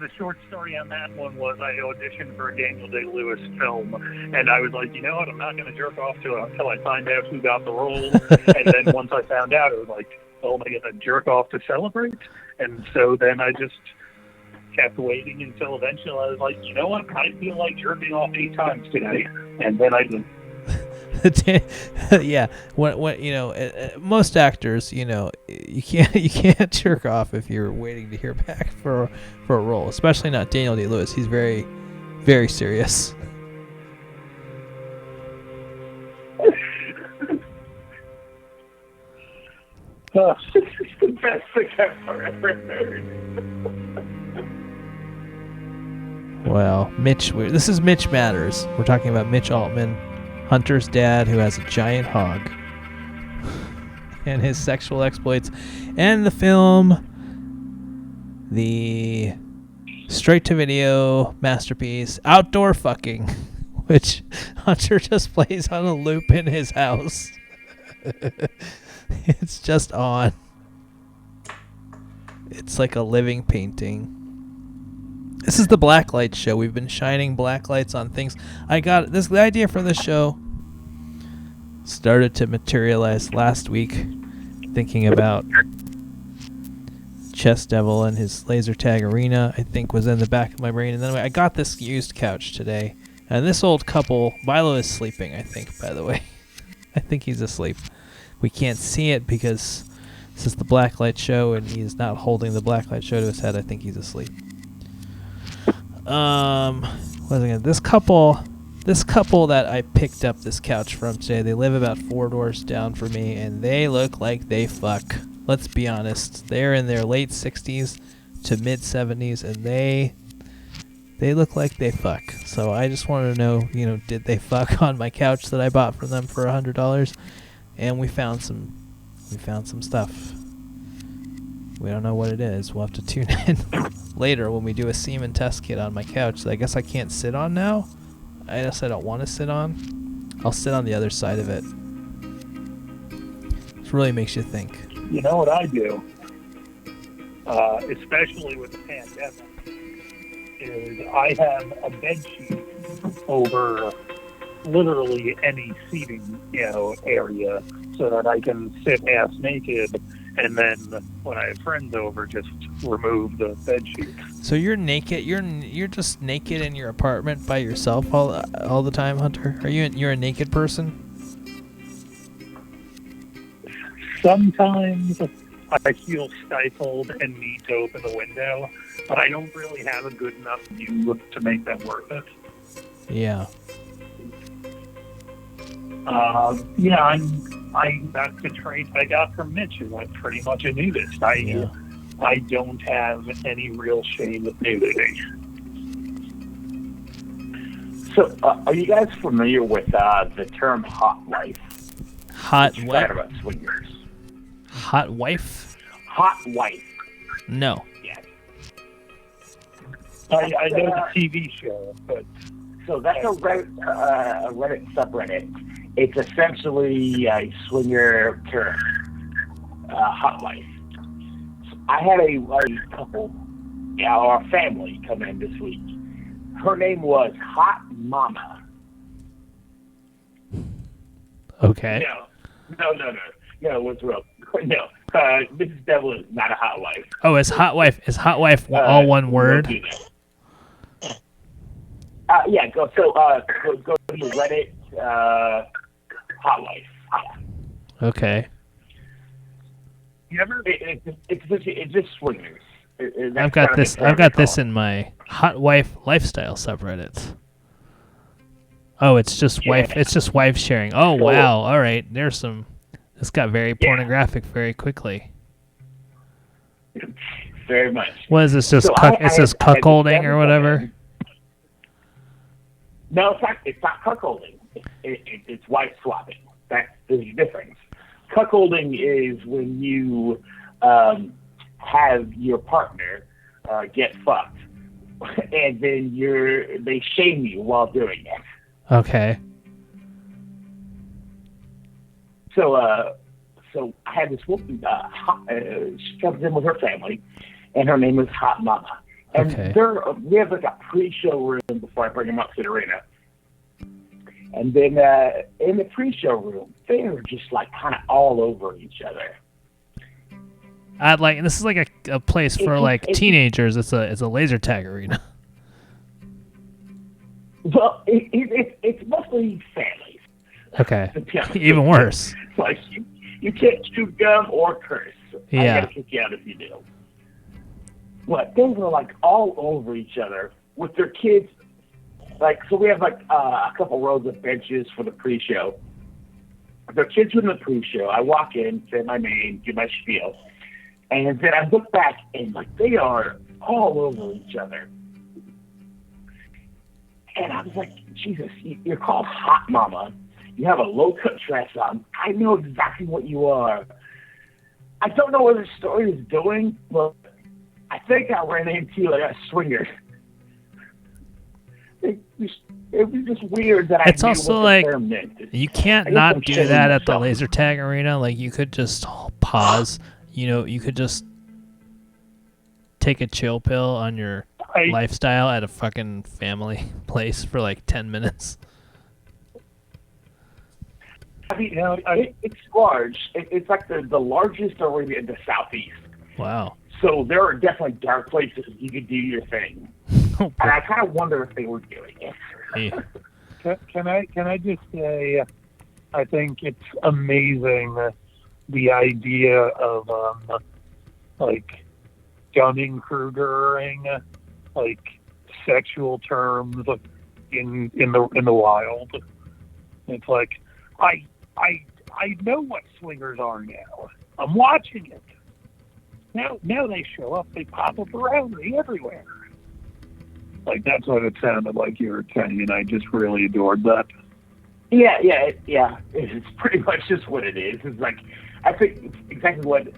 The short story on that one was I auditioned for a Daniel Day-Lewis film, and I was like, you know what, I'm not going to jerk off to it until I find out who got the role. And then once I found out, it was like, oh, am I going to jerk off to celebrate? And so then I just kept waiting until eventually I was like, you know what, I feel like jerking off 8 times today. And then I did. Yeah, when most actors, you can't jerk off if you're waiting to hear back for a role, especially not Daniel Day-Lewis. He's very, very serious. This is the best thing I've ever heard. Well, this is Mitch Matters. We're talking about Mitch Altman, Hunter's dad, who has a giant hog, and his sexual exploits, and the film, the straight-to-video masterpiece, Outdoor Fucking, which Hunter just plays on a loop in his house. It's just on. It's like a living painting. This is the Blacklight show. We've been shining black lights on things. The idea for this show started to materialize last week, thinking about Chess Devil and his laser tag arena, I think, was in the back of my brain. And then I got this used couch today. And this old couple, Milo is sleeping, I think, by the way. I think he's asleep. We can't see it because this is the Blacklight show and he's not holding the Blacklight show to his head. I think he's asleep. This couple that I picked up this couch from today, they live about 4 doors down from me, and they look like they fuck. Let's be honest. They're in their late 60s to mid 70s, and they look like they fuck. So I just wanted to know, did they fuck on my couch that I bought from them for $100? And we found some stuff. We don't know what it is. We'll have to tune in later when we do a semen test kit on my couch that I guess I can't sit on now. I guess I don't want to sit on. I'll sit on the other side of it. It really makes you think. You know what I do, especially with the pandemic, is I have a bed sheet over literally any seating, area, so that I can sit ass naked, and then when I have friends over, just remove the bed sheet. So you're naked. You're just naked in your apartment by yourself all the time, Hunter. You're a naked person? Sometimes I feel stifled and need to open the window, but I don't really have a good enough view to make that worth it. Yeah. That's the trait I got from Mitch, who I'm pretty much a nudist. I don't have any real shame with nudity. So, are you guys familiar with the term hot wife? Hot what? About swingers. Hot wife? Hot wife. No. Yes. I know the TV show, but so that's a Reddit subreddit. It's essentially a swinger term, hot wife. I had a couple, or a family come in this week. Her name was Hot Mama. Okay. No, it was real. No, Mrs. Devil is not a hot wife. Oh, is hot wife all one word? Yeah, go to Reddit, hot wife. Yeah. Okay. You ever? It's just swingers. I've got this in my hot wife lifestyle subreddit. Oh, it's just wife. It's just wife sharing. Oh wow! All right, there's some. This got very pornographic very quickly. Very much. What is this? Just it's just cuckolding or whatever. No, it's not cuckolding. It's wife swapping. There's a difference. Cuckolding is when you have your partner get fucked, and then they shame you while doing it. Okay. So I had this woman. She comes in with her family, and her name is Hot Mama. And we have like a pre-show room before I bring them up to the arena. And then in the pre-show room, they're just like kind of all over each other. This is like a place for teenagers. It's a laser tag arena. Well, it's mostly families. Okay. Yeah. Even worse. Like, you can't chew gum or curse. I Yeah. gotta kick you out if you do. What? They were like all over each other with their kids. Like, so we have like a couple rows of benches for the pre-show. Their kids were in the pre-show. I walk in, say my name, do my spiel, and then I look back and like they are all over each other. And I was like, Jesus, you're called Hot Mama. You have a low-cut dress on. I know exactly what you are. I don't know where the story is going, but I think I ran into like a swinger. It was just weird that It's I knew also what like the term meant. you can't I guess not I'm do shitting that at the myself. laser tag arena. Like you could just pause. You know, you could just take a chill pill on your lifestyle at a fucking family place for like 10 minutes. I mean, it's large. It's like the largest arena in the southeast. Wow. So there are definitely dark places you could do your thing. And I kind of wonder if they were doing it. Can I just say, I think it's amazing the idea of like Dunning-Krugering like sexual terms in the wild. It's like I know what swingers are now. I'm watching it. Now they show up. They pop up around me everywhere. Like that's what it sounded like you were saying, and I just really adored that. Yeah. It's pretty much just what it is. It's like, I think it's exactly.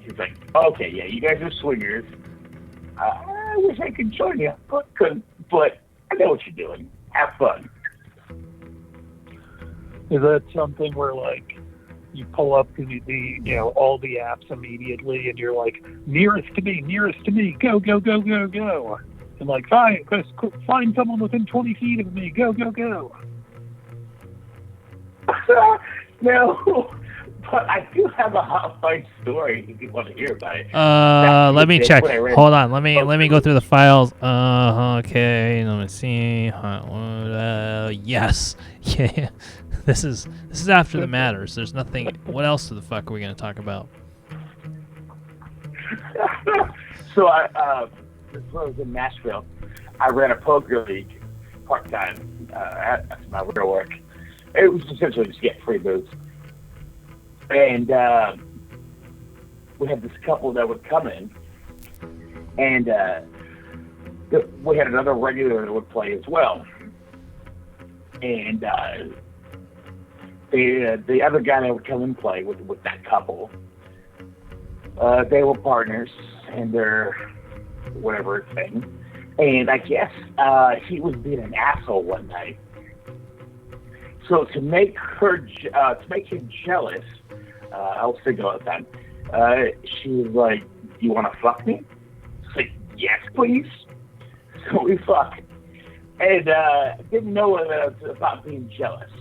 It's like, okay, yeah, you guys are swingers. I wish I could join you, but couldn't. But I know what you're doing. Have fun. Is that something where like you pull up to all the apps immediately, and you're like, nearest to me, go, and like find someone within 20 feet of me, go. No, but I do have a hotline story if you want to hear about it. Let me check. Hold on. Let me go through the files. Okay. Let me see. Yes. Yeah. This is after the matters. There's nothing. What else the fuck are we gonna talk about? So when I was in Nashville, I ran a poker league part time at my real work. It was essentially just get free booze. And we had this couple that would come in, and we had another regular that would play as well. And the other guy that would come and play with that couple, they were partners in their whatever thing. And I guess he was being an asshole one night. So to make him jealous, I was single at the time. She was like, "You want to fuck me?" I was like, "Yes, please." So we fucked, and didn't know about being jealous.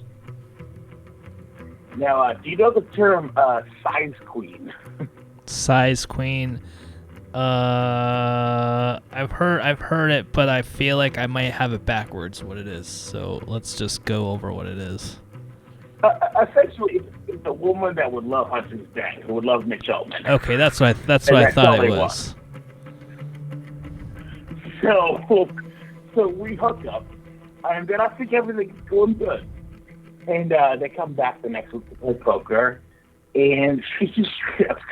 Now, do you know the term size queen? Size queen. I've heard it, but I feel like I might have it backwards what it is. So let's just go over what it is. Essentially, it's a woman that would love Hudson's Bay, who would love Mitch Altman. Okay, that's what I thought it was. So we hook up, and then I think everything's going good. And they come back the next week to play poker, and she just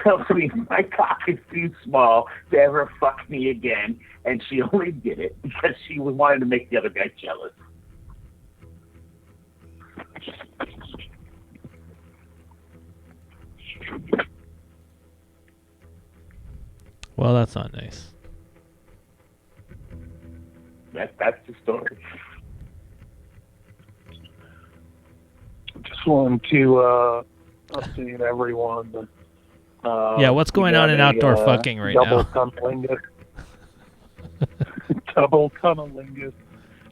tells me my cock is too small to ever fuck me again, and she only did it because she was wanting to make the other guy jealous. Well, that's not nice. That's the story. Just wanted to update everyone. Yeah, what's going on in outdoor fucking right now? Double cunnilingus.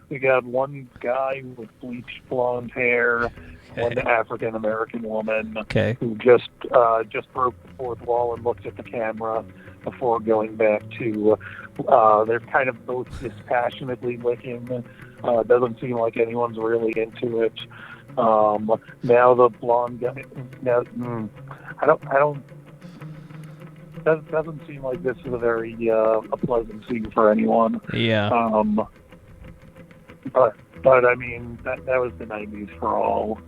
We got one guy with bleached blonde hair, one African American woman who just broke the fourth wall and looked at the camera before going back to. They're kind of both dispassionately licking Doesn't seem like anyone's really into it. Now the blonde guy. Now, I don't. Doesn't seem like this is a very a pleasant scene for anyone. Yeah. But I mean that was the '90s for all.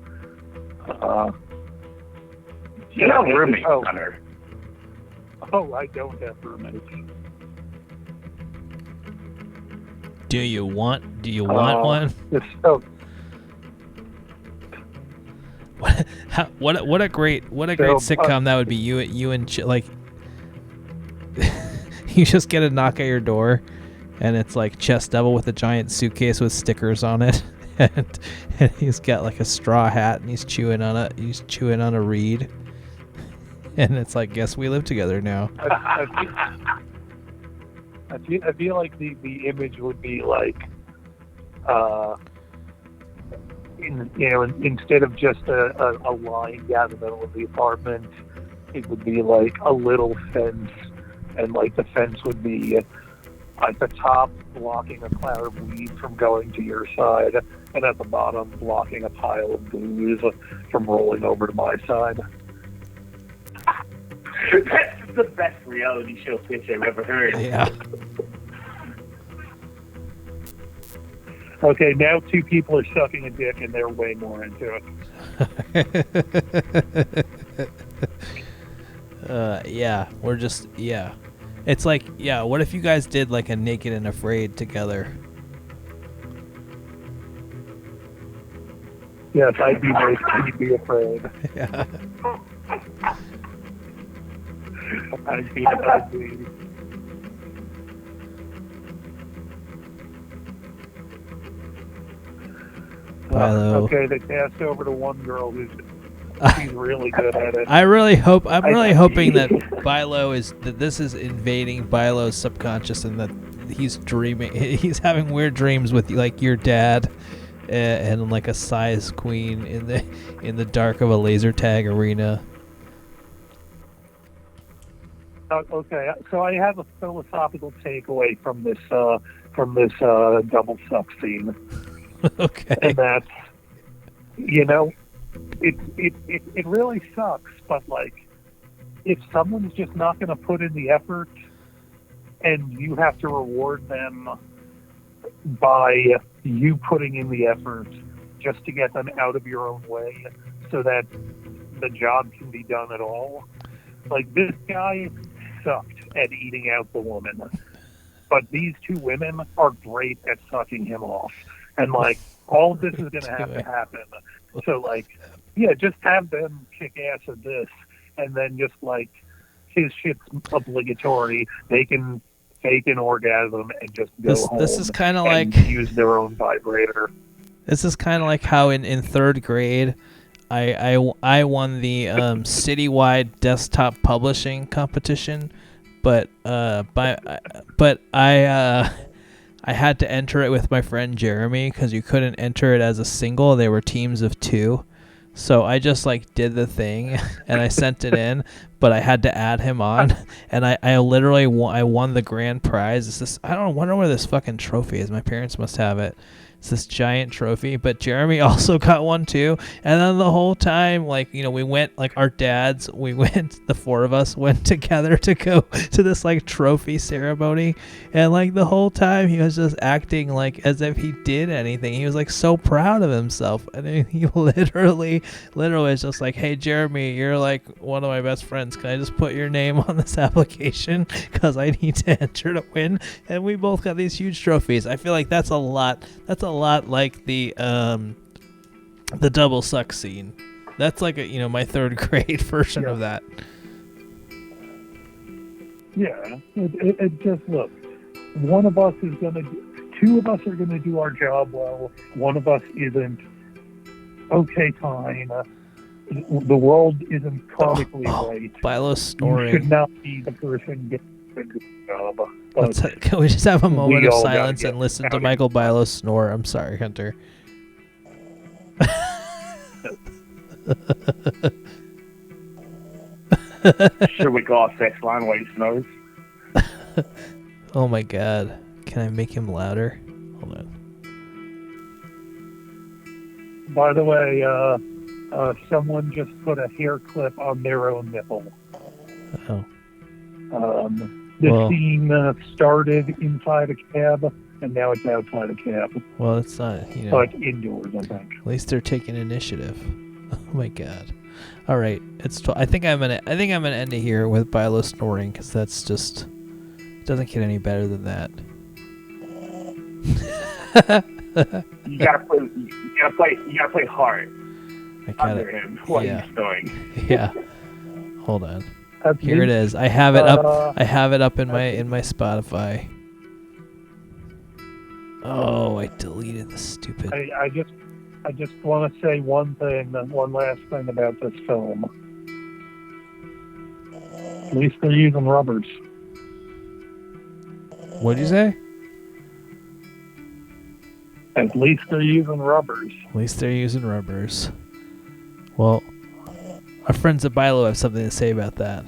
You have roommates, Hunter. Oh, I don't have roommates. Do you want one? Oh. What a great sitcom that would be. You and like you just get a knock at your door, and it's like Chess Devil with a giant suitcase with stickers on it, and he's got like a straw hat, and he's chewing on a reed, and it's like, guess we live together now. I feel like the image would be like, instead of just a line down the middle of the apartment, it would be like a little fence, and like the fence would be at the top blocking a cloud of weed from going to your side, and at the bottom blocking a pile of booze from rolling over to my side. That's the best reality show pitch I've ever heard. Yeah. Okay, now two people are sucking a dick and they're way more into it. Yeah, we're just, yeah. It's like, yeah, what if you guys did like a Naked and Afraid together? Yes, I'd be naked, you'd be afraid. Yeah. I'd be. Bilo. Okay, they passed over to one girl she's really good at it. I'm really hoping that this is invading Bilo's subconscious, and that he's dreaming, he's having weird dreams with like your dad, and like a size queen in the dark of a laser tag arena. Okay, so I have a philosophical takeaway from this double suck scene. Okay. And that's, it really sucks, but like, if someone's just not going to put in the effort, and you have to reward them by you putting in the effort just to get them out of your own way, so that the job can be done at all. Like, this guy sucked at eating out the woman, but these two women are great at sucking him off. And like, all of this is going to have to happen. So like, yeah, just have them kick ass at this, and then just like, his shit's obligatory. They can fake an orgasm and just go home. This is kind of like use their own vibrator. This is kind of like how in third grade, I won the citywide desktop publishing competition, but I had to enter it with my friend Jeremy because you couldn't enter it as a single. They were teams of two. So I just like did the thing and I sent it in, but I had to add him on, and I literally won the grand prize. It's this, I don't wonder where this fucking trophy is. My parents must have it. It's this giant trophy, but Jeremy also got one too. And then the whole time, like, we went, like, the four of us went together to go to this like trophy ceremony, and like the whole time he was just acting like as if he did anything. He was like so proud of himself, and then he literally is just like, "Hey Jeremy, you're like one of my best friends. Can I just put your name on this application because I need to enter to win?" And we both got these huge trophies. I feel like that's a lot like the double suck scene. That's like my third grade version of that. Yeah, it just, look, one of us is gonna, two of us are gonna do our job well. One of us isn't. Okay, fine. The world isn't karmically right. Bilo's snoring. You should not be the person getting the good job. Can we just have a moment of silence and listen to Michael Bilo snore? I'm sorry, Hunter. Should we call a sex line while he snores? Oh my god. Can I make him louder? Hold on. By the way, someone just put a hair clip on their own nipple. Oh. The Well- scene started inside a cab, and now it's outside a cab. Well, it's not, you know. Like indoors, I think. At least they're taking initiative. Oh my god. All right, it's. I think I'm gonna end it here with Bilo snoring because that's just doesn't get any better than that. You gotta play hard I gotta, under him while yeah. he's snoring. Yeah. Hold on. At Here it least, is. I have it up. uh, I have it up in my Spotify. Oh, I deleted the stupid. I just want to say one last thing about this film. At least they're using rubbers. What'd you say? At least they're using rubbers. At least they're using rubbers. Well, our friends at Bilo have something to say about that.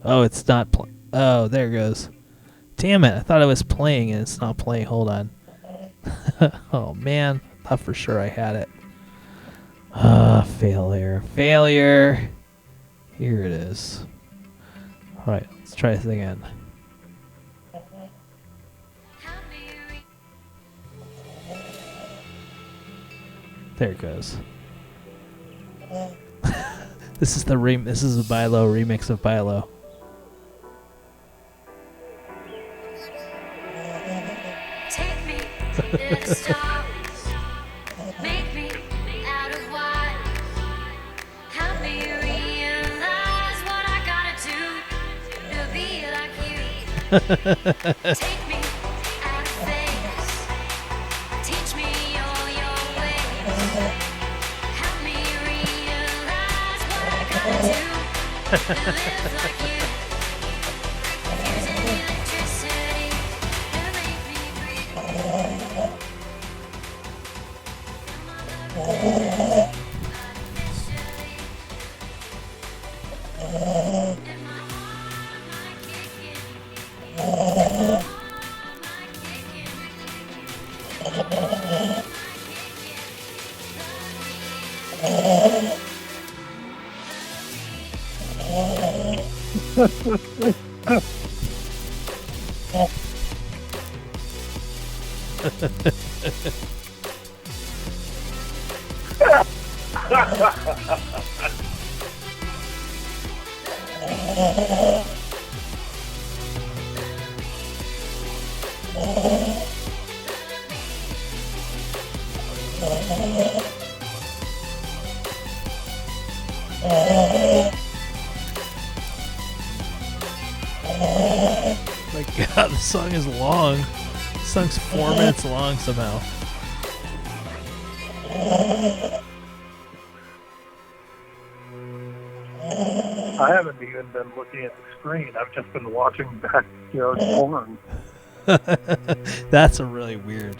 Oh, it's not oh, there it goes. Damn it, I thought it was playing and it's not playing. Hold on. Oh, man. I thought for sure I had it. Failure. Failure. Here it is. Alright, let's try this again. There it goes. This is this is a Bilo remix of Bilo. Take me to the stars. Make me out of wires. Help me realize what I gotta do to be like you. Take me out of Vegas. Teach me all your ways. Help me realize what I gotta do to live like you. Using electricity to make me breathe. My god, the song is long. The song's 4 minutes long somehow. I haven't even been looking at the screen. I've just been watching backyard porn. That's a really weird.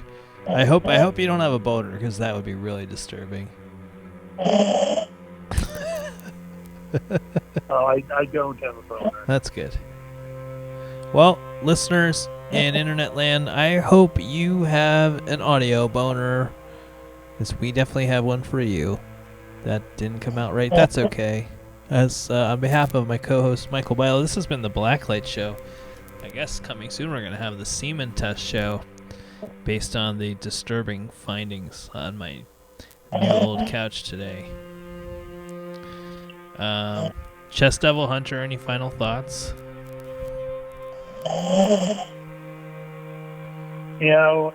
I hope you don't have a boner because that would be really disturbing. I don't have a boner. That's good. Well, listeners in internet land, I hope you have an audio boner, because we definitely have one for you. That didn't come out right. That's okay. As on behalf of my co-host Michael Bilo, this has been the Blacklight Show. I guess coming soon we're going to have the semen test show based on the disturbing findings on my new old couch today. Chess Devil Hunter, any final thoughts? You know,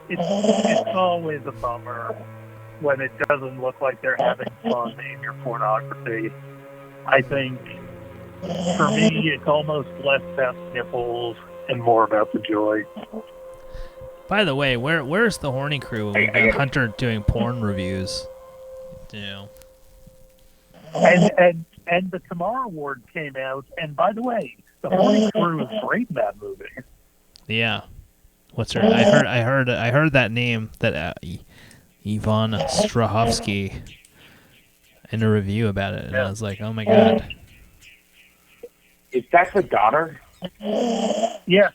it's always a bummer when it doesn't look like they're having fun in your pornography. I think, for me, it's almost less about nipples and more about the joy. By the way, where's the horny crew when we got Hunter doing porn reviews? You know. And the Tamar Award came out, and by the way, the horny crew is great in that movie. Yeah. What's her? I heard that name, that Yvonne Strahovski. in a review about it, and I was like, oh my god. Is that the daughter? Yeah.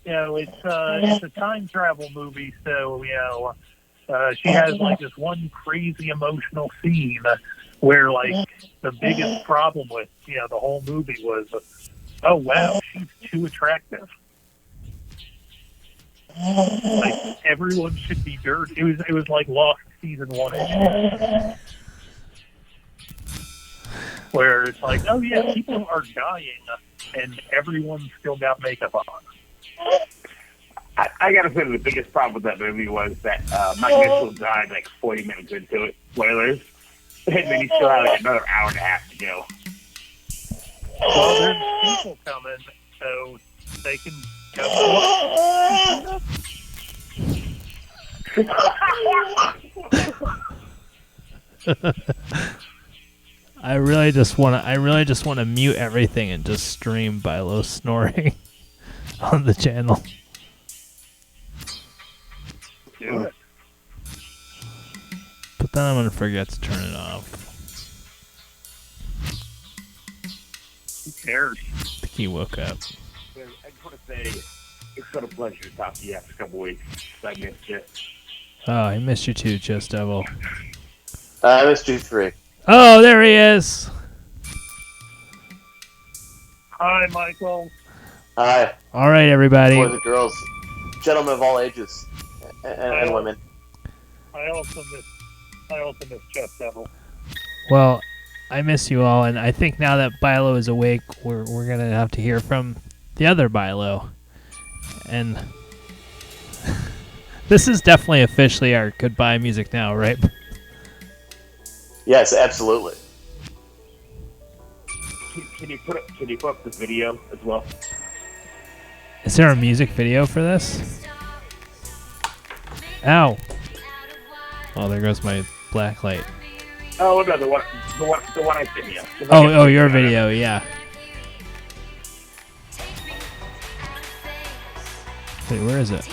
It's a time travel movie, so she has like this one crazy emotional scene where like the biggest problem with the whole movie was, oh wow, she's too attractive. Like everyone should be dirty. It was like Lost season 1, where it's like, oh yeah, people are dying, and everyone's still got makeup on. I gotta say the biggest problem with that movie was that Mike Mitchell died like 40 minutes into it. Spoilers. And then he still had like another hour and a half to go. Well, there's people coming, so they can go. I really just want to mute everything and just stream Bilo snoring on the channel. Do it. But then I'm gonna forget to turn it off. Who cares? I think he woke up. I just want to say it's been a pleasure to talk to you after a couple weeks. I missed you. Oh, I missed you too, Just Devil. I missed you 3. Oh, there he is. Hi, Michael. Hi. All right, everybody. Boys and girls, gentlemen of all ages, and women. I also miss Just Devil. Well, I miss you all, and I think now that Bilo is awake, we're gonna have to hear from the other Bilo, and this is definitely officially our goodbye music now, right? Yes, absolutely. Can you put up the video as well? Is there a music video for this? Ow! Oh, there goes my black light. Oh no, the one I sent you. Oh, your video, yeah. Wait, where is it?